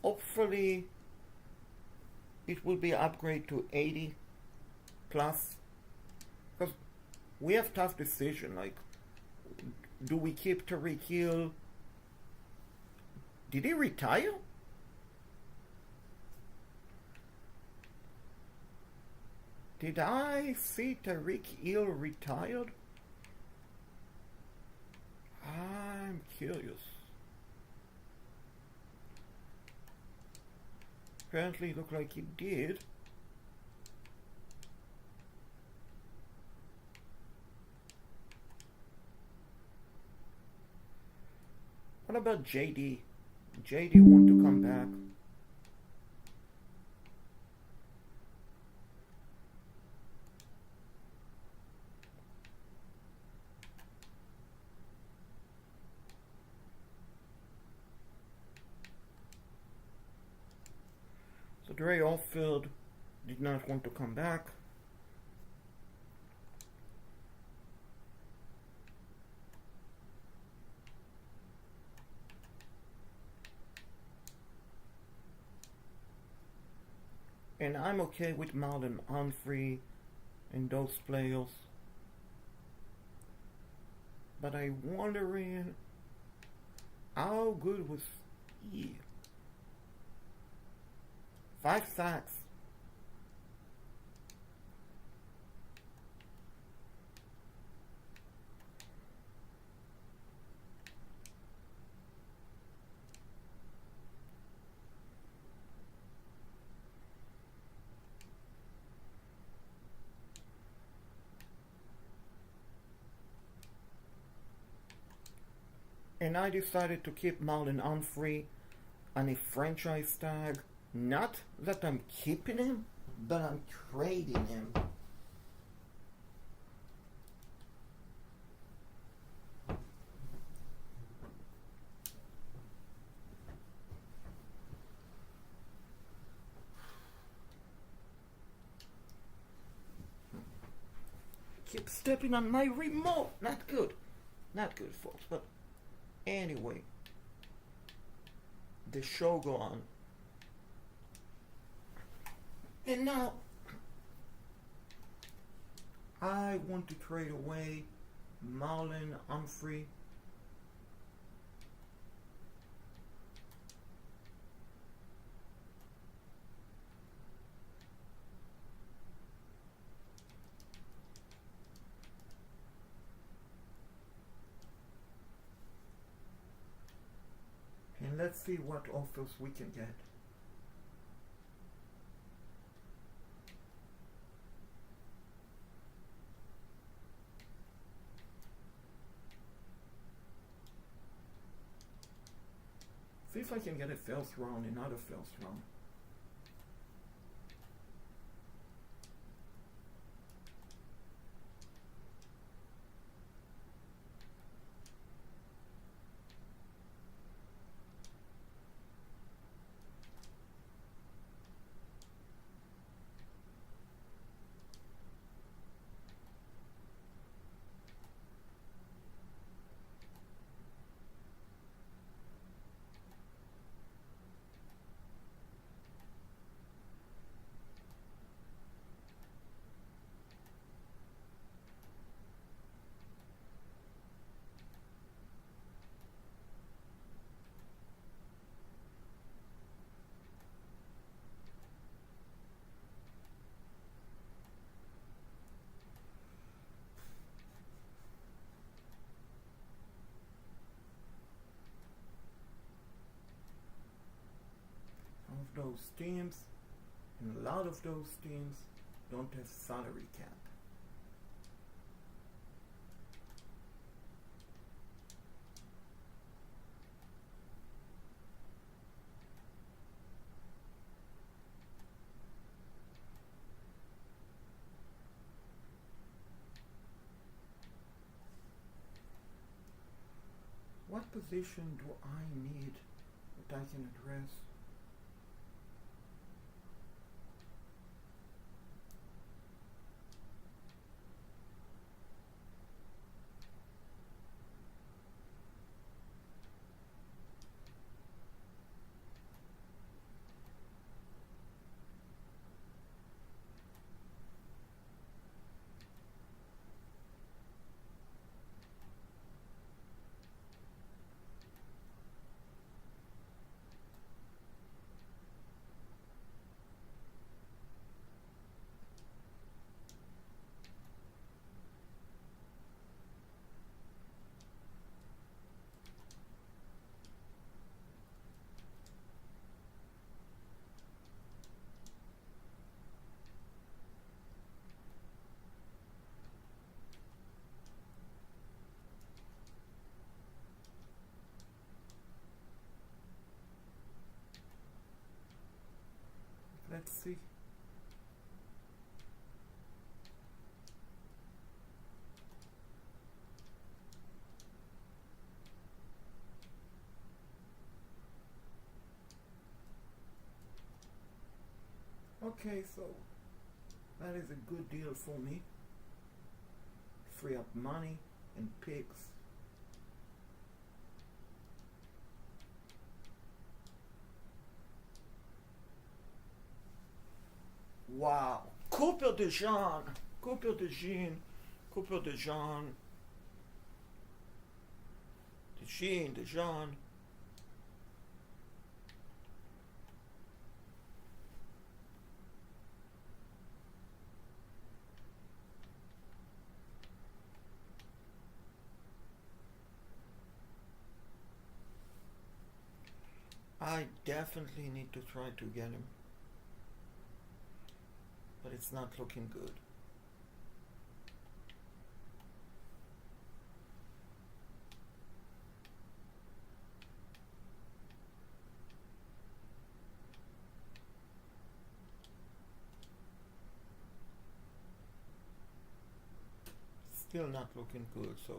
Hopefully it will be upgrade to 80 plus. Because we have tough decision. Like, do we keep Tyreek Hill? Did he retire? Did I see Tyreek Hill retired? I'm curious. Apparently it looked like he did. What about JD? JD want to come back. So Dre Offfield did not want to come back. And I'm okay with Marlon Humphrey and those players. But I'm wondering how good was he? 5 sacks. And I decided to keep Marlon Humphrey on a franchise tag. Not that I'm keeping him, but I'm trading him. Keep stepping on my remote. Not good. Not good, folks. But anyway, the show go on. And now, I want to trade away Marlon Humphrey. And let's see what offers we can get. See if I can get a first round, another first round. Those teams, and a lot of those teams don't have salary cap. What position do I need that I can address? Let's see. Okay, so that is a good deal for me. Free up money and picks. Wow. Cooper DeJean. Cooper DeJean. Cooper DeJean. DeJean. I definitely need to try to get him. But it's not looking good. Still not looking good, so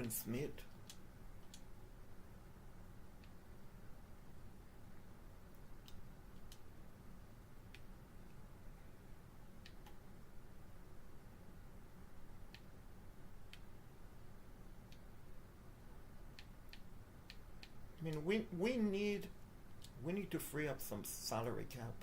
Jalen Smith. I mean, we need to free up some salary cap.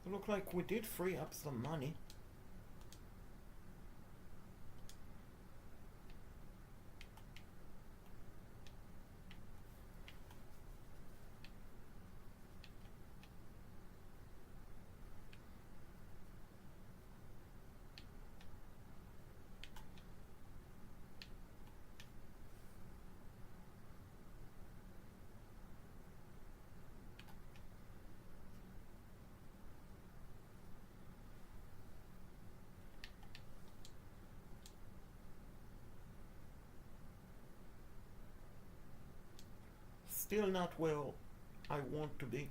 It looked like we did free up some money. Still not where I want to be.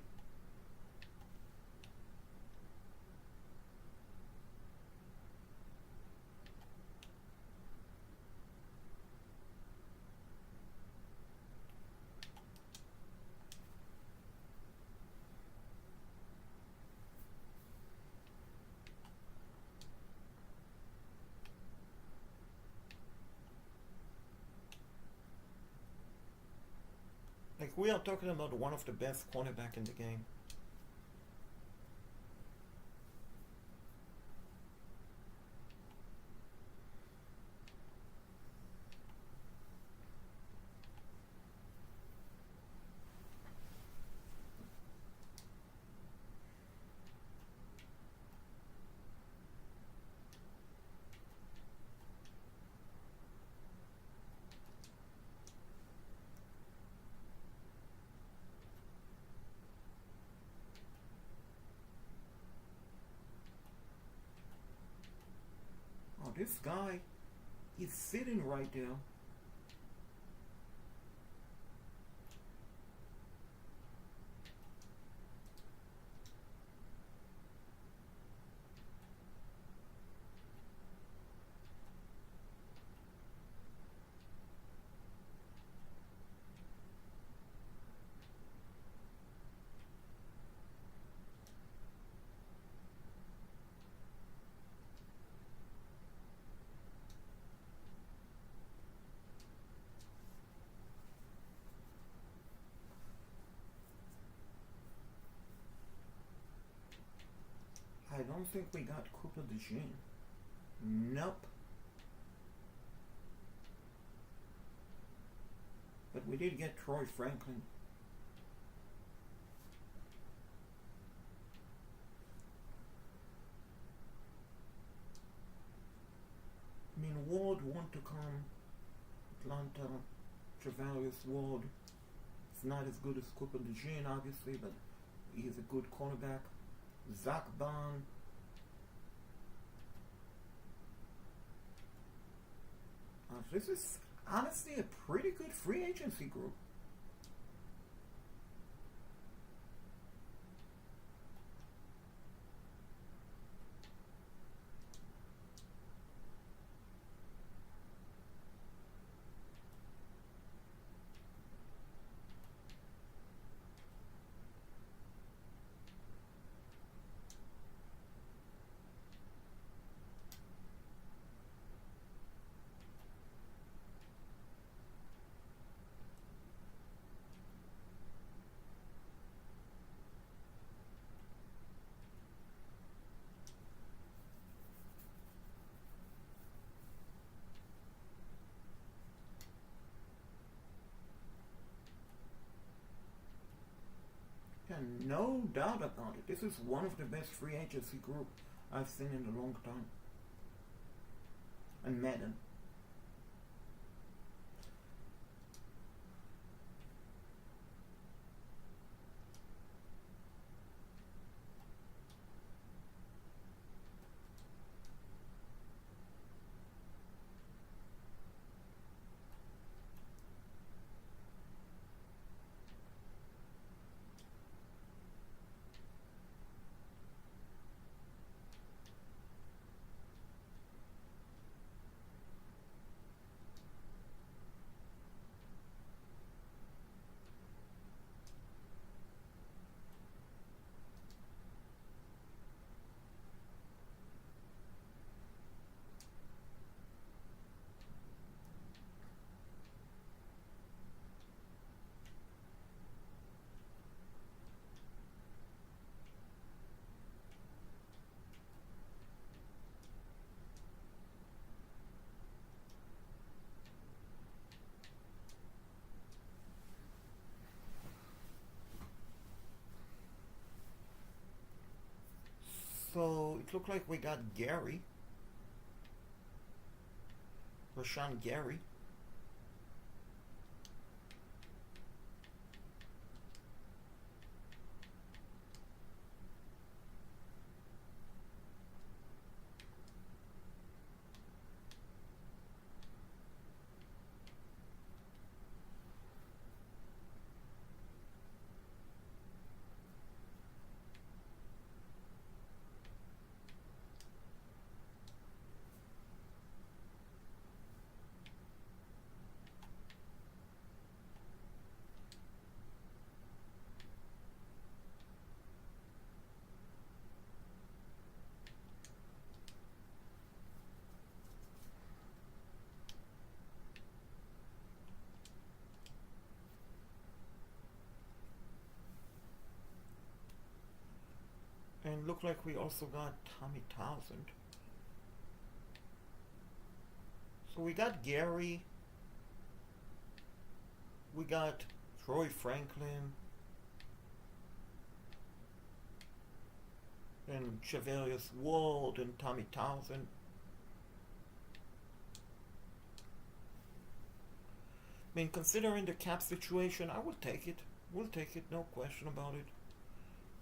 Like, we are talking about one of the best cornerback in the game. Oh, this guy is sitting right there. I don't think we got Cooper DeJean. Nope. But we did get Troy Franklin. I mean, Ward want to come. Atlanta, Travarius Ward. He's not as good as Cooper DeJean, obviously, but he is a good cornerback. Zach Bond. This is honestly a pretty good free agency group. And no doubt about it, this is one of the best free agency group I've seen in a long time. And Madden. So it looked like we got Gary. Rashawn Gary. And looked like we also got Tommy Townsend. So we got Gary. We got Troy Franklin. And Chevalius Ward and Tommy Townsend. I mean, considering the cap situation, I will take it. We'll take it, no question about it.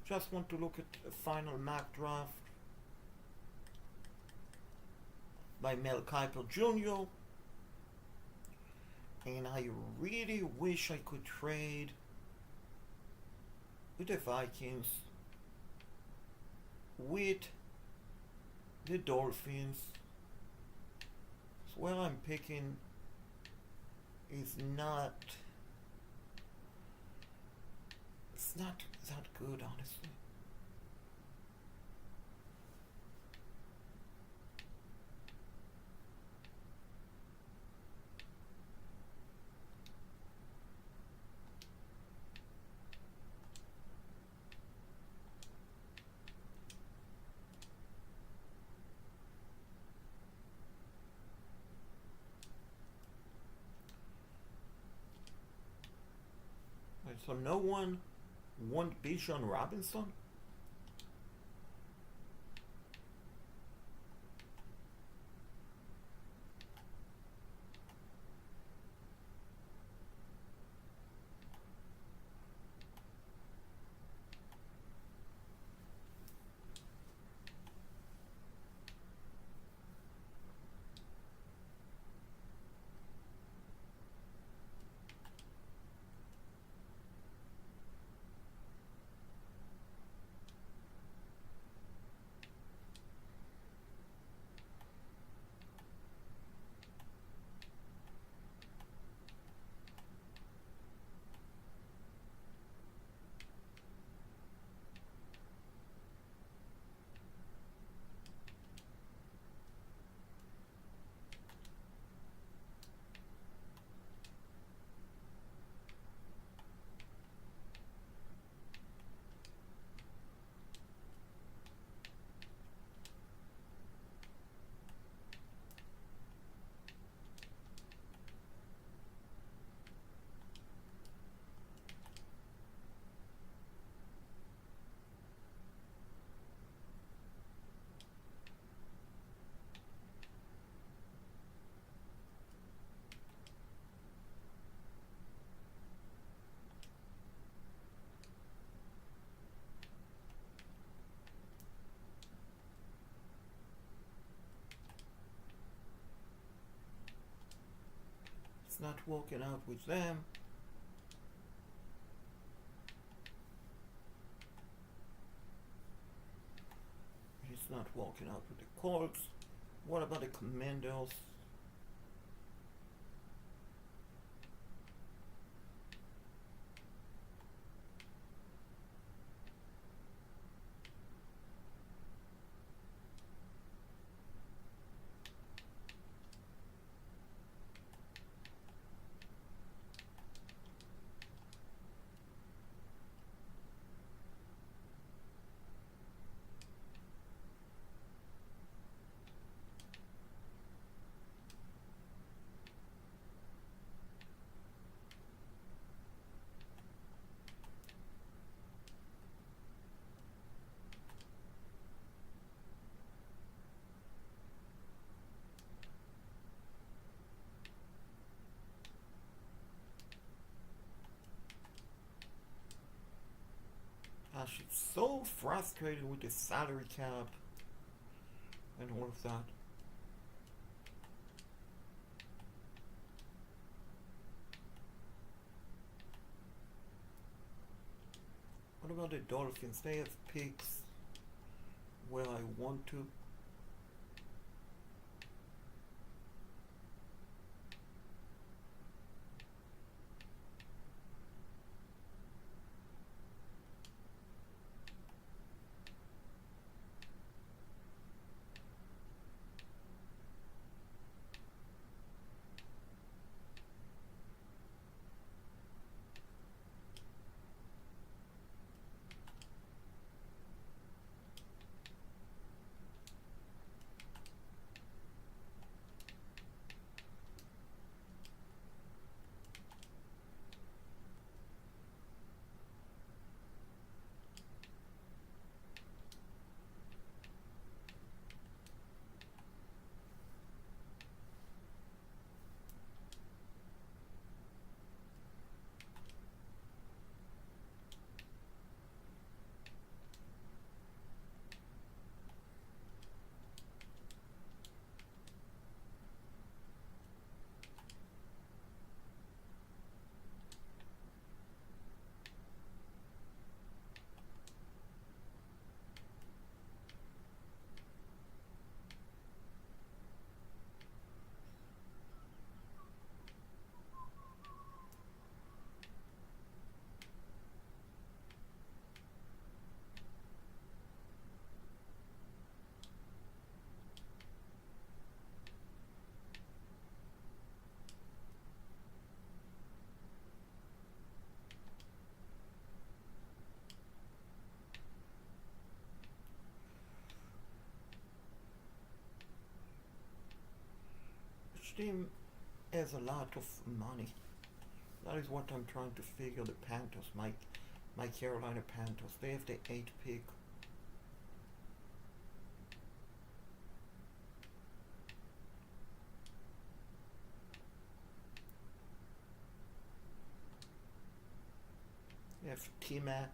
Just want to look at a final mock draft by Mel Kiper Jr. And I really wish I could trade with the Vikings, with the Dolphins. So where I'm picking is not, it's not that good, honestly. So no one want Bijan Robinson? It's not working out with them. It's not working out with the Colts. What about the Commanders? She's so frustrated with the salary cap and all of that. What about the Dolphins? They have picks where I want to. Which team has a lot of money? That is what I'm trying to figure. The Panthers, my Carolina Panthers, they have the 8th pick. They have T-Mac.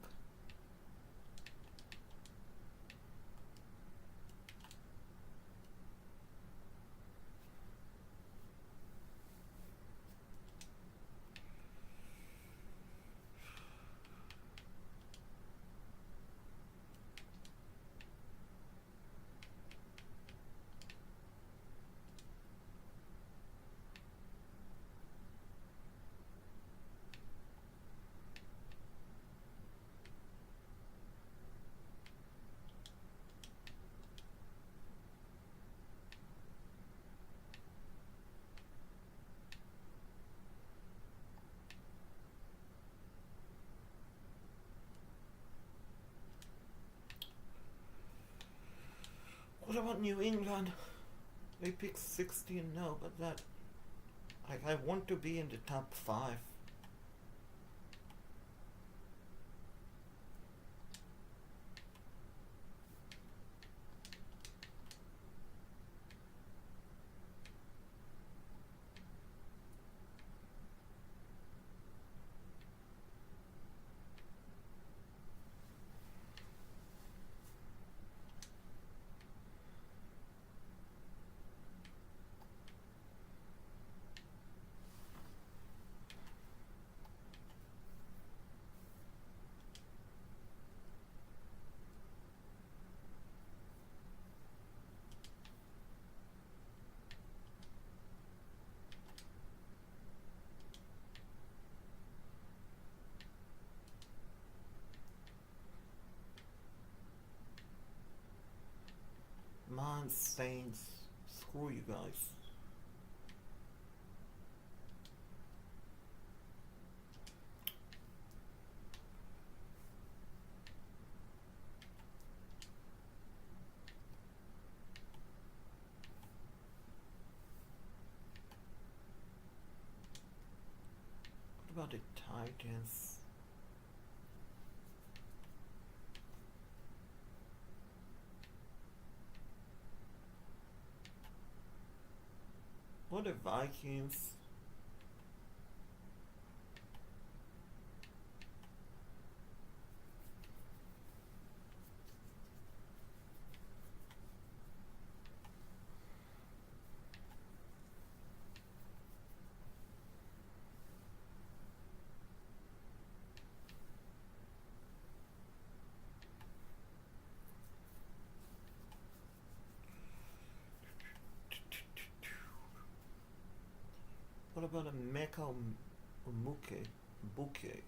What about New England? They picked 16 now, but that I want to be in the top 5. Man, Saints. Screw you guys. What about the Titans? What the Vikings? What about a Mecha Muke? Bouquet?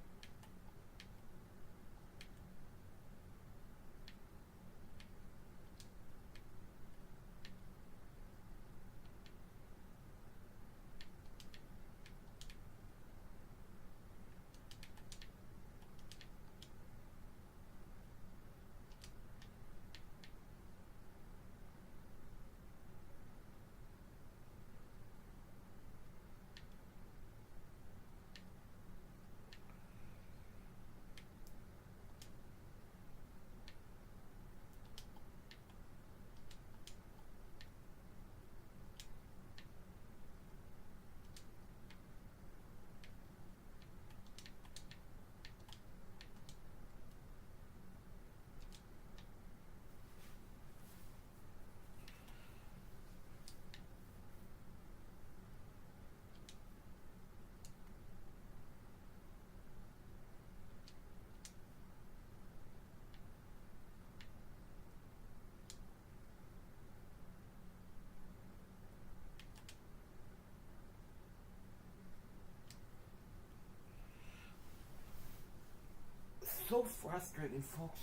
So frustrating, folks.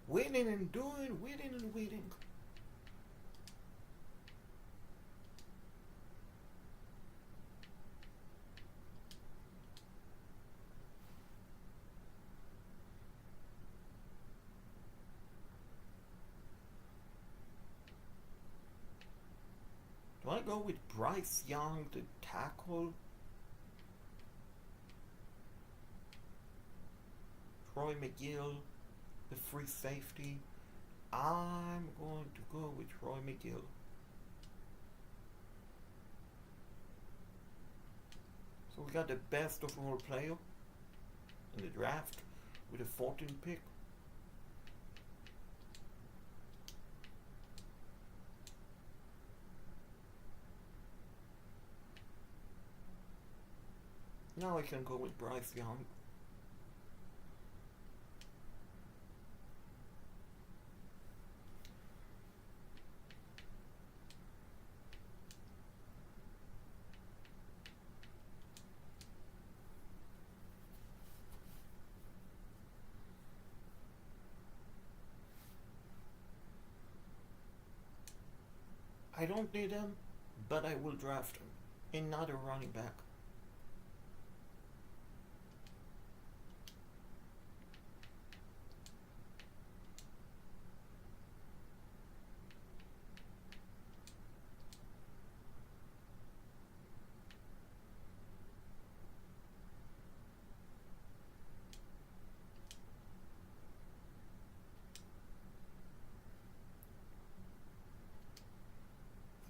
Waiting and doing, waiting and waiting. Do I go with Bryce Young, the tackle? Troy McGill, the free safety? I'm going to go with Troy McGill. So we got the best overall player in the draft with a 14th pick. Now I can go with Bryce Young. I don't need him, but I will draft him. Another running back.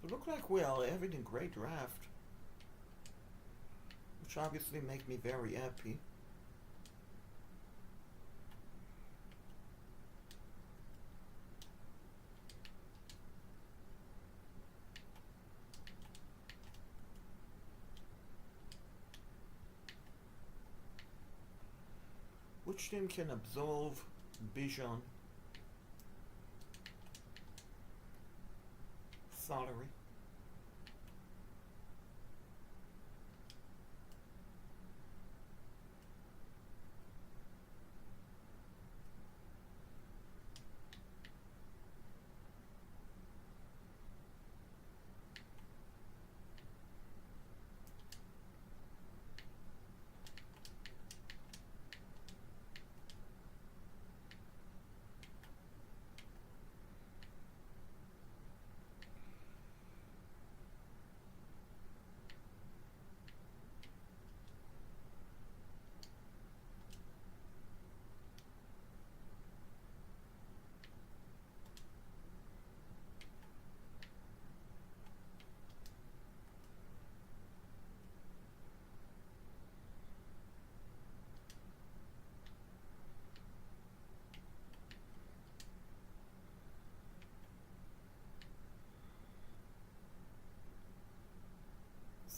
So it looks like we are having a great draft, which obviously makes me very happy. Which team can absorb Bijan salary?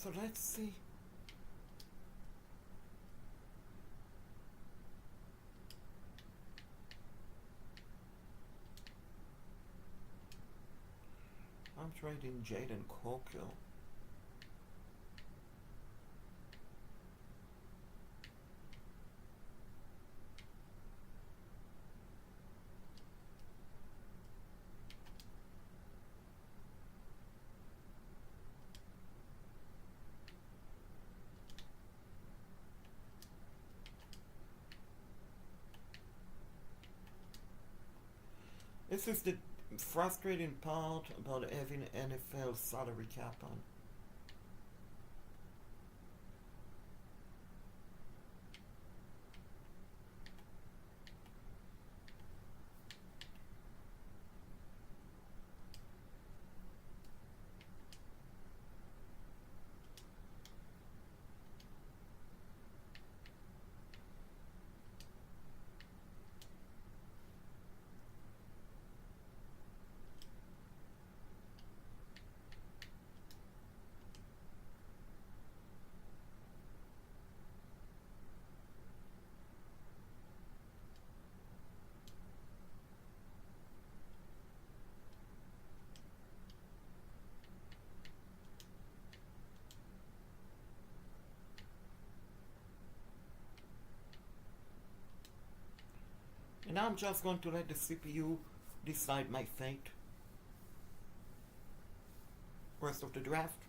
So let's see. I'm trading Jaden Cokill. This is the frustrating part about having NFL salary cap on. And I'm just going to let the CPU decide my fate. Rest of the draft.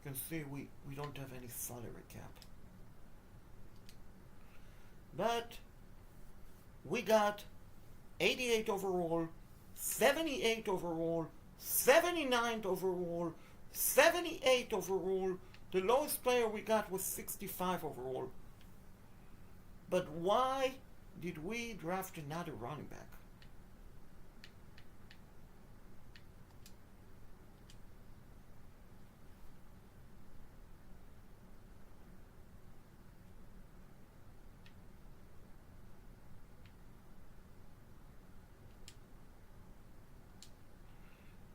You can see we don't have any salary cap. But we got 88 overall, 78 overall, 79 overall, 78 overall. The lowest player we got was 65 overall. But why did we draft another running back?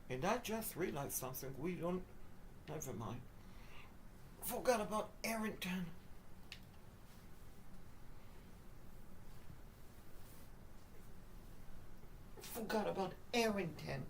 And I just realized something. We don't... Never mind. Forgot about Arrington. Forgot about Arrington.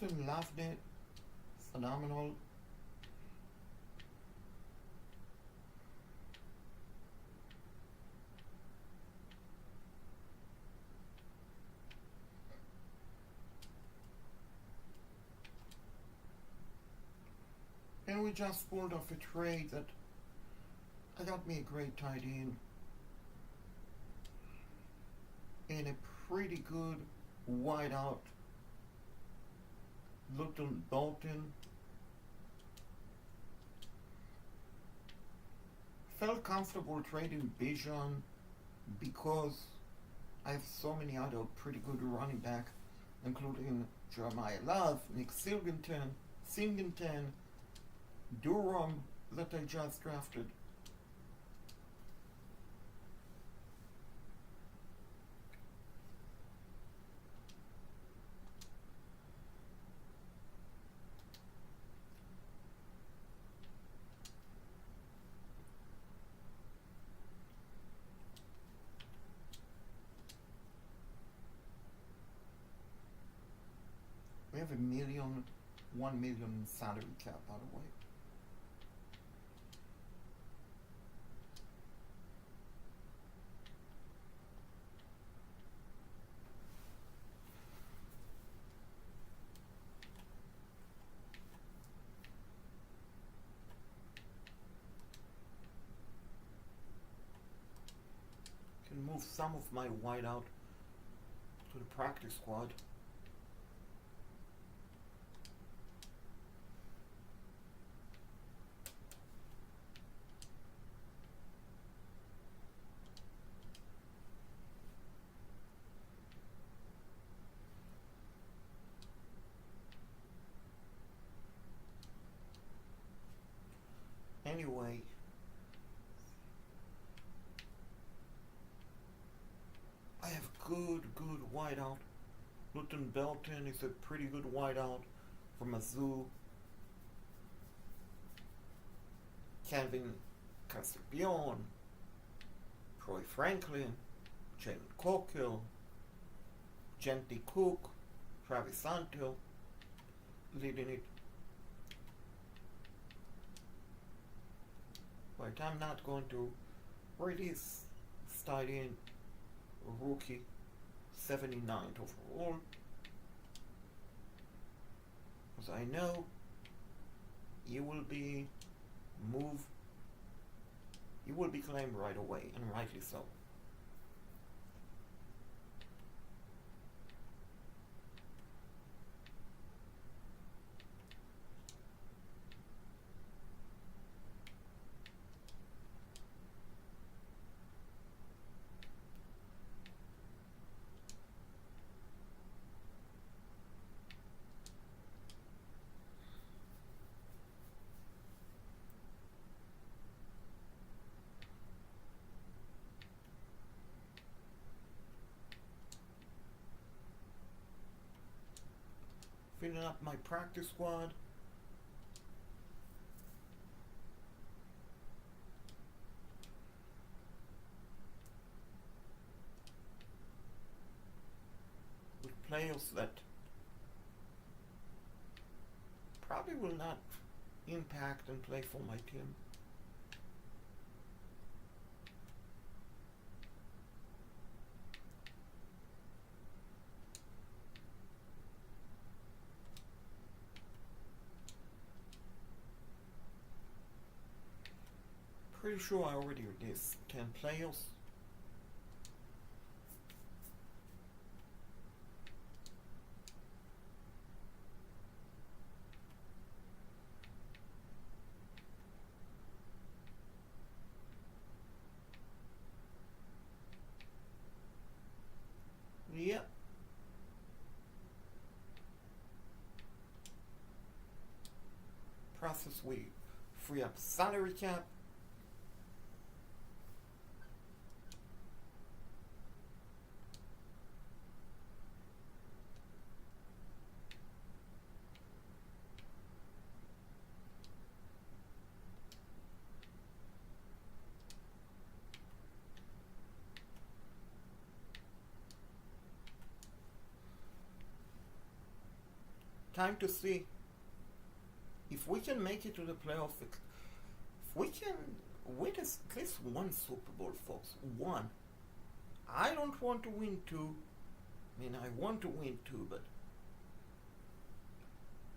Absolutely loved it. Phenomenal. And we just pulled off a trade that got me a great tight end and a pretty good wideout. Little Bolton. Felt comfortable trading Bijan because I have so many other pretty good running back, including Jeremiah Love, Nick Singleton, Durham that I just drafted. We have $1 million salary cap, by the way. Can move some of my wideout to the practice squad. Anyway, I have good wideout. Luton Belton is a pretty good wideout from Mizzou. Kevin Stefanski, Troy Franklin, Jalen Cokill, Gentry Cook, Travis Santo leading it. But I'm not going to release starting rookie 79th overall, because I know you will be claimed right away, and rightly so. Filling up my practice squad. With players that probably will not impact and play for my team. Pretty sure I already released 10 players. Yep. Process we free up salary cap. time to see if we can make it to the playoffs. If we can win at least one Super Bowl, folks. One. I don't want to win two. I mean, I want to win two, but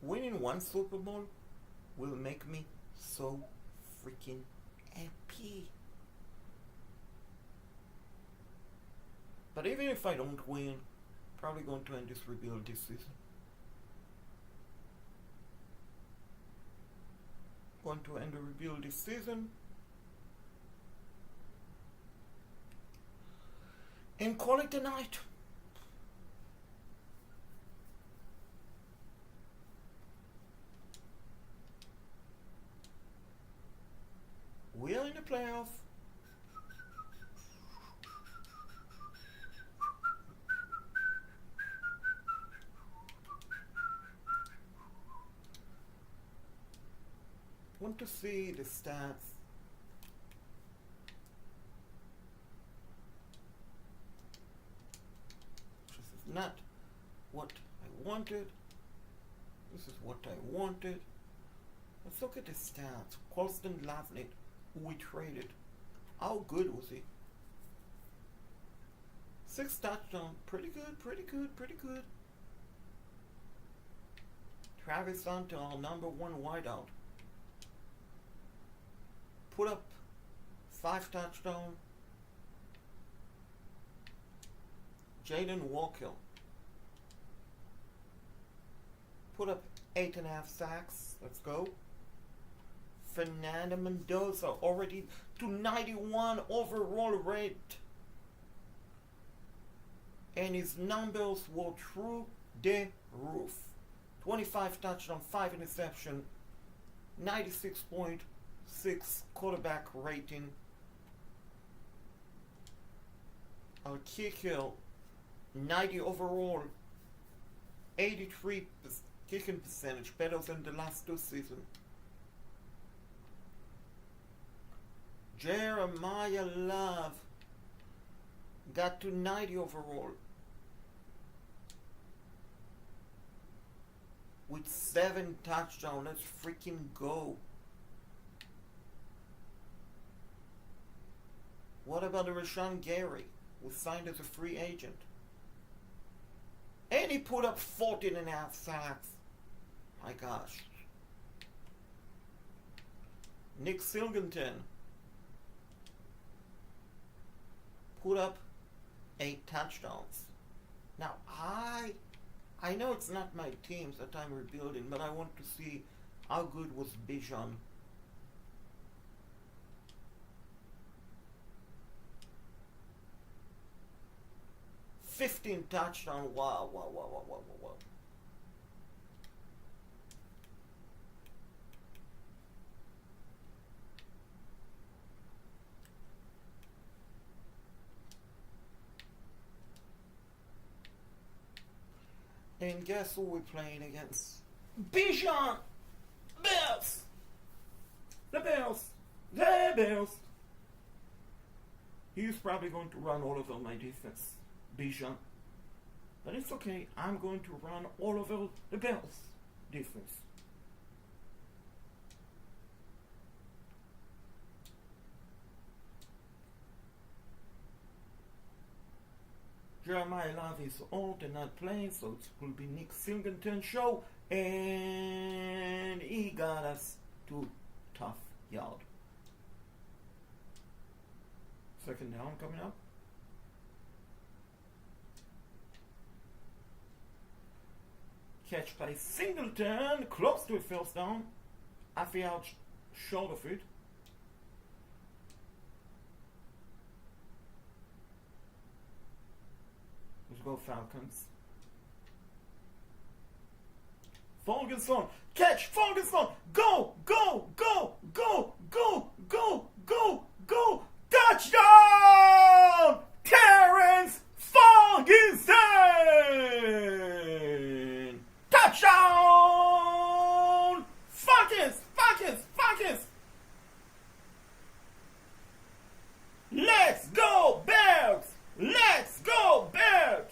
winning one Super Bowl will make me so freaking happy. But even if I don't win, probably going to end this rebuild this season. Going to end the rebuild this season. And call it a night. We are in the playoff. Want to see the stats. This is not what I wanted. This is what I wanted. Let's look at the stats. Colston Lavnit, who we traded. How good was he? 6 touchdowns. Pretty good, pretty good, pretty good. Travis Hunter, our number 1 wideout. Put up 5 touchdowns. Jaden Walker put up 8.5 sacks. Let's go. Fernando Mendoza already to 91 overall rate. And his numbers were through the roof. 25 touchdowns, 5 interception, 96.6 quarterback rating. Our kicker, 90 overall, 83 kicking percentage, better than the last 2 seasons. Jeremiah Love got to 90 overall with 7 touchdowns. Let's freaking go. What about the Rashawn Gary, who signed as a free agent? And he put up 14.5 sacks. My gosh. Nick Silverton put up 8 touchdowns. Now, I know it's not my teams that I'm rebuilding, but I want to see how good was Bijan. 15 touchdowns. Wow. And guess who we're playing against? Bijan! Bears! The Bears! The Bears! He's probably going to run all over my defense. Bijan. But it's okay. I'm going to run all over the Bears defense. Jeremiah Love is old and not playing, so it will be Nick Singleton show, and he got us to tough yard. Second down coming up. Catch by Singleton, close to a first down, half a yard short of it. Let's go Falcons. Ferguson, catch, Ferguson, go, touchdown, Terrence Ferguson, touchdown, Falcons, let's go Bears, let's go Bears.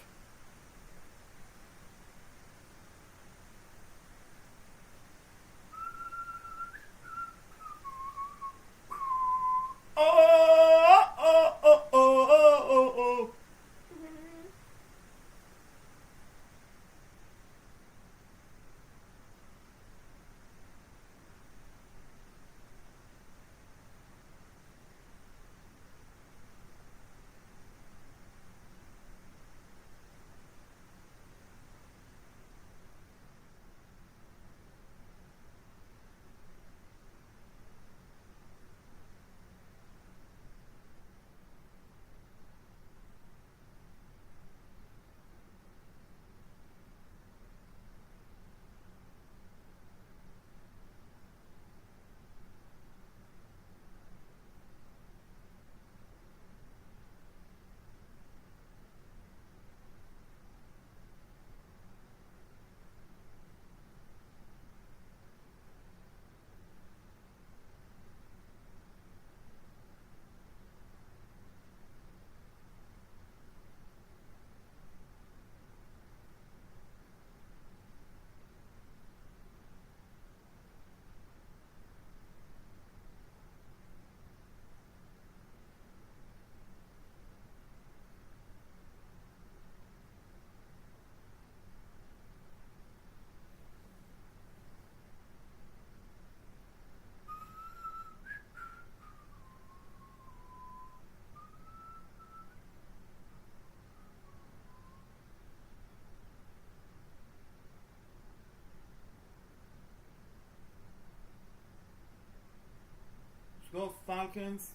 Falcons.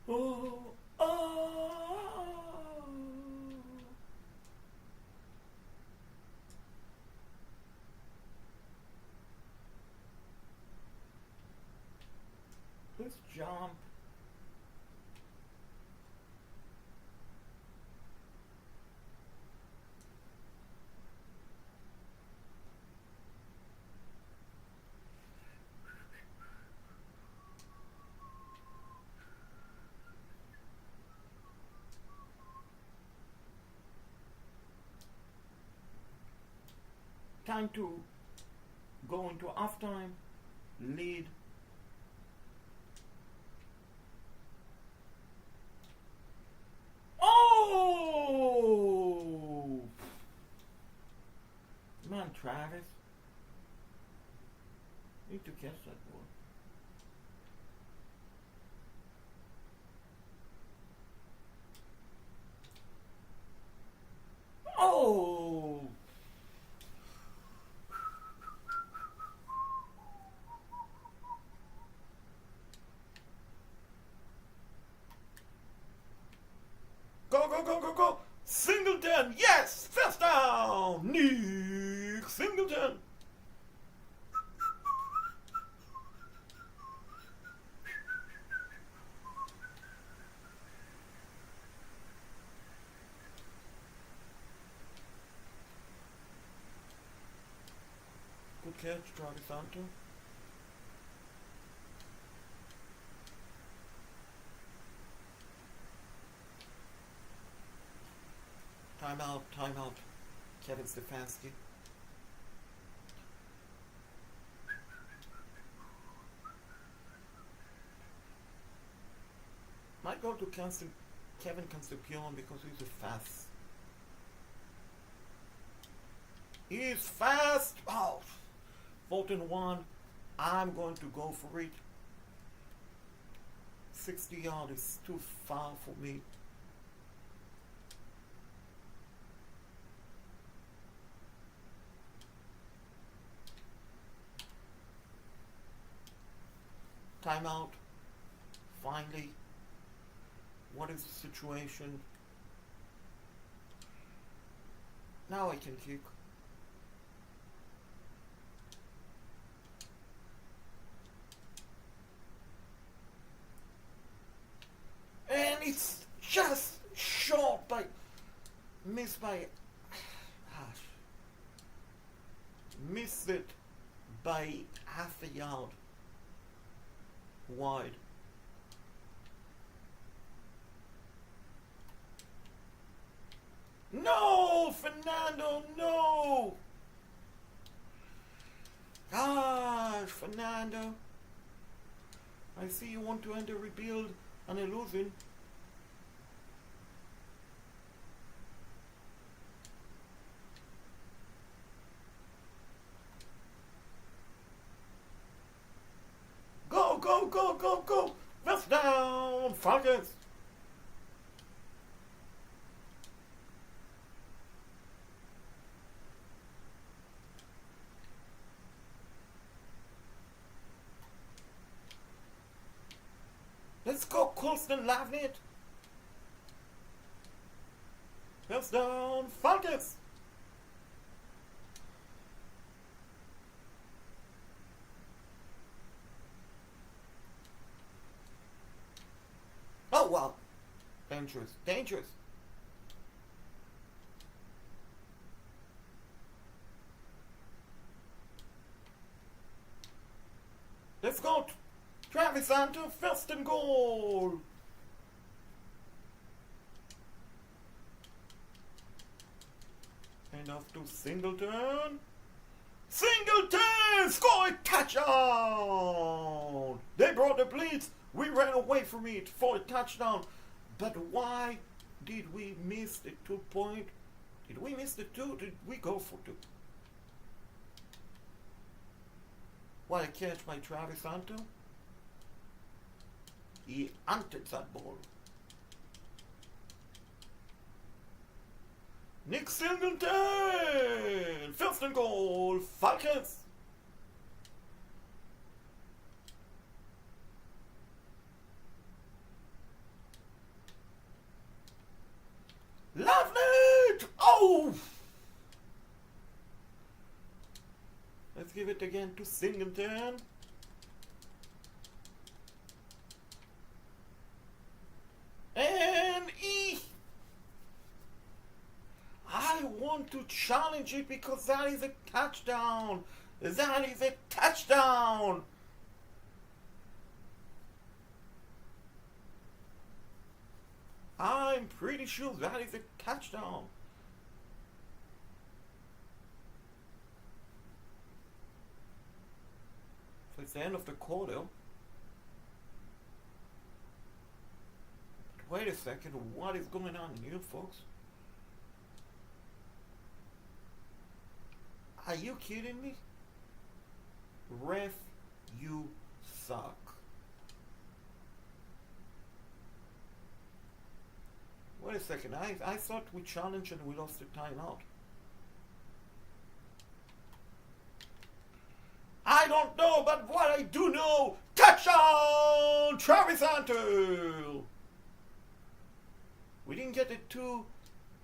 Oh, oh. Let's jump. Time to go into halftime, lead. Oh! Man, Travis. Need to catch that ball. Oh! Go, go, go, go, go! Singleton! Yes! First down! Nick Singleton! Good catch, Travis Hunter. Timeout, timeout. Kevin Stefanski. Might go to Kevin Concepcion because he's a fast. He's fast! Oh! 4-1. I'm going to go for it. 60 yards is too far for me. Timeout. Finally. What is the situation? Now I can kick. And it's just short by... Missed by... Missed it by half a yard. Wide. No, Fernando, no! Gosh, Fernando. I see you want to enter rebuild and you're losing. Go, go, go, go, go! First down, Falcons! Let's go, Colston Lavnit! First down, Falcons! Oh wow! Dangerous, dangerous! Let's go! Travis Hunter, first and goal! And off to Singleton. Singleton! Score a touchdown! touchdown! They brought the blitz. We ran away from it for a touchdown. But why did we miss the 2 point? Did we miss the 2? Did we go for 2? What a catch by Travis Hunter. He hunted that ball. Nick Singleton! First and goal, Falcons! Lovely! Oh! Let's give it again to Singleton. And I want to challenge it because that is a touchdown. That is a touchdown. I'm pretty sure that is a touchdown. So it's the end of the quarter. Wait a second, what is going on here, folks? Are you kidding me? Ref, you suck. Wait a second, I thought we challenged and we lost the timeout. I don't know, but what I do know, touchdown, Travis Hunter! We didn't get it 2,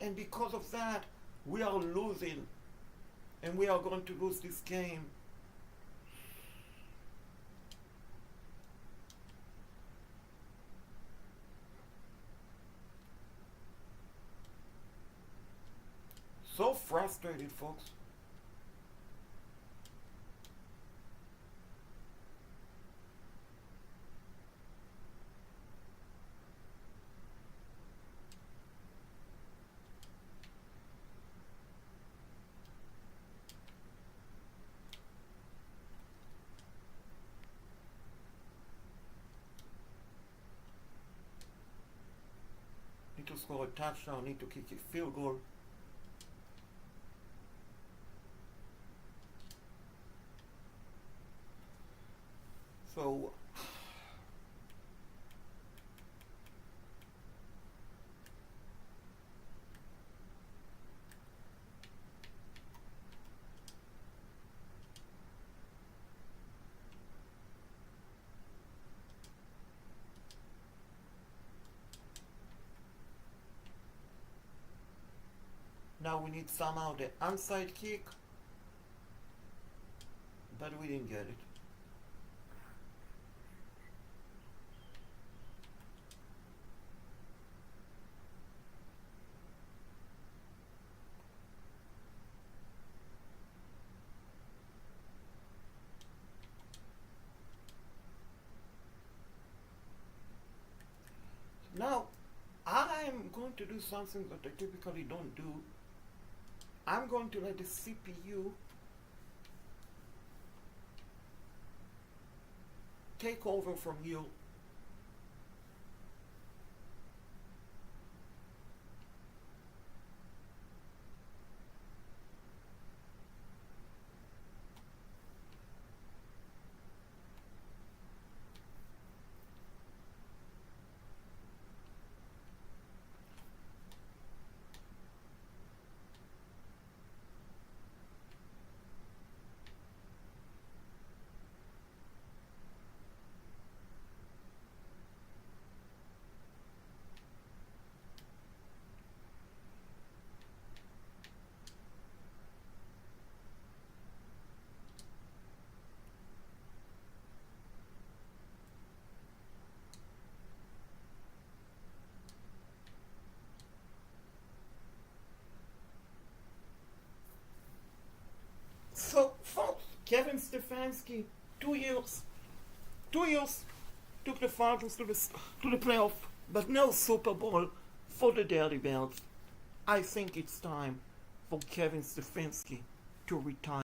and because of that, we are losing. And we are going to lose this game. So frustrated, folks. Need to score a touchdown, need to kick a field goal. So now we need somehow the onside kick, but we didn't get it. Now, I'm going to do something that I typically don't do. I'm going to let the CPU take over from you. So, folks, Kevin Stefanski, 2 years took the Falcons to the playoff, but no Super Bowl for the Dirty Bells. I think it's time for Kevin Stefanski to retire.